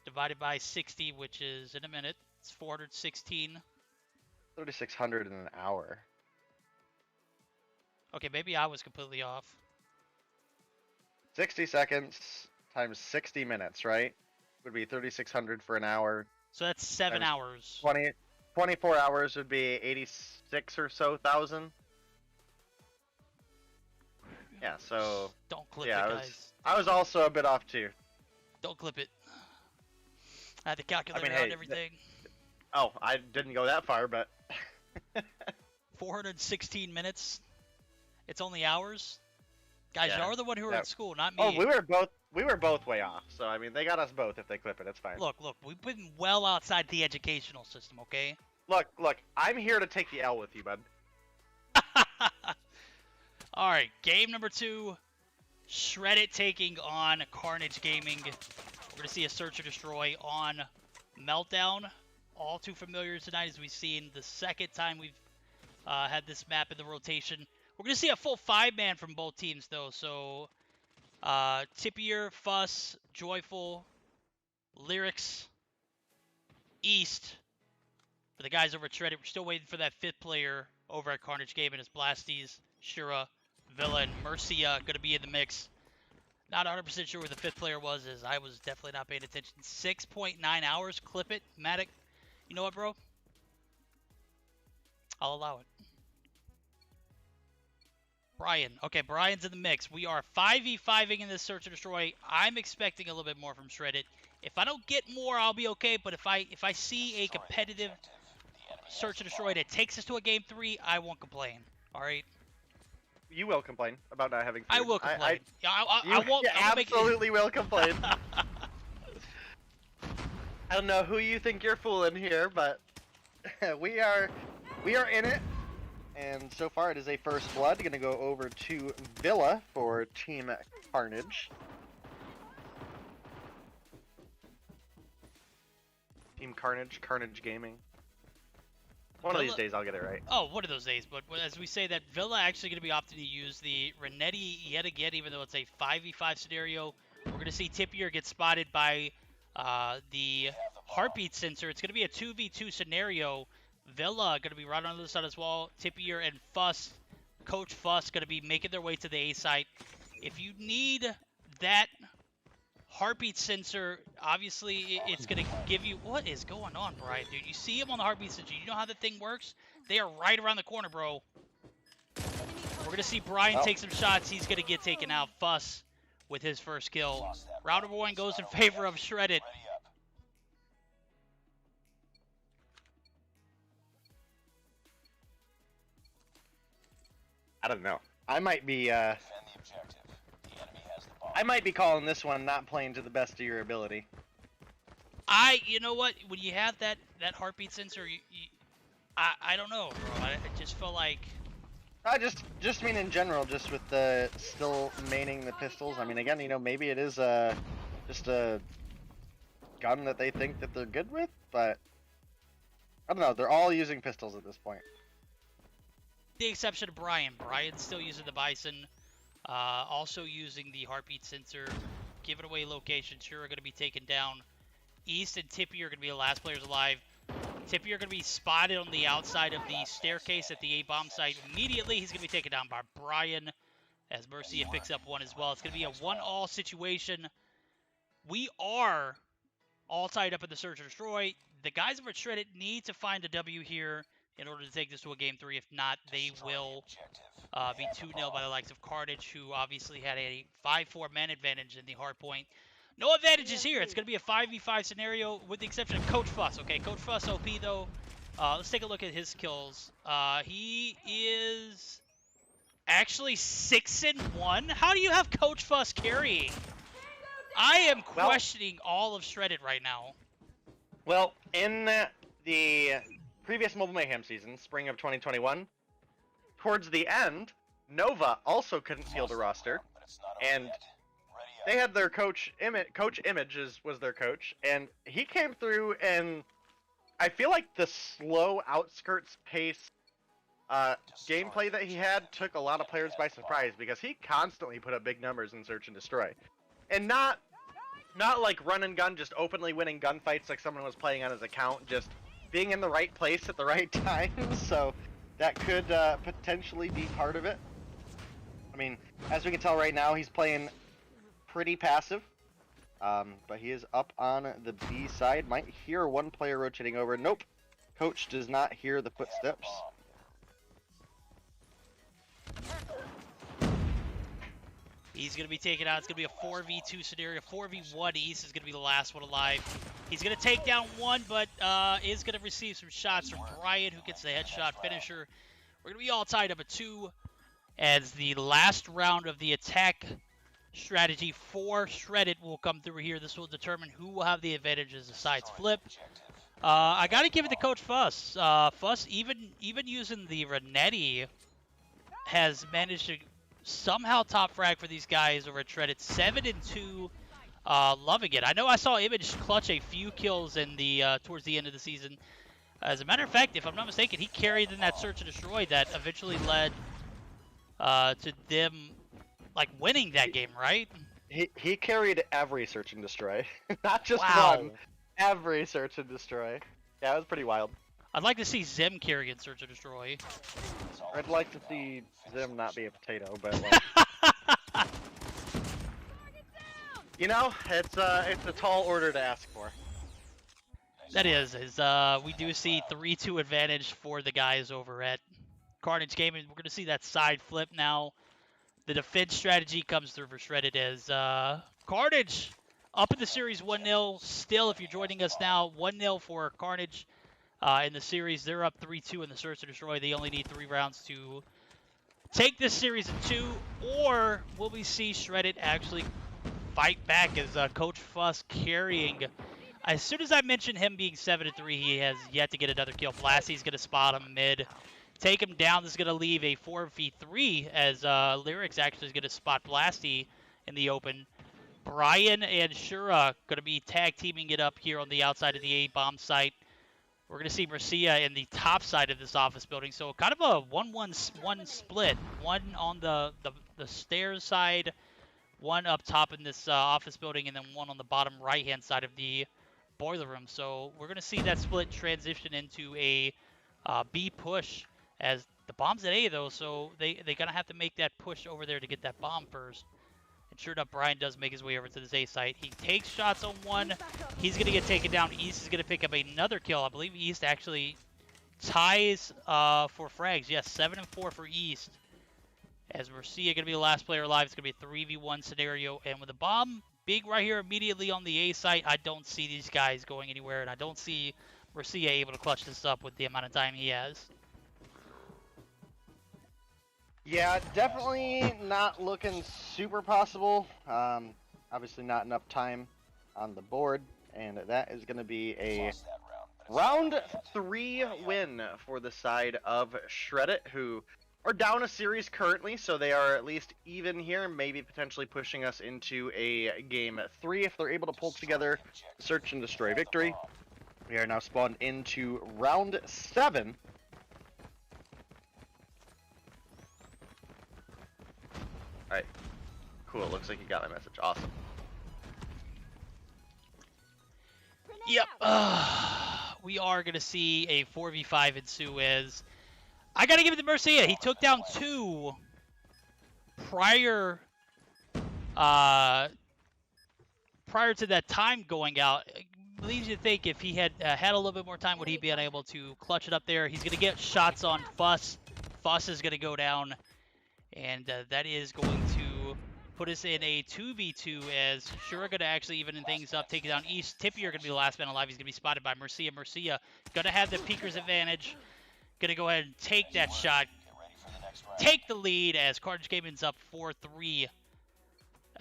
divided by 60, which is in a minute. It's 416. 3,600 in an hour. Okay, maybe I was completely off. 60 seconds times 60 minutes, right? Would be 3,600 for an hour. So that's 7 hours. 24 hours would be 86 or so thousand. Yeah, so... Don't clip it, guys. I was also a bit off, too. Don't clip it. I had to calculate out everything. I didn't go that far, but... 416 minutes. It's only hours. Guys, you're the one who are in school, not me. Oh, we were both way off. So I mean, they got us both if they clip it. It's fine. Look, we've been well outside the educational system, okay? Look, I'm here to take the L with you, bud. All right, game number 2. Shred It taking on Carnage Gaming. We're going to see a Search or Destroy on Meltdown. All too familiar tonight, as we've seen the second time we've had this map in the rotation. We're going to see a full 5-man from both teams, though. So, Tippier, Fuss, Joyful, Lyrics, East. For the guys over at Shred It, we're still waiting for that 5th player over at Carnage Gaming as Blasties, Shura, Villa, and Mercia going to be in the mix. Not 100% sure where the 5th player was, as I was definitely not paying attention. 6.9 hours. Clip it. Matic. You know what, bro? I'll allow it. Brian. Okay, Brian's in the mix. We are 5v5ing in this Search or Destroy. I'm expecting a little bit more from Shred It. If I don't get more, I'll be okay. But if I see a competitive Search or Destroy that takes us to a game 3, I won't complain. All right? you will complain about not having food. I will complain. I won't. You I'm gonna absolutely will complain. I don't know who you think you're fooling here, but we are in it. And so far, it is a first blood. Going to go over to Villa for Team Carnage. Team Carnage, Carnage Gaming. One of these days, I'll get it right. Oh, one of those days. But as we say that, Villa actually going to be opting to use the Renetti yet again, even though it's a 5v5 scenario. We're going to see Tippier get spotted by the heartbeat sensor. It's going to be a 2v2 scenario. Villa going to be right on the other side as well. Tippier and Fuss, Coach Fuss, going to be making their way to the A site. If you need that heartbeat sensor, obviously it's going to give you... What is going on, Brian, dude? You see him on the heartbeat sensor. You know how the thing works? They are right around the corner, bro. We're going to see Brian take some shots. He's going to get taken out. Fuss with his first kill. Round number 1 goes in favor of Shredded. I don't know. I might be calling this one not playing to the best of your ability. You know what? When you have that heartbeat sensor, I don't know, bro. I just feel like... I just mean in general, just with the still maining the pistols. I mean, again, you know, maybe it is just a gun that they think that they're good with, but I don't know. They're all using pistols at this point. The exception of Brian. Brian's still using the Bison, also using the heartbeat sensor. Giving away location. Sure, are going to be taken down. East and Tippy are going to be the last players alive. Tippy are going to be spotted on the outside of the staircase at the A-bomb site. Immediately, he's going to be taken down by Brian, as Mercia picks up one as well. It's going to be a 1-all situation. We are all tied up in the search and destroy. The guys over at Shredded need to find a W here in order to take this to a game 3. If not, they will be 2-0 by the likes of Carnage, who obviously had a 5-4 man advantage in the hard point. No advantages here. It's going to be a 5v5 scenario with the exception of Coach Fuss. Okay, Coach Fuss OP, though. Let's take a look at his kills. He is actually 6-1. How do you have Coach Fuss carrying? I am questioning all of Shredded right now. Well, in the previous Mobile Mayhem season, spring of 2021, towards the end, Nova also couldn't field a roster, and they had their coach Image was their coach, and he came through, and I feel like the slow outskirts pace gameplay that he had took a lot of players by surprise, because he constantly put up big numbers in Search and Destroy. And not like run and gun, just openly winning gunfights like someone was playing on his account, just being in the right place at the right time. So that could potentially be part of it. I mean, as we can tell right now, he's playing pretty passive, but he is up on the B side. Might hear one player rotating over. Nope, Coach does not hear the footsteps. He's going to be taken out. It's going to be a 4v2 scenario. 4v1 East is going to be the last one alive. He's going to take down one, but is going to receive some shots from Brian, who gets the headshot finisher. We're going to be all tied up at 2 as the last round of the attack strategy for Shredded will come through here. This will determine who will have the advantage as the sides flip. I got to give it to Coach Fuss. Fuss, even using the Renetti, has managed to somehow top frag for these guys over at Shredded. 7-2, loving it. I know I saw Image clutch a few kills in the towards the end of the season. As a matter of fact, if I'm not mistaken, he carried in that Search and Destroy that eventually led to them like winning that game, right? He carried every Search and Destroy, not just one. Every Search and Destroy. Yeah, it was pretty wild. I'd like to see Zim carry in Search and Destroy. I'd like to see Zim not be a potato, but like, you know, it's a tall order to ask for. That is we do see 3-2 advantage for the guys over at Carnage Gaming. We're going to see that side flip now. The defense strategy comes through for Shredded as Carnage up in the series 1-0. Still, if you're joining us now, 1-0 for Carnage in the series. They're up 3-2 in the Search and Destroy. They only need 3 rounds to take this series in 2, or will we see Shredded actually fight back as Coach Fuss carrying? As soon as I mentioned him being 7-3, he has yet to get another kill. Blasty's going to spot him mid, take him down. This is going to leave a 4v3 as Lyrics actually is going to spot Blasty in the open. Brian and Shura going to be tag teaming it up here on the outside of the A-bomb site. We're going to see Mercia in the top side of this office building. So kind of a 1-1-1 split. One on the stairs side, one up top in this office building, and then one on the bottom right-hand side of the boiler room. So we're going to see that split transition into a B push as the bomb's at A, though. So they're going to have to make that push over there to get that bomb first. And sure enough, Brian does make his way over to this A site. He takes shots on one. He's going to get taken down. East is going to pick up another kill. I believe East actually ties for frags. Yes, 7-4 for East. As Mercia going to be the last player alive. It's going to be a 3v1 scenario. And with the bomb big right here immediately on the A site, I don't see these guys going anywhere. And I don't see Mercia able to clutch this up with the amount of time he has. Yeah, definitely not looking super possible. Obviously not enough time on the board, and that is going to be a round 3 win for the side of Shreddit, who are down a series currently, so they are at least even here, maybe potentially pushing us into a game 3 if they're able to pull together search and destroy victory. We are now spawned into round 7. Alright, cool, looks like you got my message, awesome. Yep, we are going to see a 4v5 ensue as I got to give it to Mercia. He took down 2 prior to that time going out. It leaves you to think if he had had a little bit more time, would he be unable to clutch it up there? He's going to get shots on Fuss. Fuss is going to go down. And that is going to put us in a 2v2 as Shura going to actually even things up, taking down East. Tippy are going to be the last man alive. He's going to be spotted by Mercia. Mercia going to have the peeker's advantage. Going to go ahead and take that shot. Take the lead as Carnage Gaming's up 4-3. We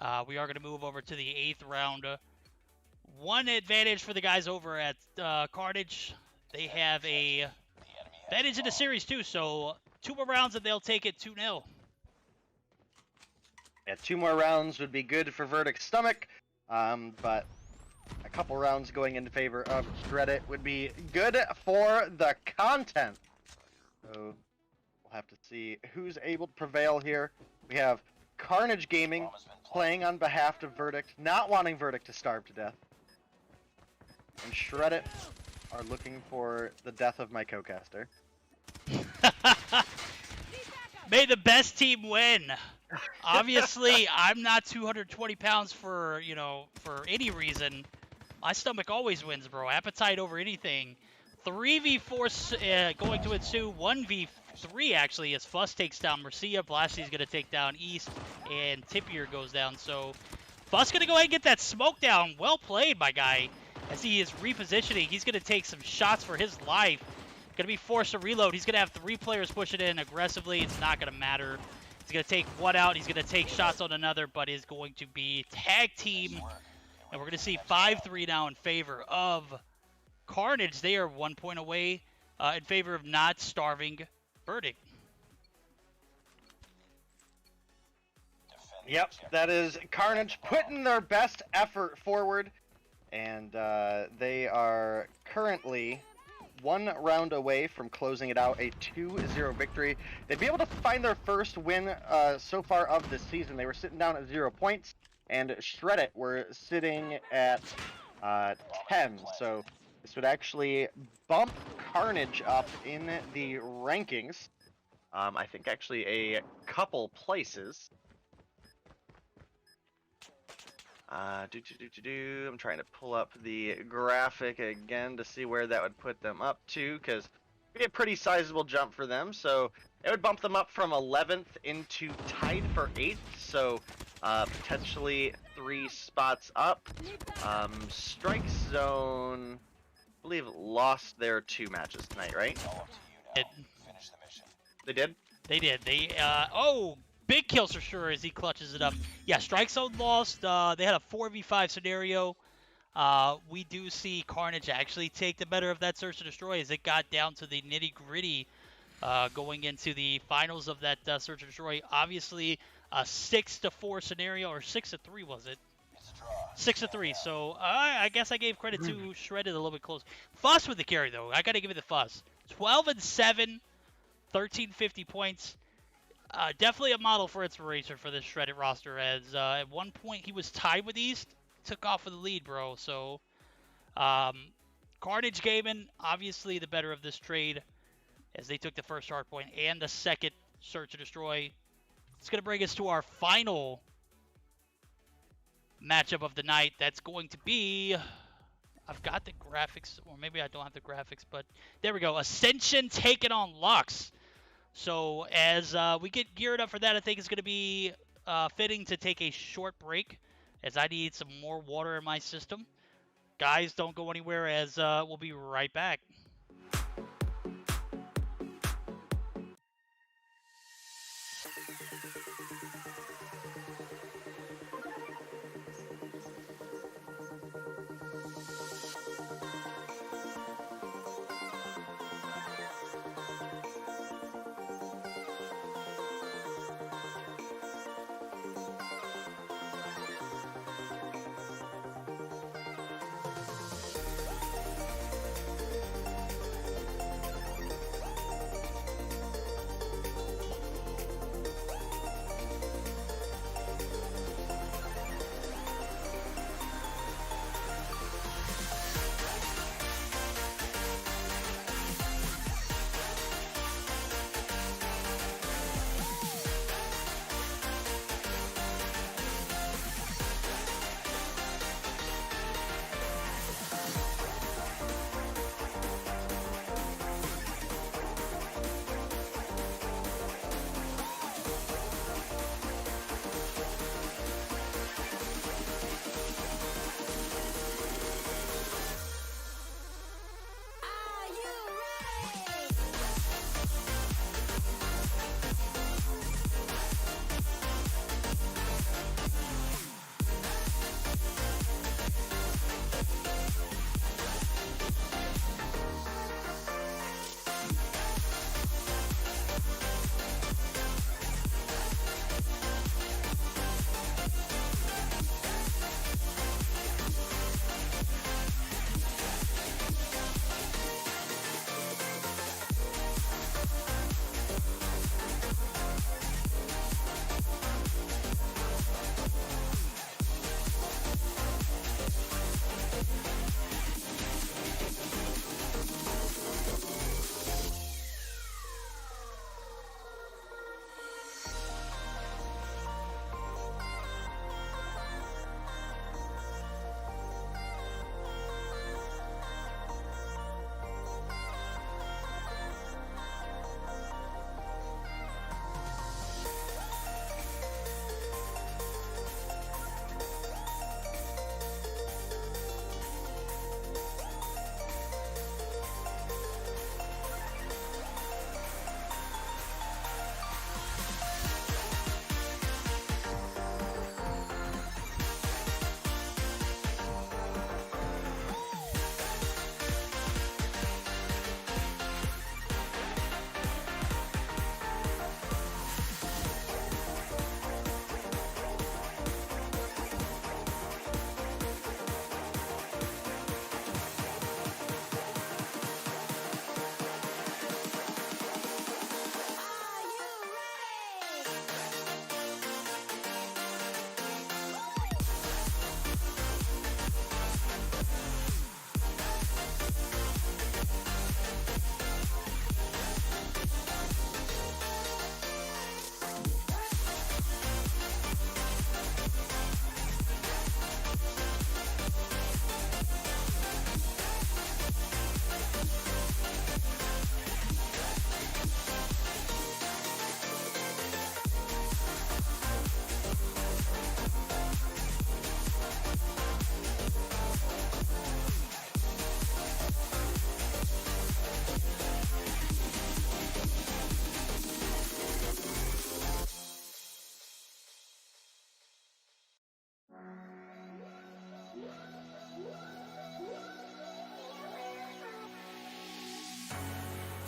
are going to move over to the 8th round. One advantage for the guys over at Carnage. They have a advantage in the series too, so 2 more rounds and they'll take it 2-0. Yeah, 2 more rounds would be good for Verdict's stomach, but a couple rounds going in favor of Shreddit would be good for the content. So we'll have to see who's able to prevail here. We have Carnage Gaming playing on behalf of Verdict, not wanting Verdict to starve to death. And Shreddit are looking for the death of my co-caster. May the best team win. Obviously, I'm not 220 pounds for any reason. My stomach always wins, bro. Appetite over anything. 3v4 going to ensue. 1v3 actually as Fuss takes down Mercia. Blasty's going to take down East, and Tippier goes down. So Fuss going to go ahead and get that smoke down. Well played, my guy. As he is repositioning, he's going to take some shots for his life. Going to be forced to reload. He's going to have 3 players push it in aggressively. It's not going to matter. He's going to take one out. He's going to take shots on another, but is going to be tag team. And we're going to see 5-3 now in favor of Carnage. They are 1 point away in favor of not starving Verdict. Yep, that is Carnage putting their best effort forward. And they are currently 1 round away from closing it out, a 2-0 victory. They'd be able to find their first win so far of this season. They were sitting down at 0 points, and Shreddit were sitting at 10. So this would actually bump Carnage up in the rankings. I think actually a couple places. I'm trying to pull up the graphic again to see where that would put them up to, because it'd be a pretty sizable jump for them. So it would bump them up from 11th into tied for 8th, so potentially 3 spots up. Strike Zone, I believe, lost their 2 matches tonight, right? It, They did? They did. Big kills for sure as he clutches it up. Yeah, Strike Zone lost. They had a 4v5 scenario. We do see Carnage actually take the better of that Search and Destroy as it got down to the nitty-gritty going into the finals of that Search and Destroy. Obviously, a 6-4 scenario, or 6-3 was it? 6-3. So I guess I gave credit to Shredded a little bit close. Fuss with the carry though. I got to give it the Fuss. 12-7, 1350 points. Definitely a model for inspiration for this Shredded roster. As at one point he was tied with East, took off with the lead, bro. So Carnage Gaming, obviously the better of this trade, as they took the first hard point and the second Search and Destroy. It's gonna bring us to our final matchup of the night. That's going to be, I've got the graphics, or maybe I don't have the graphics, but there we go. Ascension taking on Lux. So as we get geared up for that, I think it's going to be fitting to take a short break, as I need some more water in my system. Guys, don't go anywhere, as we'll be right back.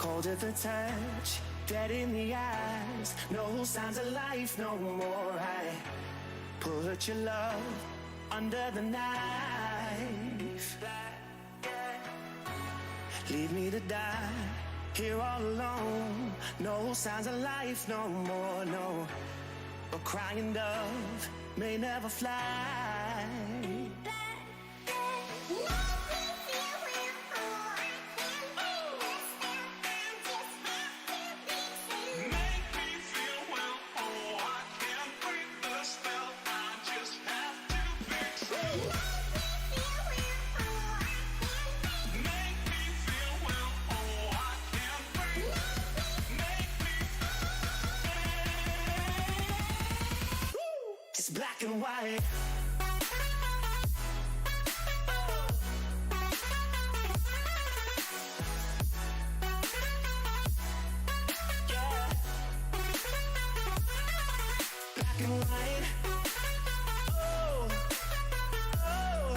Cold at the touch, dead in the eyes. No signs of life no more. I put your love under the knife. Leave me to die here all alone. No signs of life no more, no. A crying dove may never fly. It's black and white. Yeah. Black and white. Oh, oh, oh,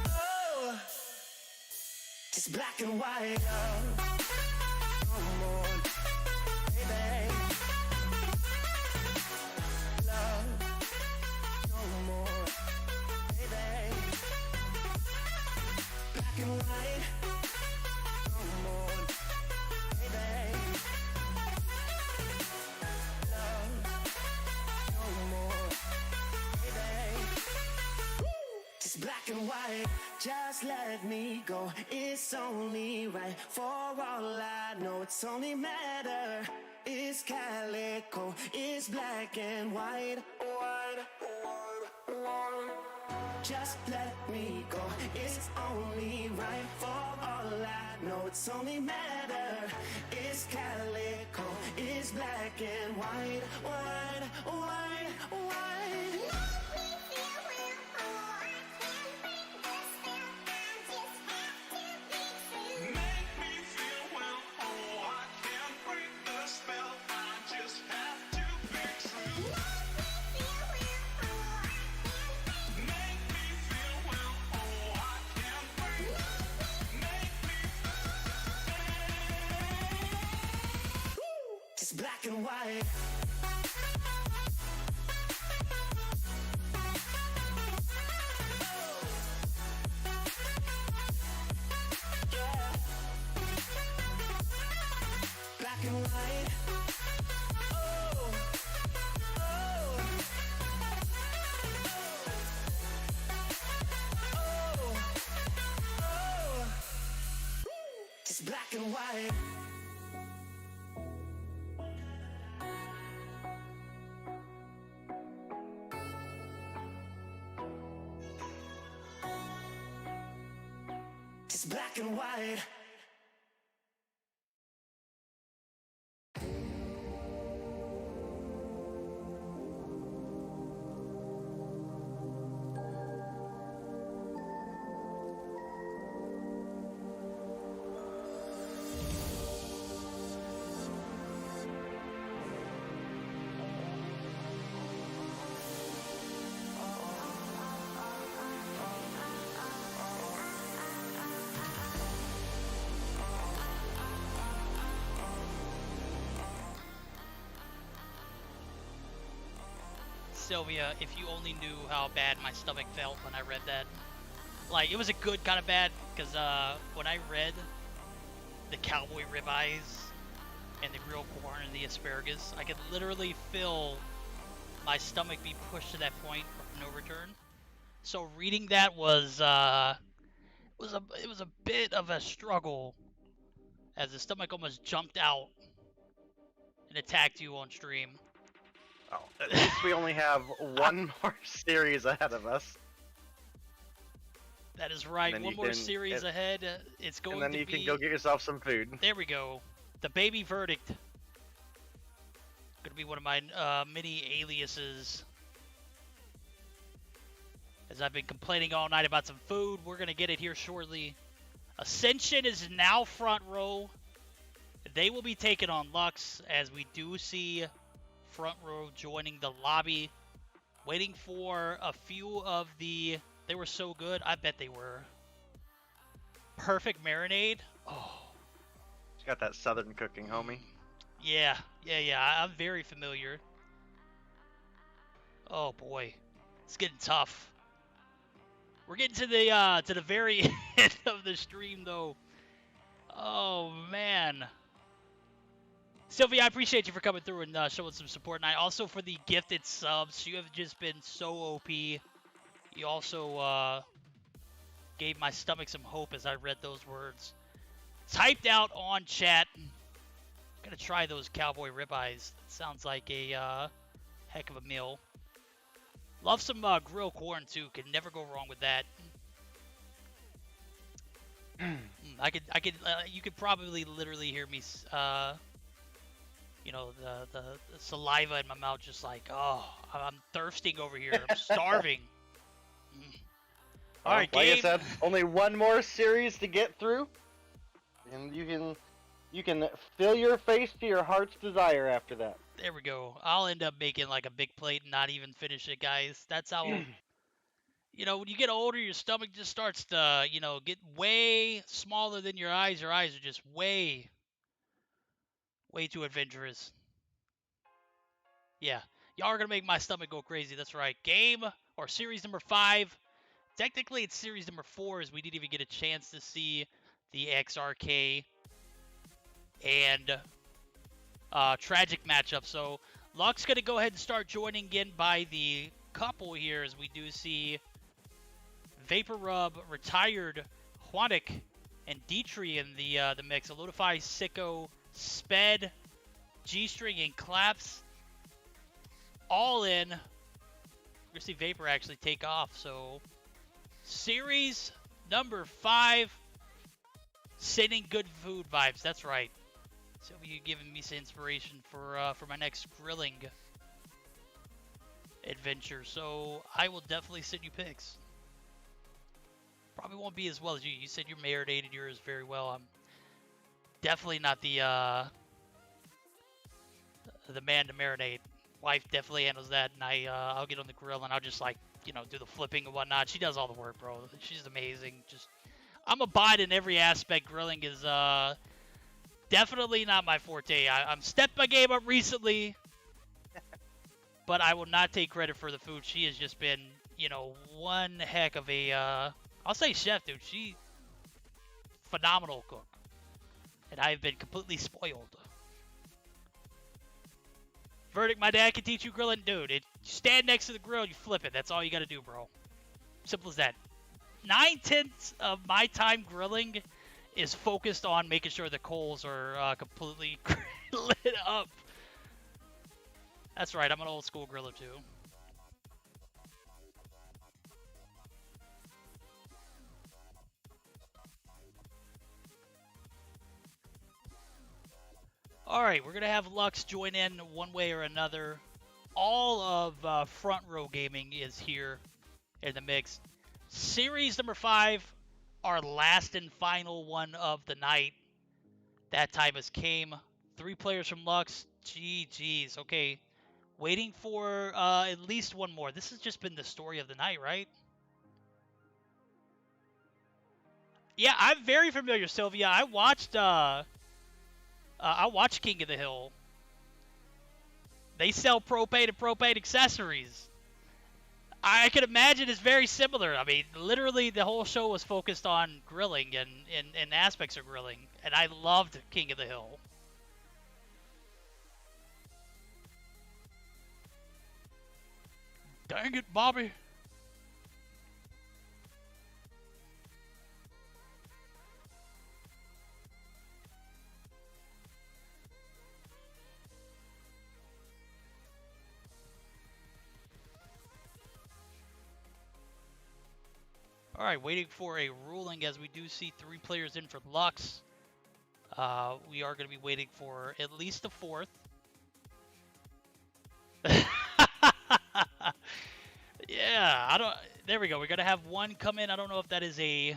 oh. It's black and white. Black and white, just let me go. It's only right. For all I know, it's only matter. It's calico, it's black and white. Just let me go. It's only right. For all I know, it's only matter. It's calico, it's black and white. White, white, white. It's black and white. Yeah. Black and white. Oh, oh, oh, oh. It's black and white. It's black and white. Sylvia, if you only knew how bad my stomach felt when I read that. Like, it was a good kind of bad, because when I read the cowboy ribeyes and the grilled corn and the asparagus, I could literally feel my stomach be pushed to that point of no return. So reading that was it was a bit of a struggle, as the stomach almost jumped out and attacked you on stream. Oh, at least we only have one more series ahead of us. That is right. One more series ahead. It's going to be... And then you can go get yourself some food. There we go. The baby verdict. Going to be one of my mini aliases. As I've been complaining all night about some food, we're going to get it here shortly. Ascension is now front row. They will be taking on Lux, as we do see front row joining the lobby, waiting for a few of the They were so good. I bet they were. Perfect marinade. Oh. She's got that southern cooking, homie. Yeah. I'm very familiar. Oh boy, it's getting tough. We're getting to the very end of the stream though. Oh man. Sylvia, I appreciate you for coming through and showing some support, and I also for the gifted subs. You have just been so OP. You also gave my stomach some hope as I read those words. Typed out on chat. Gonna try those cowboy ribeyes. Sounds like a heck of a meal. Love some grilled corn too. Can never go wrong with that. I could. You could probably literally hear me. You know, the saliva in my mouth, just like, oh, I'm thirsting over here. I'm starving. All right, like Gabe. I said, only one more series to get through, and you can fill your face to your heart's desire after that. There we go. I'll end up making like a big plate and not even finish it, guys. That's how. You know, when you get older, your stomach just starts to, you know, get way smaller than your eyes. Your eyes are just way too adventurous. Yeah. Y'all are going to make my stomach go crazy. That's right. Game or series number 5. Technically, it's series number 4 as we didn't even get a chance to see the XRK and Tragic matchup. So, Luck's going to go ahead and start joining in by the couple here as we do see Vapor Rub, Retired, Juanic, and Dietrich in the mix. Eludify, Sicko, Sped, G-String, and Claps all in. We're going to see Vapor actually take off. So, series number 5, sending good food vibes. That's right. So you're giving me some inspiration for my next grilling adventure. So I will definitely send you pics. Probably won't be as well as you. You said you marinated yours very well. I'm definitely not the man to marinate. Wife definitely handles that, and I'll get on the grill and I'll just like, you know, do the flipping and whatnot. She does all the work, bro. She's amazing. Just I'm a bot in every aspect. Grilling is definitely not my forte. I'm stepped my game up recently, but I will not take credit for the food. She has just been, you know, one heck of a I'll say chef, dude. She phenomenal cook, and I've been completely spoiled. Verdict: my dad can teach you grilling, dude. You stand next to the grill, you flip it. That's all you got to do, bro. Simple as that. 9/10 of my time grilling is focused on making sure the coals are completely lit up. That's right. I'm an old school griller too. All right, we're going to have Lux join in one way or another. All of Front Row Gaming is here in the mix. Series number 5, our last and final one of the night. That time has came. 3 players from Lux. GG's. Okay, waiting for at least one more. This has just been the story of the night, right? Yeah, I'm very familiar, Sylvia. I watched King of the Hill. They sell propane and propane accessories. I could imagine it's very similar. I mean, literally the whole show was focused on grilling and aspects of grilling. And I loved King of the Hill. Dang it, Bobby. All right, waiting for a ruling as we do see 3 players in for Lux. We are going to be waiting for at least a 4th. Yeah, I don't. There we go. We're going to have 1 come in. I don't know if that is a.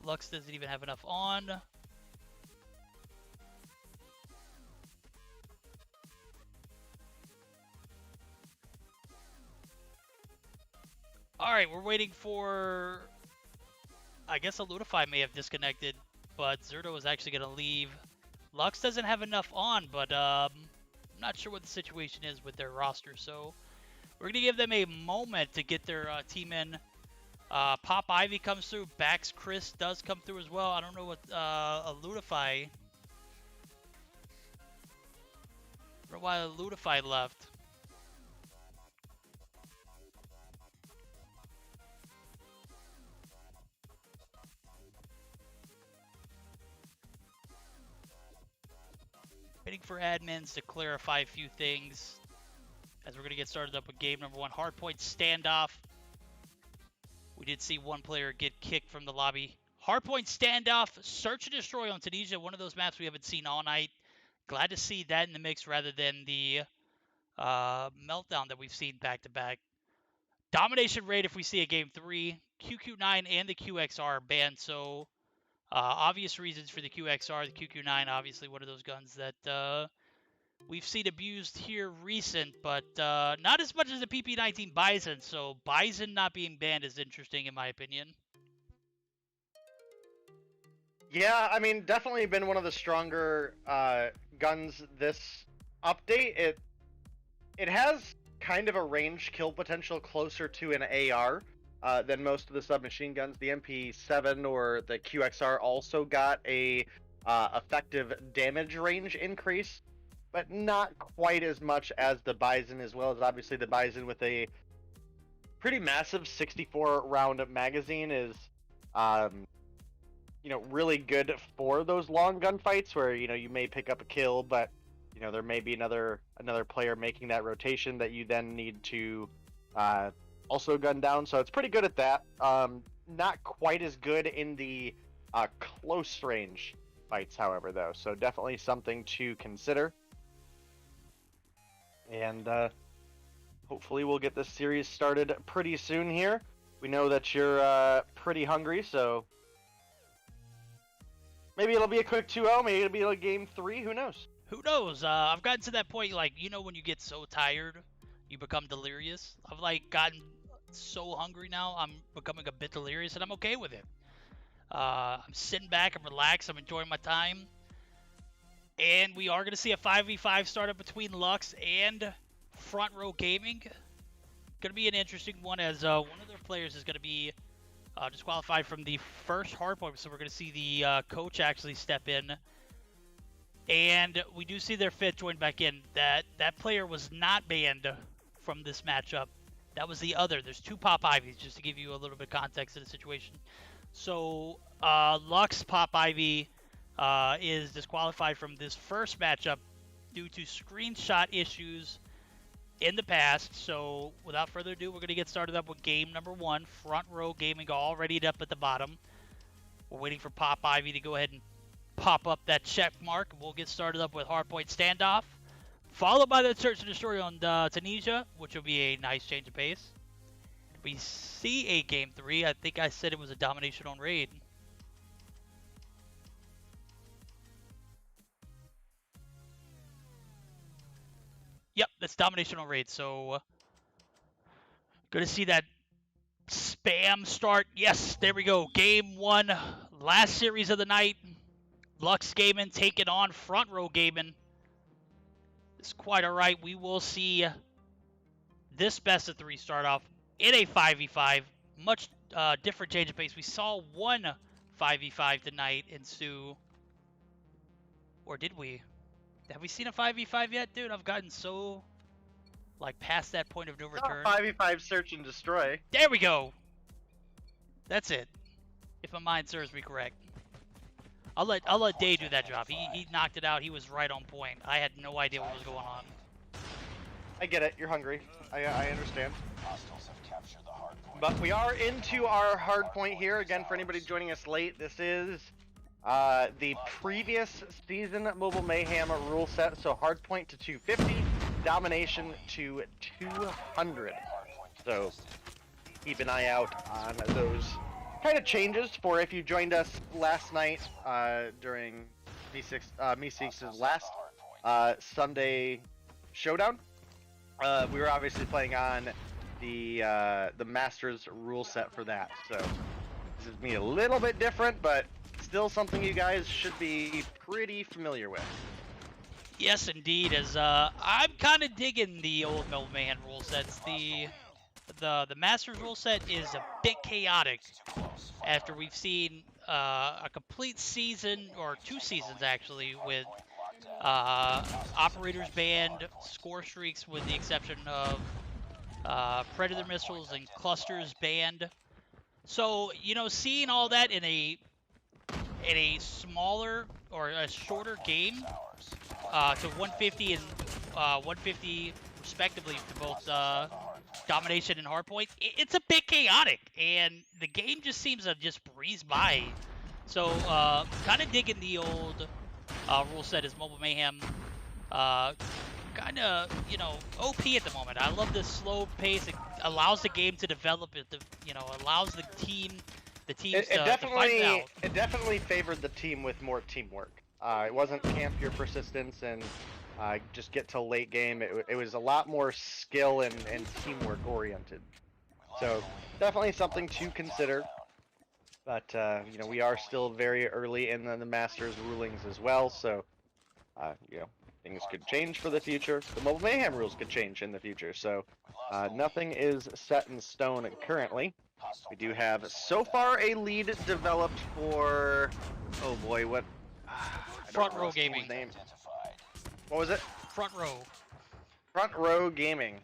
Lux doesn't even have enough on. Alright, we're waiting for... I guess Eludify may have disconnected, but Zerto is actually going to leave. Lux doesn't have enough on, but I'm not sure what the situation is with their roster, so we're going to give them a moment to get their team in. Pop Ivy comes through. Bax Chris does come through as well. I don't know what Eludify... I don't know why Eludify left. Waiting for admins to clarify a few things as we're going to get started up with game number 1. Hardpoint standoff. We did see one player get kicked from the lobby. Hardpoint standoff, search and destroy on Tunisia. One of those maps we haven't seen all night. Glad to see that in the mix rather than the meltdown that we've seen back to back. Domination raid if we see a game 3. QQ9 and the QXR are banned, so obvious reasons for the QXR. The QQ9, obviously one of those guns that we've seen abused here recent, but not as much as the PP19 Bison, so Bison not being banned is interesting in my opinion. Yeah, I mean, definitely been one of the stronger guns this update. It has kind of a range kill potential closer to an AR than most of the submachine guns. The MP7 or the QXR also got a effective damage range increase, but not quite as much as the Bison, as well as obviously the Bison with a pretty massive 64 round magazine is really good for those long gunfights where you may pick up a kill, but there may be another player making that rotation that you then need to also gun down. So it's pretty good at that. Not quite as good in the close range fights, however, though. So definitely something to consider. And hopefully we'll get this series started pretty soon here. We know that you're pretty hungry, so maybe it'll be a quick 2-0. Maybe it'll be a game 3. Who knows? Who knows? I've gotten to that point, like, when you get so tired, you become delirious. I've, gotten so hungry now, I'm becoming a bit delirious, and I'm okay with it. I'm sitting back, I'm relaxed, I'm enjoying my time. And we are going to see a 5v5 startup between Lux and Front Row Gaming. Going to be an interesting one, as one of their players is going to be disqualified from the first hardpoint, so we're going to see the coach actually step in. And we do see their fifth join back in. That player was not banned from this matchup. That was the other. There's 2 Pop Ivies, just to give you a little bit of context of the situation. So Lux Pop Ivy is disqualified from this first matchup due to screenshot issues in the past. So without further ado, we're going to get started up with game number 1. Front Row Gaming all readied up at the bottom. We're waiting for Pop Ivy to go ahead and pop up that check mark. We'll get started up with Hardpoint Standoff, followed by the Search and Destroy on Tunisia, which will be a nice change of pace. We see a game 3. I think I said it was a domination on raid. Yep, that's domination on raid. So, good to see that spam start. Yes, there we go. Game 1, last series of the night. Lux Gaming taking on Front Row Gaming. It's quite alright. We will see this best of 3 start off in a 5v5. Much different change of pace. We saw one 5v5 tonight ensue. Or did we? Have we seen a 5v5 yet? Dude, I've gotten so past that point of no return. 5v5 search and destroy. There we go. That's it. If my mind serves me correct. I'll let Day do that job. He knocked it out. He was right on point. I had no idea what was going on. I get it. You're hungry. I understand. But we are into our hard point here. Again, for anybody joining us late, this is the previous season Mobile Mayhem rule set. So hard point to 250, domination to 200. So keep an eye out on those kind of changes for if you joined us last night during Meseeks' last Sunday showdown. We were obviously playing on the Masters rule set for that. So this is me a little bit different, but still something you guys should be pretty familiar with. Yes, indeed. As I'm kind of digging the old Mobile Mayhem rule sets. The Masters rule set is a bit chaotic after we've seen a complete season, or 2 seasons actually, with operators banned, score streaks with the exception of predator missiles and clusters banned. So, you know, seeing all that in a smaller or a shorter game to 150 and 150 respectively for both domination and hardpoint, it's a bit chaotic, and the game just seems to just breeze by. So, kind of digging the old rule set as Mobile Mayhem. Kind of, you know, OP at the moment. I love this slow pace. It allows the game to develop. Allows the teams It to fight it out. it definitely favored the team with more teamwork. It wasn't camp your persistence and just get till late game. It was a lot more skill and teamwork oriented. So definitely something to consider. But you know, we are still very early in the Masters rulings as well. So you know, things could change for the future. The Mobile Mayhem rules could change in the future. So nothing is set in stone currently. We do have so far a lead developed for, oh boy, what? Front Row Gaming. Name. What was it? Front Row. Front Row Gaming.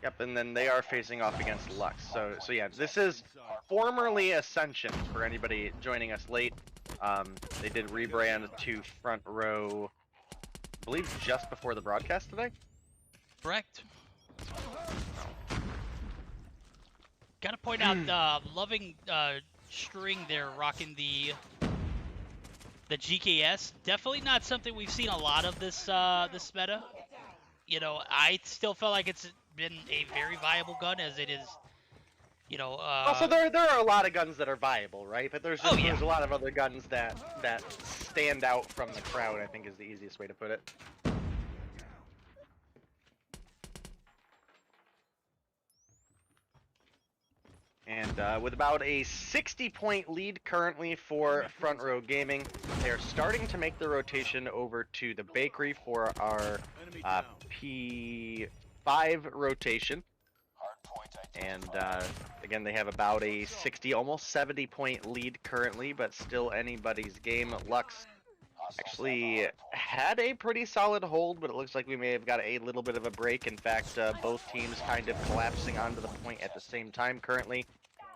Yep, and then they are facing off against Lux. So yeah, this is formerly Ascension for anybody joining us late. They did rebrand to Front Row, I believe just before the broadcast today. Correct. Gotta point out, loving string there, rocking the GKS. Definitely not something we've seen a lot of this meta. You know, I still felt like it's been a very viable gun, as it is. You know. Also, there are a lot of guns that are viable, right? But there's there's a lot of other guns that stand out from the crowd, I think is the easiest way to put it. And with about a 60-point lead currently for Front Row Gaming, they're starting to make the rotation over to the bakery for our P5 rotation. And again, they have about a 60, almost 70-point lead currently, but still anybody's game. Lux actually had a pretty solid hold, but it looks like we may have got a little bit of a break. In fact, both teams kind of collapsing onto the point at the same time currently.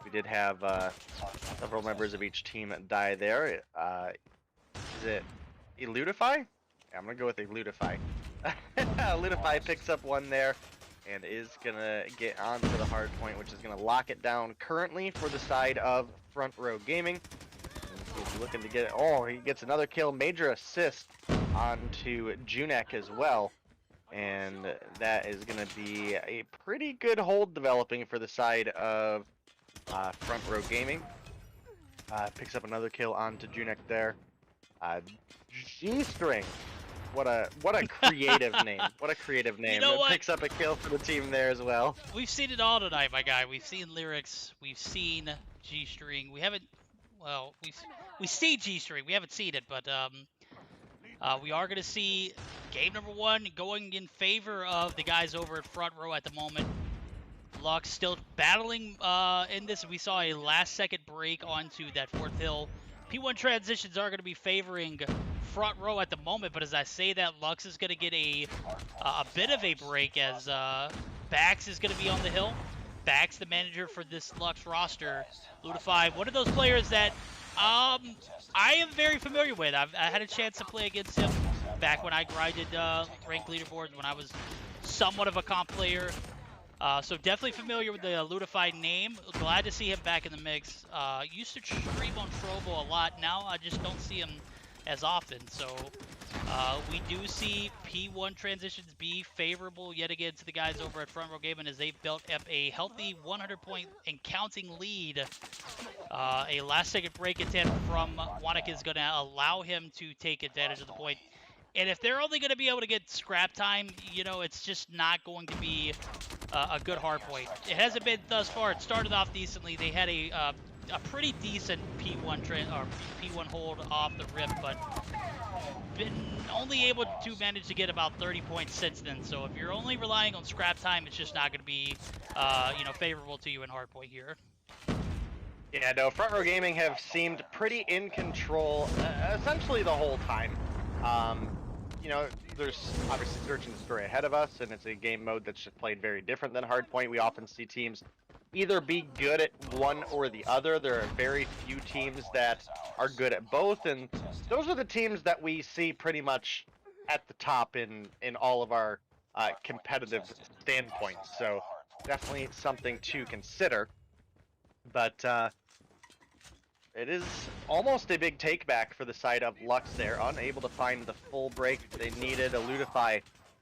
We did have several members of each team die there. Is it Eludify? Yeah, I'm going to go with Eludify. Eludify picks up one there and is going to get onto the hard point, which is going to lock it down currently for the side of Front Row Gaming. He's looking to get it. Oh, he gets another kill. Major assist onto Junek as well. And that is going to be a pretty good hold developing for the side of Front Row Gaming. Picks up another kill onto Junek there. G-String. What a creative name. What a creative name. You know what? Picks up a kill for the team there as well. We've seen it all tonight, my guy. We've seen Lyrics. We've seen G-String. We haven't. Well, we see G-String. We haven't seen it, but we are going to see game number 1 going in favor of the guys over at Front Row at the moment. Lux still battling in this. We saw a last-second break onto that 4th hill. P1 transitions are going to be favoring Front Row at the moment, but as I say that, Lux is going to get a bit of a break as Bax is going to be on the hill. Bax, the manager for this Lux roster. Ludify, one of those players that I am very familiar with. I had a chance to play against him back when I grinded ranked leaderboards, when I was somewhat of a comp player. So definitely familiar with the Ludify name. Glad to see him back in the mix. Used to stream on Trovo a lot. Now I just don't see him as often. So we do see P1 transitions be favorable yet again to the guys over at Front Row Gaming as they've built up a healthy 100-point and counting lead. A last-second break attempt from Wanik is going to allow him to take advantage of the point. And if they're only going to be able to get scrap time, you know, it's just not going to be a good hard point. It hasn't been thus far. It started off decently. They had a pretty decent P1 hold off the rip, but been only able to manage to get about 30 points since then. So if you're only relying on scrap time, it's just not going to be, you know, favorable to you in hardpoint here. Yeah, no, Front Row Gaming have seemed pretty in control essentially the whole time. You know, there's obviously Search and Destroy ahead of us, and it's a game mode that's just played very different than Hardpoint. We often see teams either be good at one or the other. There are very few teams that are good at both, and those are the teams that we see pretty much at the top in all of our competitive standpoints. So definitely something to consider. But it is almost a big take back for the side of Lux there, unable to find the full break they needed. Eludify,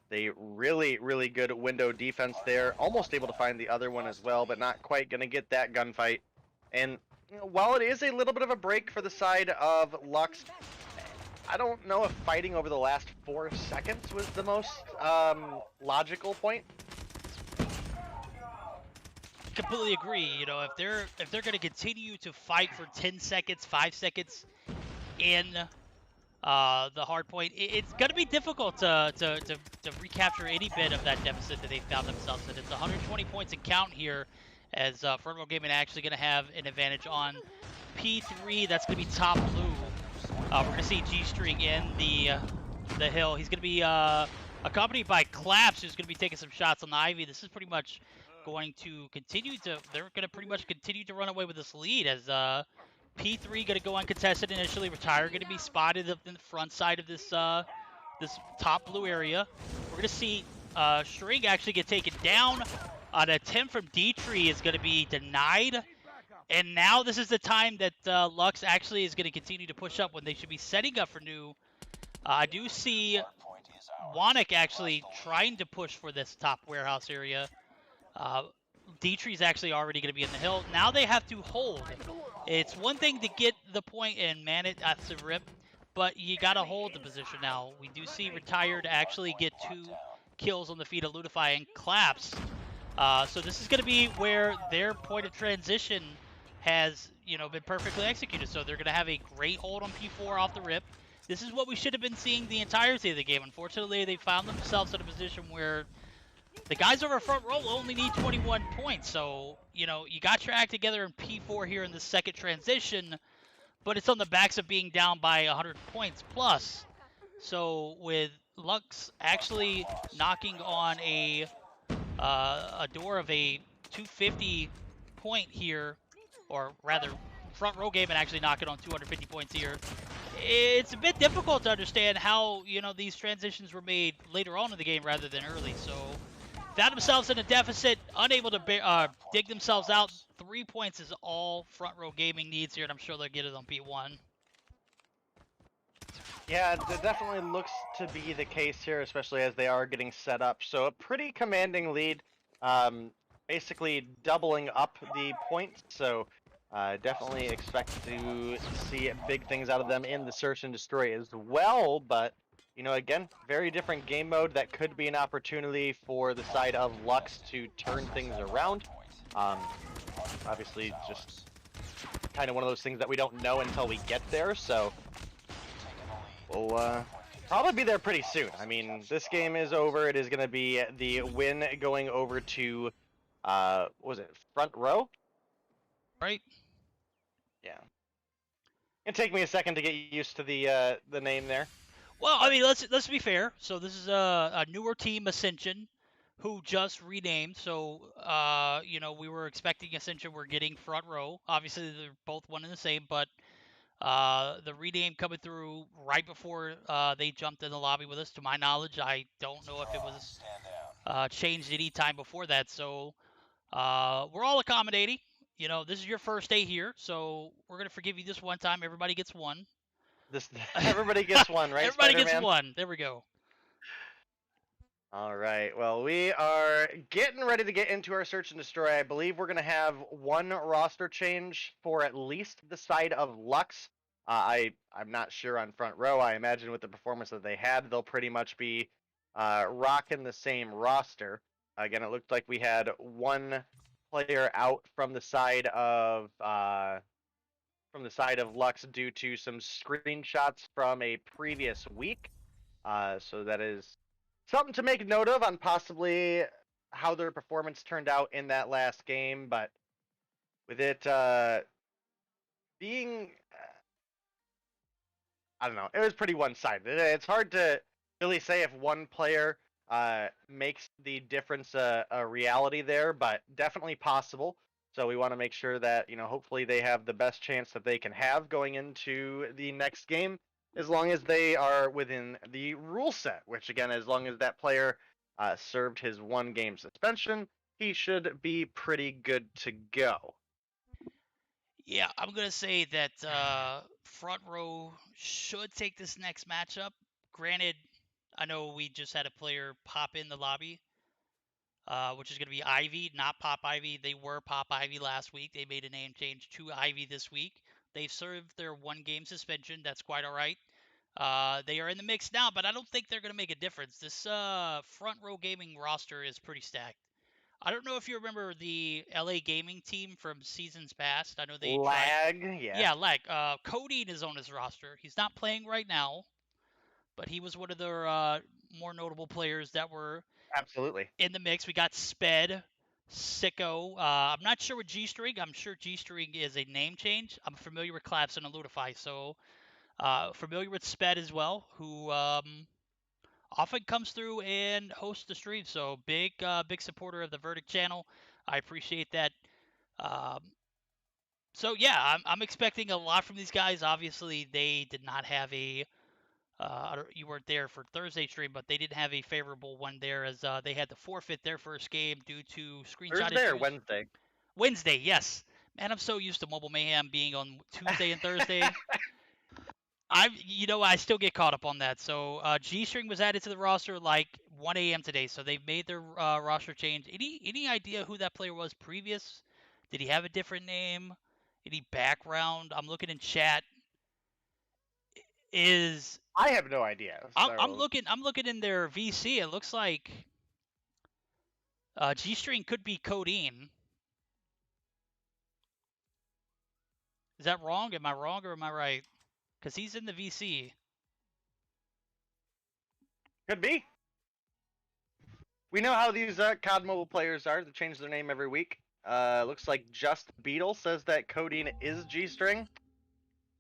the really, really good window defense there, almost able to find the other one as well, but not quite going to get that gunfight. And you know, while it is a little bit of a break for the side of Lux, I don't know if fighting over the last 4 seconds was the most logical point. Completely agree. You know, if they're going to continue to fight for 10 seconds, 5 seconds in the hard point, it's going to be difficult to recapture any bit of that deficit that they found themselves in. It's 120 points and count here, as Front Row Gaming actually going to have an advantage on P3. That's going to be top blue. We're going to see G-String in the hill. He's going to be accompanied by Claps, who's going to be taking some shots on the Ivy. This is pretty much going to continue to, they're going to pretty much continue to run away with this lead, as P3 going to go uncontested initially. Retire going to be spotted in the front side of this this top blue area. We're going to see String actually get taken down. An attempt from D-Tree is going to be denied. And now this is the time that Lux actually is going to continue to push up when they should be setting up for new. I do see Wannick actually trying to push for this top warehouse area. D-Tree's actually already going to be in the hill. Now they have to hold. It's one thing to get the point and man it at the rip, but you got to hold the position now. We do see Retired actually get 2 kills on the feet of Ludify and Claps. So this is going to be where their point of transition has, you know, been perfectly executed. So they're going to have a great hold on P4 off the rip. This is what we should have been seeing the entirety of the game. Unfortunately, they found themselves in a position where the guys over front row only need 21 points. So, you know, you got your act together in P4 here in the second transition, but it's on the backs of being down by 100 points plus. So with Lux actually knocking on a door of a 250 point here, or rather Front Row Gaming actually knocking on 250 points here, it's a bit difficult to understand how, you know, these transitions were made later on in the game rather than early. So found themselves in a deficit, unable to dig themselves out. 3 points is all Front Row Gaming needs here, and I'm sure they'll get it on P1. Yeah, it definitely looks to be the case here, especially as they are getting set up. So a pretty commanding lead, basically doubling up the points. So definitely expect to see big things out of them in the Search and Destroy as well. But, you know, again, very different game mode that could be an opportunity for the side of Lux to turn things around. Obviously, just kind of one of those things that we don't know until we get there. So we'll probably be there pretty soon. I mean, this game is over. It is going to be the win going over to, what was it, Front Row? Right? Yeah. It'll take me a second to get used to the name there. Well, I mean, let's be fair. So this is a newer team, Ascension, who just renamed. So, you know, we were expecting Ascension. We're getting Front Row. Obviously, they're both one and the same, but the rename coming through right before they jumped in the lobby with us. To my knowledge, I don't know if it was changed any time before that. So we're all accommodating. You know, this is your first day here, so we're gonna forgive you this one time. Everybody gets one. Everybody gets one, right? Everybody Spider-Man? gets one. There we go. All right. Well, we are getting ready to get into our Search and Destroy. I believe we're going to have one roster change for at least the side of Lux. I'm not sure on front row. I imagine with the performance that they had, they'll pretty much be rocking the same roster. Again, it looked like we had one player out from the side of Lux due to some screenshots from a previous week. So that is something to make note of on possibly how their performance turned out in that last game. But with it being, I don't know, it was pretty one-sided. It's hard to really say if one player makes the difference a reality there, but definitely possible. So we want to make sure that, hopefully they have the best chance that they can have going into the next game, as long as they are within the rule set, which again, as long as that player served his 1-game suspension, he should be pretty good to go. Yeah, I'm going to say that front row should take this next matchup. Granted, I know we just had a player pop in the lobby, which is going to be Ivy, not Pop Ivy. They were Pop Ivy last week. They made a name change to Ivy this week. They've served their 1-game suspension. That's quite all right. They are in the mix now, but I don't think they're going to make a difference. This front row gaming roster is pretty stacked. I don't know if you remember the LA gaming team from seasons past. I know they Lag, Yeah, Lag. Codeine is on his roster. He's not playing right now, but he was one of their more notable players that were absolutely in the mix. We got Sped, Sicko. I'm not sure with G-String. I'm sure G-String is a name change. I'm familiar with Claps and Eludify, so familiar with Sped as well, who often comes through and hosts the stream. So big supporter of the Verdict channel. I appreciate that. So yeah, I'm expecting a lot from these guys. Obviously, they did not have a. You weren't there for Thursday stream, but they didn't have a favorable one there, as they had to forfeit their first game due to screenshot Thursday issues. or Wednesday? Wednesday, yes. Man, I'm so used to Mobile Mayhem being on Tuesday and Thursday. I still get caught up on that. So G-String was added to the roster like 1 a.m. today, so they've made their roster change. Any idea who that player was previous? Did he have a different name? Any background? I'm looking in chat. I have no idea. So. I'm looking in their VC. It looks like G-String could be Codeine. Is that wrong? Am I wrong or am I right? Because he's in the VC. Could be. We know how these COD Mobile players are. They change their name every week. Looks like Just Beetle says that Codeine is G-String.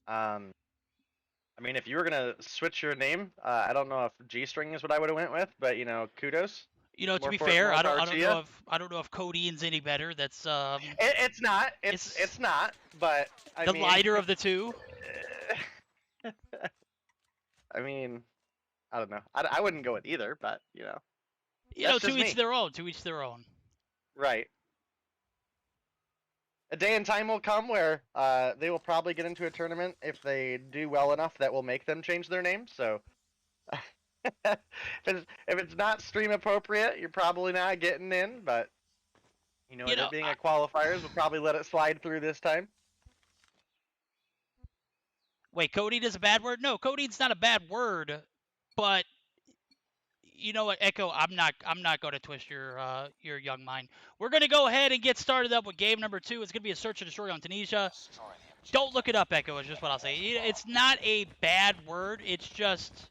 I mean, if you were gonna switch your name, I don't know if G-String is what I would have went with, but to be fair, I don't know if Codeine's any better. That's it's not. It's not. But the lighter of the two. I mean, I don't know. I wouldn't go with either, but to each their own. To each their own. Right. A day and time will come where they will probably get into a tournament if they do well enough that will make them change their name. So if it's not stream appropriate, you're probably not getting in. But it being a qualifiers, we'll probably let it slide through this time. Wait, codeine is a bad word? No, codeine's not a bad word, but you know what, Echo? I'm not going to twist your young mind. We're going to go ahead and get started up with game number 2. It's going to be a search and destroy on Tunisia. Don't look it up, Echo. Is just what I'll say. It's not a bad word. It's just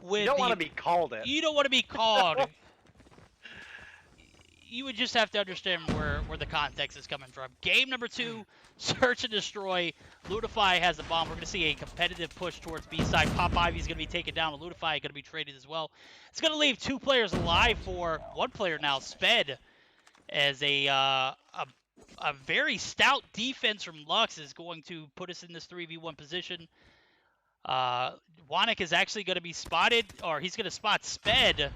you don't want to be called it. You don't want to be called. You would just have to understand where the context is coming from. Game number 2, search and destroy. Ludify has the bomb. We're going to see a competitive push towards B side. Pop Ivy is going to be taken down. Ludify going to be traded as well. It's going to leave 2 players alive for 1 player now, Sped, as a very stout defense from Lux is going to put us in this 3v1 position. Wanik is actually going to be spotted, or he's going to spot Sped.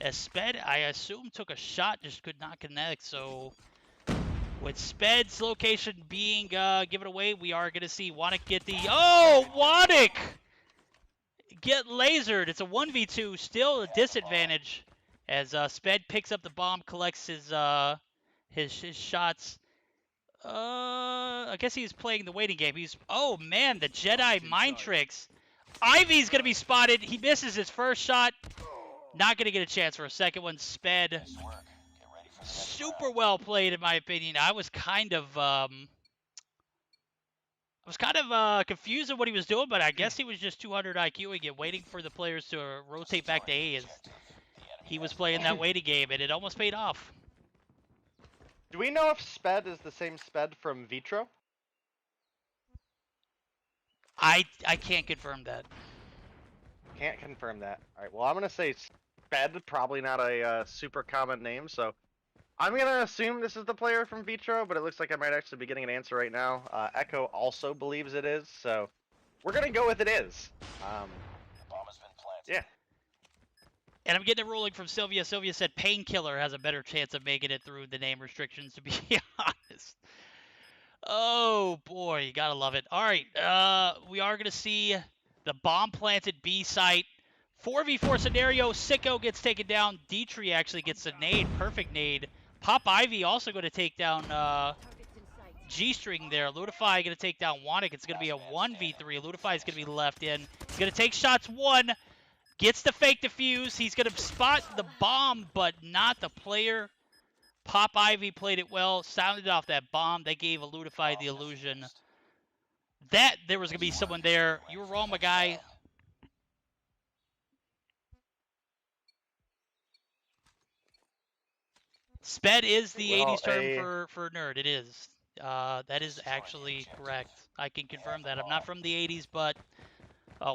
As Sped, I assume, took a shot, just could not connect. So with Sped's location being given away, we are going to see Wanik get the... Oh, Wanik! Get lasered. It's a 1v2, still a disadvantage. As Sped picks up the bomb, collects his shots. I guess he's playing the waiting game. Oh man, the Jedi mind tricks. Ivy's gonna be spotted. He misses his first shot. Not gonna get a chance for a second one. Sped. Super well played in my opinion. I was kind of confused at what he was doing, but I guess he was just 200 IQing it, waiting for the players to rotate back to A as he was playing that waiting game, and it almost paid off. Do we know if Sped is the same Sped from Vitro? I can't confirm that. Can't confirm that. All right. Well, I'm gonna say Sped, probably not a super common name, so I'm gonna assume this is the player from Vitro, but it looks like I might actually be getting an answer right now. Echo also believes it is, so we're gonna go with it is. Yeah. And I'm getting a ruling from Sylvia. Sylvia said Painkiller has a better chance of making it through the name restrictions, to be honest. Oh, boy, you gotta love it. All right, we are gonna see the bomb-planted B site. 4v4 scenario, Sicko gets taken down. Dietrich actually gets a nade, perfect nade. Pop Ivy also going to take down G-String there. Ludify going to take down Wannick. It's going to be a 1v3. Ludify is going to be left in. He's going to take shots one. Gets the fake defuse. He's going to spot the bomb, but not the player. Pop Ivy played it well. Sounded off that bomb. They gave Ludify the illusion that there was going to be someone there. You were wrong, my guy. Sped is the 80s term for nerd. It is. That is actually correct. I can confirm that. I'm not from the 80s, but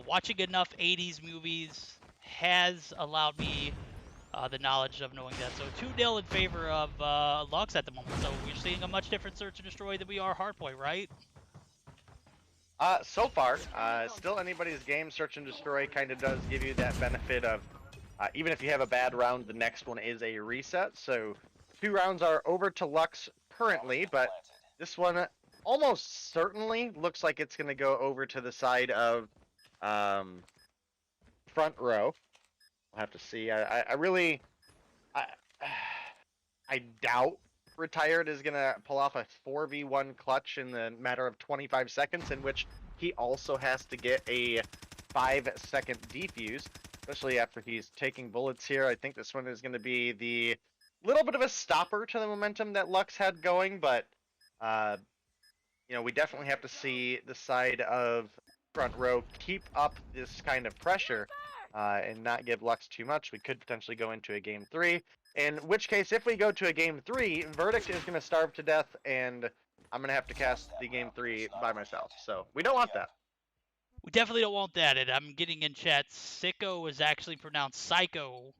watching enough 80s movies has allowed me the knowledge of knowing that. So 2-0 in favor of Lux at the moment. So we're seeing a much different Search and Destroy than we are Hardpoint, right? So far, still anybody's game. Search and Destroy kind of does give you that benefit of even if you have a bad round, the next one is a reset. So 2 rounds are over to Lux currently, but this one almost certainly looks like it's going to go over to the side of front row. We'll have to see. I doubt Retired is going to pull off a 4v1 clutch in the matter of 25 seconds, in which he also has to get a 5-second defuse, especially after he's taking bullets here. I think this one is going to be the little bit of a stopper to the momentum that Lux had going, but you know, we definitely have to see the side of front row keep up this kind of pressure and not give Lux too much. We could potentially go into a game 3, in which case, if we go to a game 3, Verdict is going to starve to death, and I'm going to have to cast the game 3 by myself. So we don't want that. We definitely don't want that. And I'm getting in chat, Sicko is actually pronounced Psycho.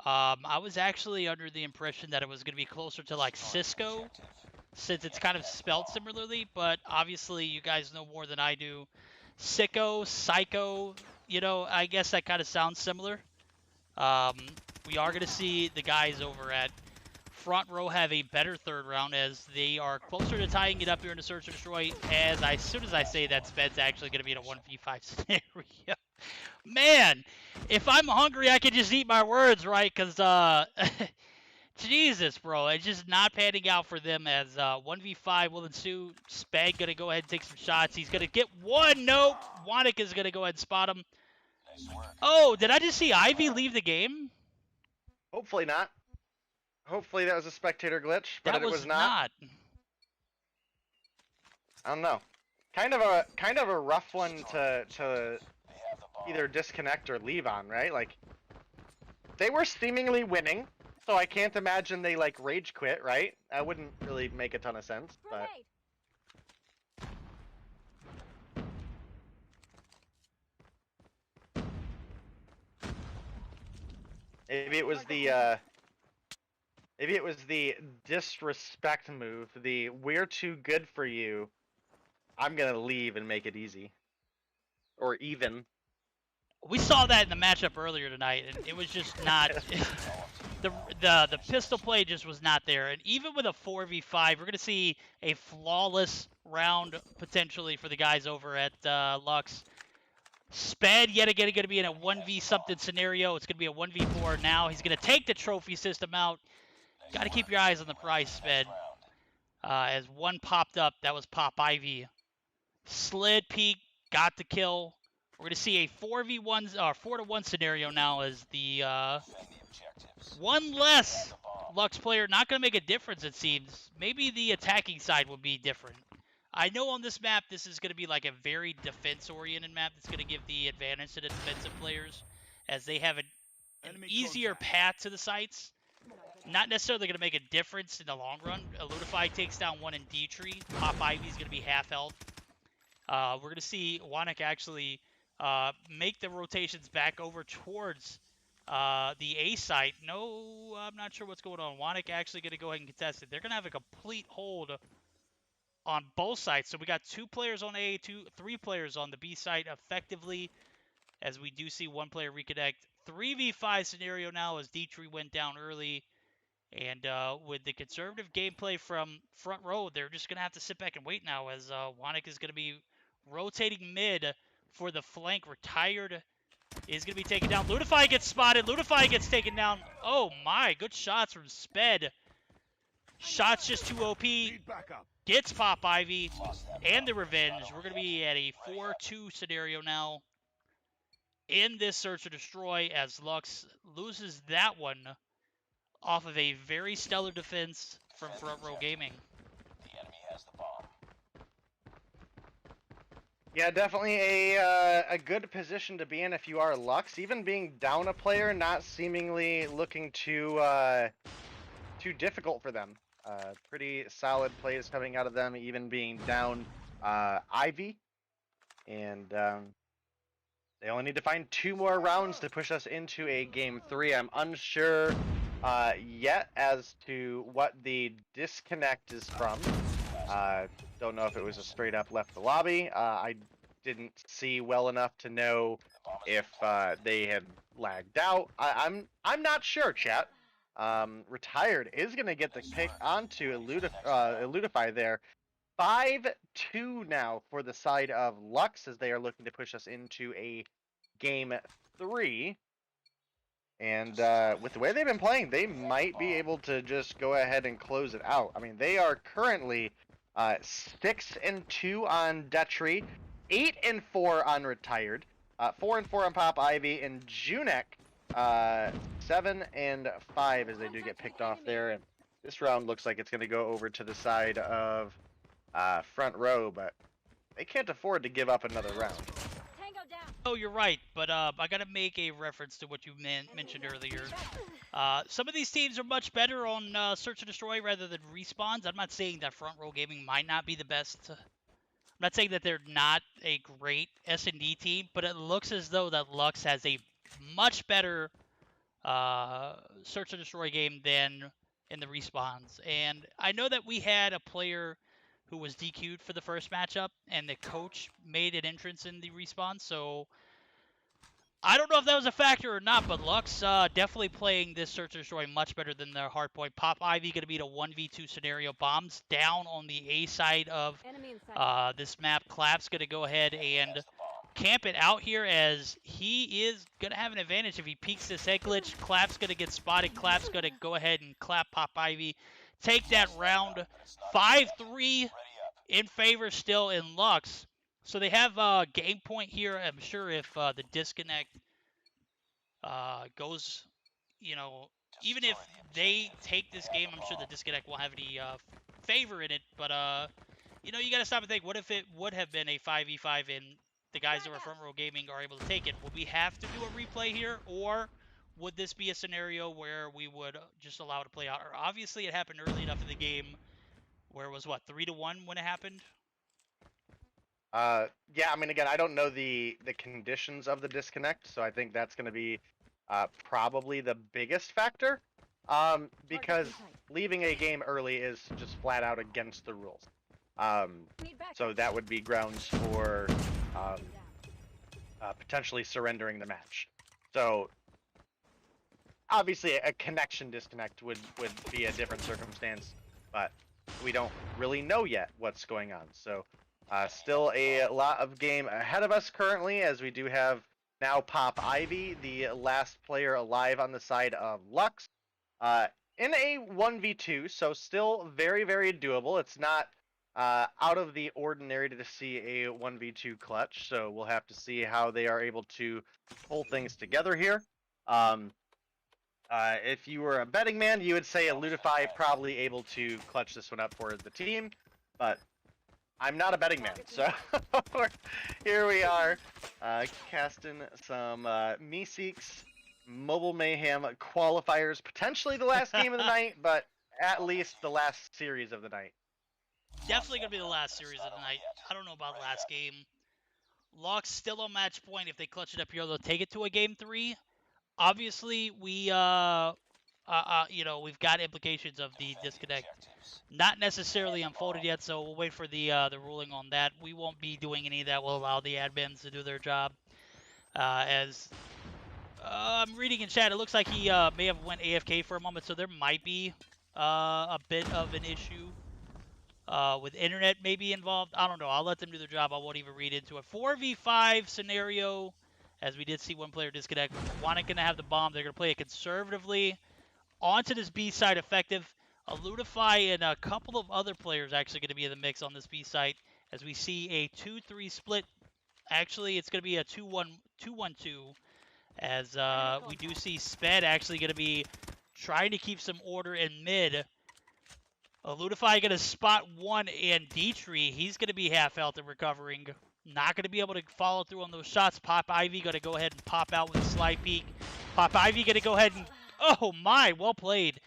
I was actually under the impression that it was going to be closer to like Cisco, since it's kind of spelled similarly, but obviously you guys know more than I do. Sicko, Psycho, you know, I guess that kind of sounds similar. We are going to see the guys over at front row have a better third round, as they are closer to tying it up here in the Search and Destroy. As soon as I say that, Sped's actually going to be in a 1v5 scenario. Man, if I'm hungry, I can just eat my words, right? Because, Jesus, bro, it's just not panning out for them, as 1v5 will ensue. Sped going to go ahead and take some shots. He's going to get one. Nope. Wannick is going to go ahead and spot him. Oh, did I just see Ivy leave the game? Hopefully not. Hopefully that was a spectator glitch, but That it was not. I don't know. Kind of a rough one to either disconnect or leave on, right? Like, they were seemingly winning, so I can't imagine they like rage quit, right? That wouldn't really make a ton of sense, but maybe it was the disrespect move, the "we're too good for you, I'm gonna leave and make it easy." Or even. We saw that in the matchup earlier tonight, and it was just not... the pistol play just was not there. And even with a 4v5, we're going to see a flawless round, potentially, for the guys over at Lux. Sped, yet again, going to be in a 1v-something scenario. It's going to be a 1v4 now. He's going to take the trophy system out. Got to keep your eyes on the prize, Sped. As one popped up, that was Pop Ivy. Slid peek, got the kill. We're going to see a 4v1, 4-to-1 scenario now as the one less Lux player. Not going to make a difference, it seems. Maybe the attacking side will be different. I know on this map, this is going to be like a very defense-oriented map that's going to give the advantage to the defensive players, as they have an easier path to the sites. Not necessarily going to make a difference in the long run. Eludify takes down one in D-Tree. Pop Ivy's going to be half health. We're going to see Wanik actually make the rotations back over towards the A site. No, I'm not sure what's going on. Wanik actually going to go ahead and contest it. They're going to have a complete hold on both sides. So we got 2 players on A, 3 players on the B site effectively, as we do see 1 player reconnect. 3v5 scenario now as D-Tree went down early. And with the conservative gameplay from front row, they're just going to have to sit back and wait now, as Wanik is going to be rotating mid for the flank. Retired is going to be taken down. Ludify gets spotted. Ludify gets taken down. Oh my, good shots from Sped. Shots just too OP. Gets Pop Ivy and the revenge. We're going to be at a 4-2 scenario now in this search or destroy, as Lux loses that one off of a very stellar defense from Front Row Gaming. Yeah, definitely a good position to be in if you are Lux. Even being down a player, not seemingly looking too difficult for them. Pretty solid plays coming out of them, even being down Ivy. And they only need to find 2 more rounds to push us into a game 3. I'm unsure yet as to what the disconnect is from. Don't know if it was a straight up left the lobby. I didn't see well enough to know if they had lagged out. I'm not sure, chat. Retired is going to get the pick onto Eludify there. 5-2 now for the side of Lux, as they are looking to push us into a game 3. And with the way they've been playing, they might be able to just go ahead and close it out. I mean, they are currently 6-2 on Detri, 8-4 on Retired, 4-4 on Pop Ivy, and Junek 7-5 as they do get picked off there. And this round looks like it's going to go over to the side of Front Row, but they can't afford to give up another round. Oh, you're right, but I gotta make a reference to what you mentioned earlier. Some of these teams are much better on Search and Destroy rather than respawns. I'm not saying that Front Row Gaming might not be the best. I'm not saying that they're not a great S&D team, but it looks as though that Lux has a much better Search and Destroy game than in the respawns. And I know that we had a player who was DQ'd for the first matchup, and the coach made an entrance in the respawn, so I don't know if that was a factor or not, but Lux definitely playing this Search and Destroy much better than their hardpoint. Pop Ivy going to be in a 1v2 scenario. Bombs down on the A side of this map. Clap's going to go ahead and camp it out here, as he is going to have an advantage if he peeks this head glitch. Clap's going to get spotted. Clap's going to go ahead and clap Pop Ivy. Take that round. 5-3 in favor still in Lux. So they have game point here. I'm sure if the disconnect goes, even if they take this game, I'm sure the disconnect won't have any favor in it. But, you got to stop and think, what if it would have been a 5v5 and the guys that were Front Row Gaming are able to take it? Would we have to do a replay here, or would this be a scenario where we would just allow it to play out? Or obviously it happened early enough in the game where it was, 3-1 when it happened? Yeah, I mean, again, I don't know the conditions of the disconnect, so I think that's going to be probably the biggest factor, because leaving a game early is just flat out against the rules. So that would be grounds for potentially surrendering the match. So obviously a connection disconnect would be a different circumstance, but we don't really know yet what's going on. So still a lot of game ahead of us currently, as we do have now Pop Ivy, the last player alive on the side of Lux. in a 1v2, so still very, very doable. It's not out of the ordinary to see a 1v2 clutch, so we'll have to see how they are able to pull things together here. If you were a betting man, you would say Eludify probably able to clutch this one up for the team, but I'm not a betting man, so here we are, casting some Meseeks Mobile Mayhem qualifiers, potentially the last game of the night, but at least the last series of the night. Definitely going to be the last series of the night. I don't know about last game. Locke's still on match point. If they clutch it up here, they'll take it to a game 3. Obviously, we've got implications of the disconnect not necessarily unfolded yet, so we'll wait for the ruling on that. We won't be doing any of that. We'll allow the admins to do their job. As I'm reading in chat, it looks like he may have went AFK for a moment, so there might be a bit of an issue with internet maybe involved. I don't know. I'll let them do their job. I won't even read into it. 4v5 scenario, as we did see one player disconnect. Wanting going to have the bomb. They're going to play it conservatively. Onto this B side effective. Eludify and a couple of other players actually going to be in the mix on this B site as we see a 2-3 split. Actually, it's going to be a 2-1-2 as we do see Sped actually going to be trying to keep some order in mid. Eludify going to spot one, and Dietrich, he's going to be half health and recovering. Not going to be able to follow through on those shots. Pop Ivy going to go ahead and pop out with a slide peek. Pop Ivy going to go ahead and, oh my, well played.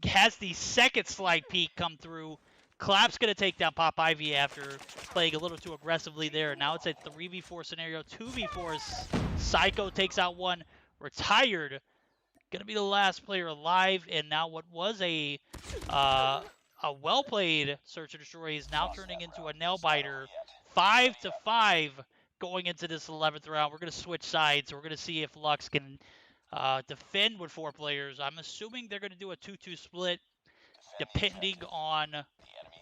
Has the second slide peek come through. Clap's going to take down Pop Ivy after playing a little too aggressively there. Now it's a 3v4 scenario. 2v4. Psycho takes out one. Retired. Going to be the last player alive. And now what was a well-played Search and Destroy is now turning into a nail-biter. 5-5 going into this 11th round. We're going to switch sides. We're going to see if Lux can defend with 4 players. I'm assuming they're going to do a 2-2 split, depending on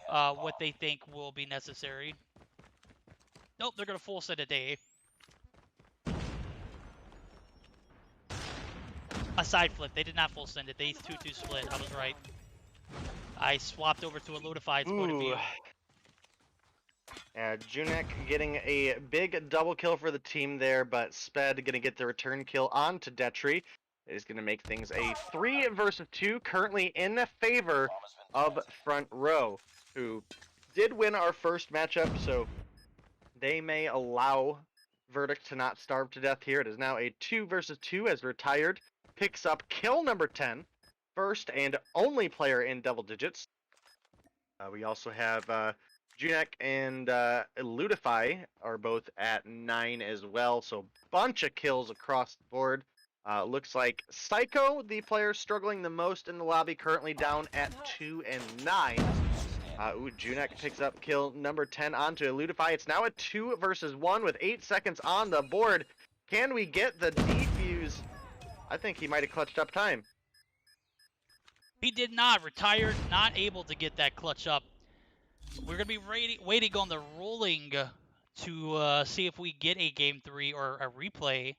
what they think will be necessary. Nope, they're going to full send it to A. A side flip. They did not full send it. They 2-2 split. I was right. I swapped over to a Eludify's point of view. Junek getting a big double kill for the team there, but Sped going to get the return kill onto Detri. It is going to make things a 3 versus 2, currently in favor of Front Row, who did win our first matchup, so they may allow Verdict to not starve to death here. It is now a 2 versus 2 as Retired picks up kill number 10, first and only player in double digits. We also have Junek and Eludify are both at 9 as well, so bunch of kills across the board. Looks like Psycho, the player struggling the most in the lobby, currently down at 2 and 9. Junek picks up kill number 10 onto Eludify. It's now a 2 versus 1 with 8 seconds on the board. Can we get the defuse? I think he might have clutched up time. He did not. Retired, not able to get that clutch up. We're going to be waiting on the ruling to see if we get a Game 3 or a replay.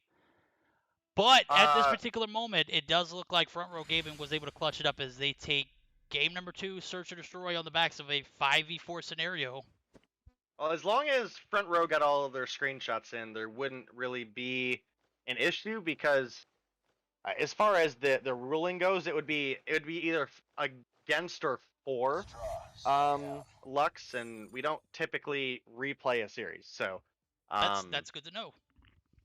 But at this particular moment, it does look like Front Row Gaming was able to clutch it up as they take game number 2, Search and Destroy, on the backs of a 5v4 scenario. Well, as long as Front Row got all of their screenshots in, there wouldn't really be an issue because as far as the ruling goes, it would be either against or for Lux, and we don't typically replay a series, so that's good to know.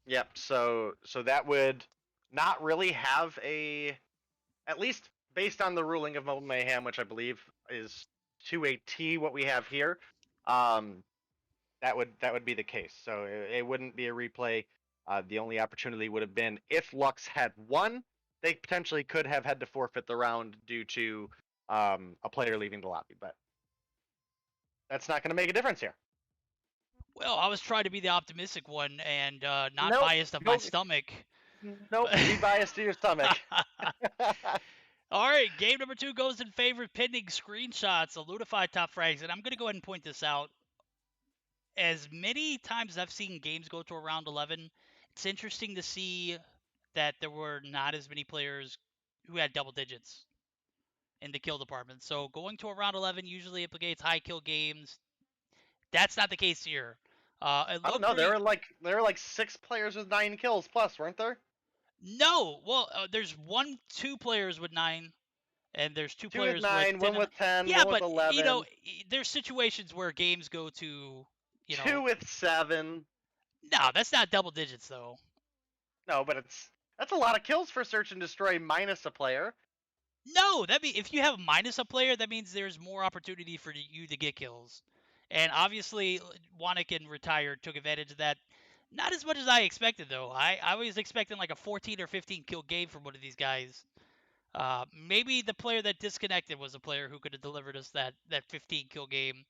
Yep. So that would not really have at least based on the ruling of Mobile Mayhem, which I believe is to a T what we have here. That would be the case. So it wouldn't be a replay. The only opportunity would have been if Lux had won, they potentially could have had to forfeit the round due to a player leaving the lobby, but that's not going to make a difference here. Well, I was trying to be the optimistic one and not biased of my stomach. Nope, be biased to your stomach. All right, game number 2 goes in favor of pending screenshots, Eludify top frags, and I'm going to go ahead and point this out. As many times as I've seen games go to around 11, it's interesting to see that there were not as many players who had double digits. in the kill department. So going to a round 11 usually implicates high kill games. That's not the case here. It I don't looked know. pretty. There were like 6 players with 9 kills plus, weren't there? No, well, there's 2 players with 9, and there's 2 2 with players with 9, 10. 1 with 10, Yeah, 1 with but 11, there's situations where games go to, 2 with 7. no, that's not double digits though. No, but that's a lot of kills for search and destroy minus a player. No, that means if you have minus a player, that means there's more opportunity for you to get kills. And obviously, Wannick and Retired took advantage of that. Not as much as I expected, though. I was expecting like a 14 or 15 kill game from one of these guys. Maybe the player that disconnected was a player who could have delivered us that 15 kill game.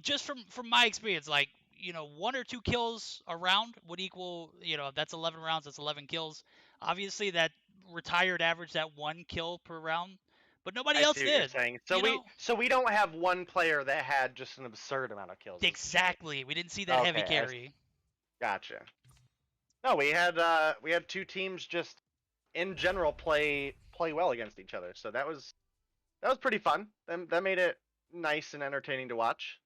Just from my experience, like 1 or 2 kills a round would equal, that's 11 rounds, that's 11 kills. Obviously, that Retired averaged that 1 kill per round, but nobody I else see what you're did. saying. You So we don't have one player that had just an absurd amount of kills. Exactly. We didn't see that heavy Okay, carry. Gotcha. No, we had 2 teams just in general play well against each other. So that was pretty fun. That made it nice and entertaining to watch.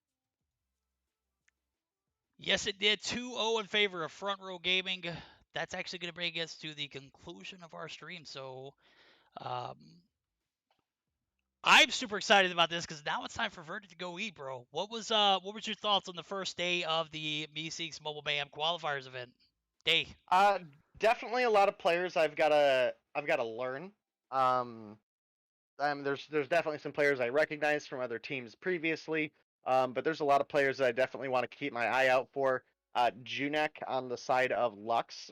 Yes, it did. 2-0 in favor of Front Row Gaming. That's actually going to bring us to the conclusion of our stream. So, I'm super excited about this because now it's time for Verdict to go eat, bro. What was your thoughts on the first day of the Meseeks Mobile Mayhem Qualifiers event? Day. Definitely a lot of players I've gotta learn. There's definitely some players I recognize from other teams previously. But there's a lot of players that I definitely want to keep my eye out for. Junek on the side of Lux.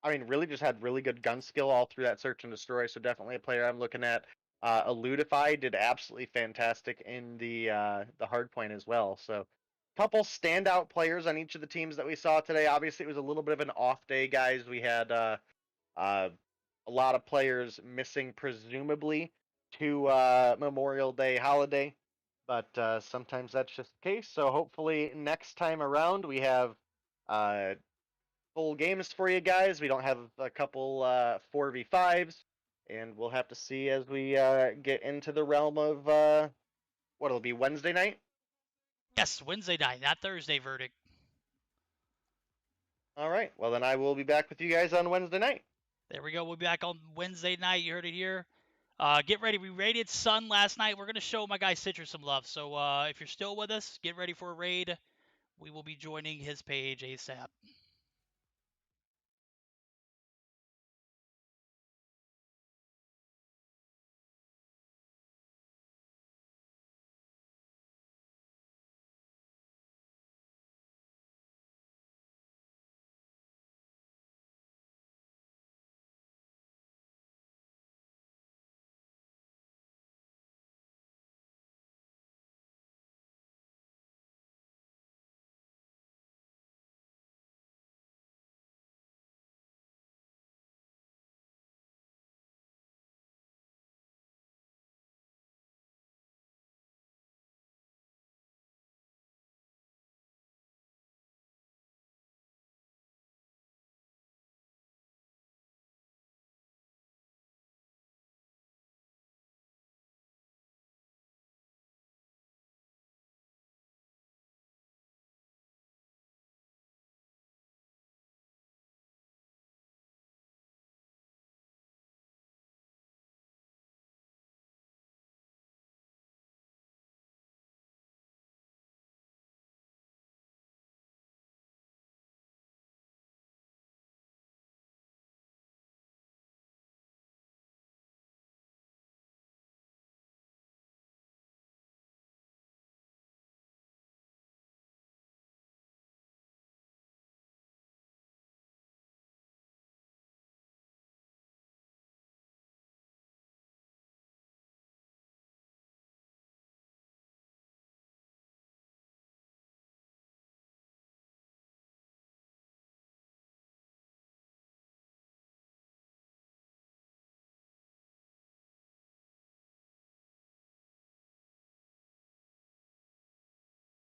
Really just had really good gun skill all through that search and destroy. So definitely a player I'm looking at. Eludify did absolutely fantastic in the hard point as well. So couple standout players on each of the teams that we saw today. Obviously, it was a little bit of an off day, guys. We had a lot of players missing, presumably to Memorial Day holiday, but sometimes that's just the case. So hopefully next time around we have full games for you guys. We don't have a couple 4v5s, and we'll have to see as we get into the realm of what it'll be Wednesday night. Yes, Wednesday night, not Thursday. Verdict. All right. Well, then I will be back with you guys on Wednesday night. There we go. We'll be back on Wednesday night. You heard it here. Get ready. We raided Sun last night. We're going to show my guy Citrus some love. So if you're still with us, get ready for a raid. We will be joining his page ASAP.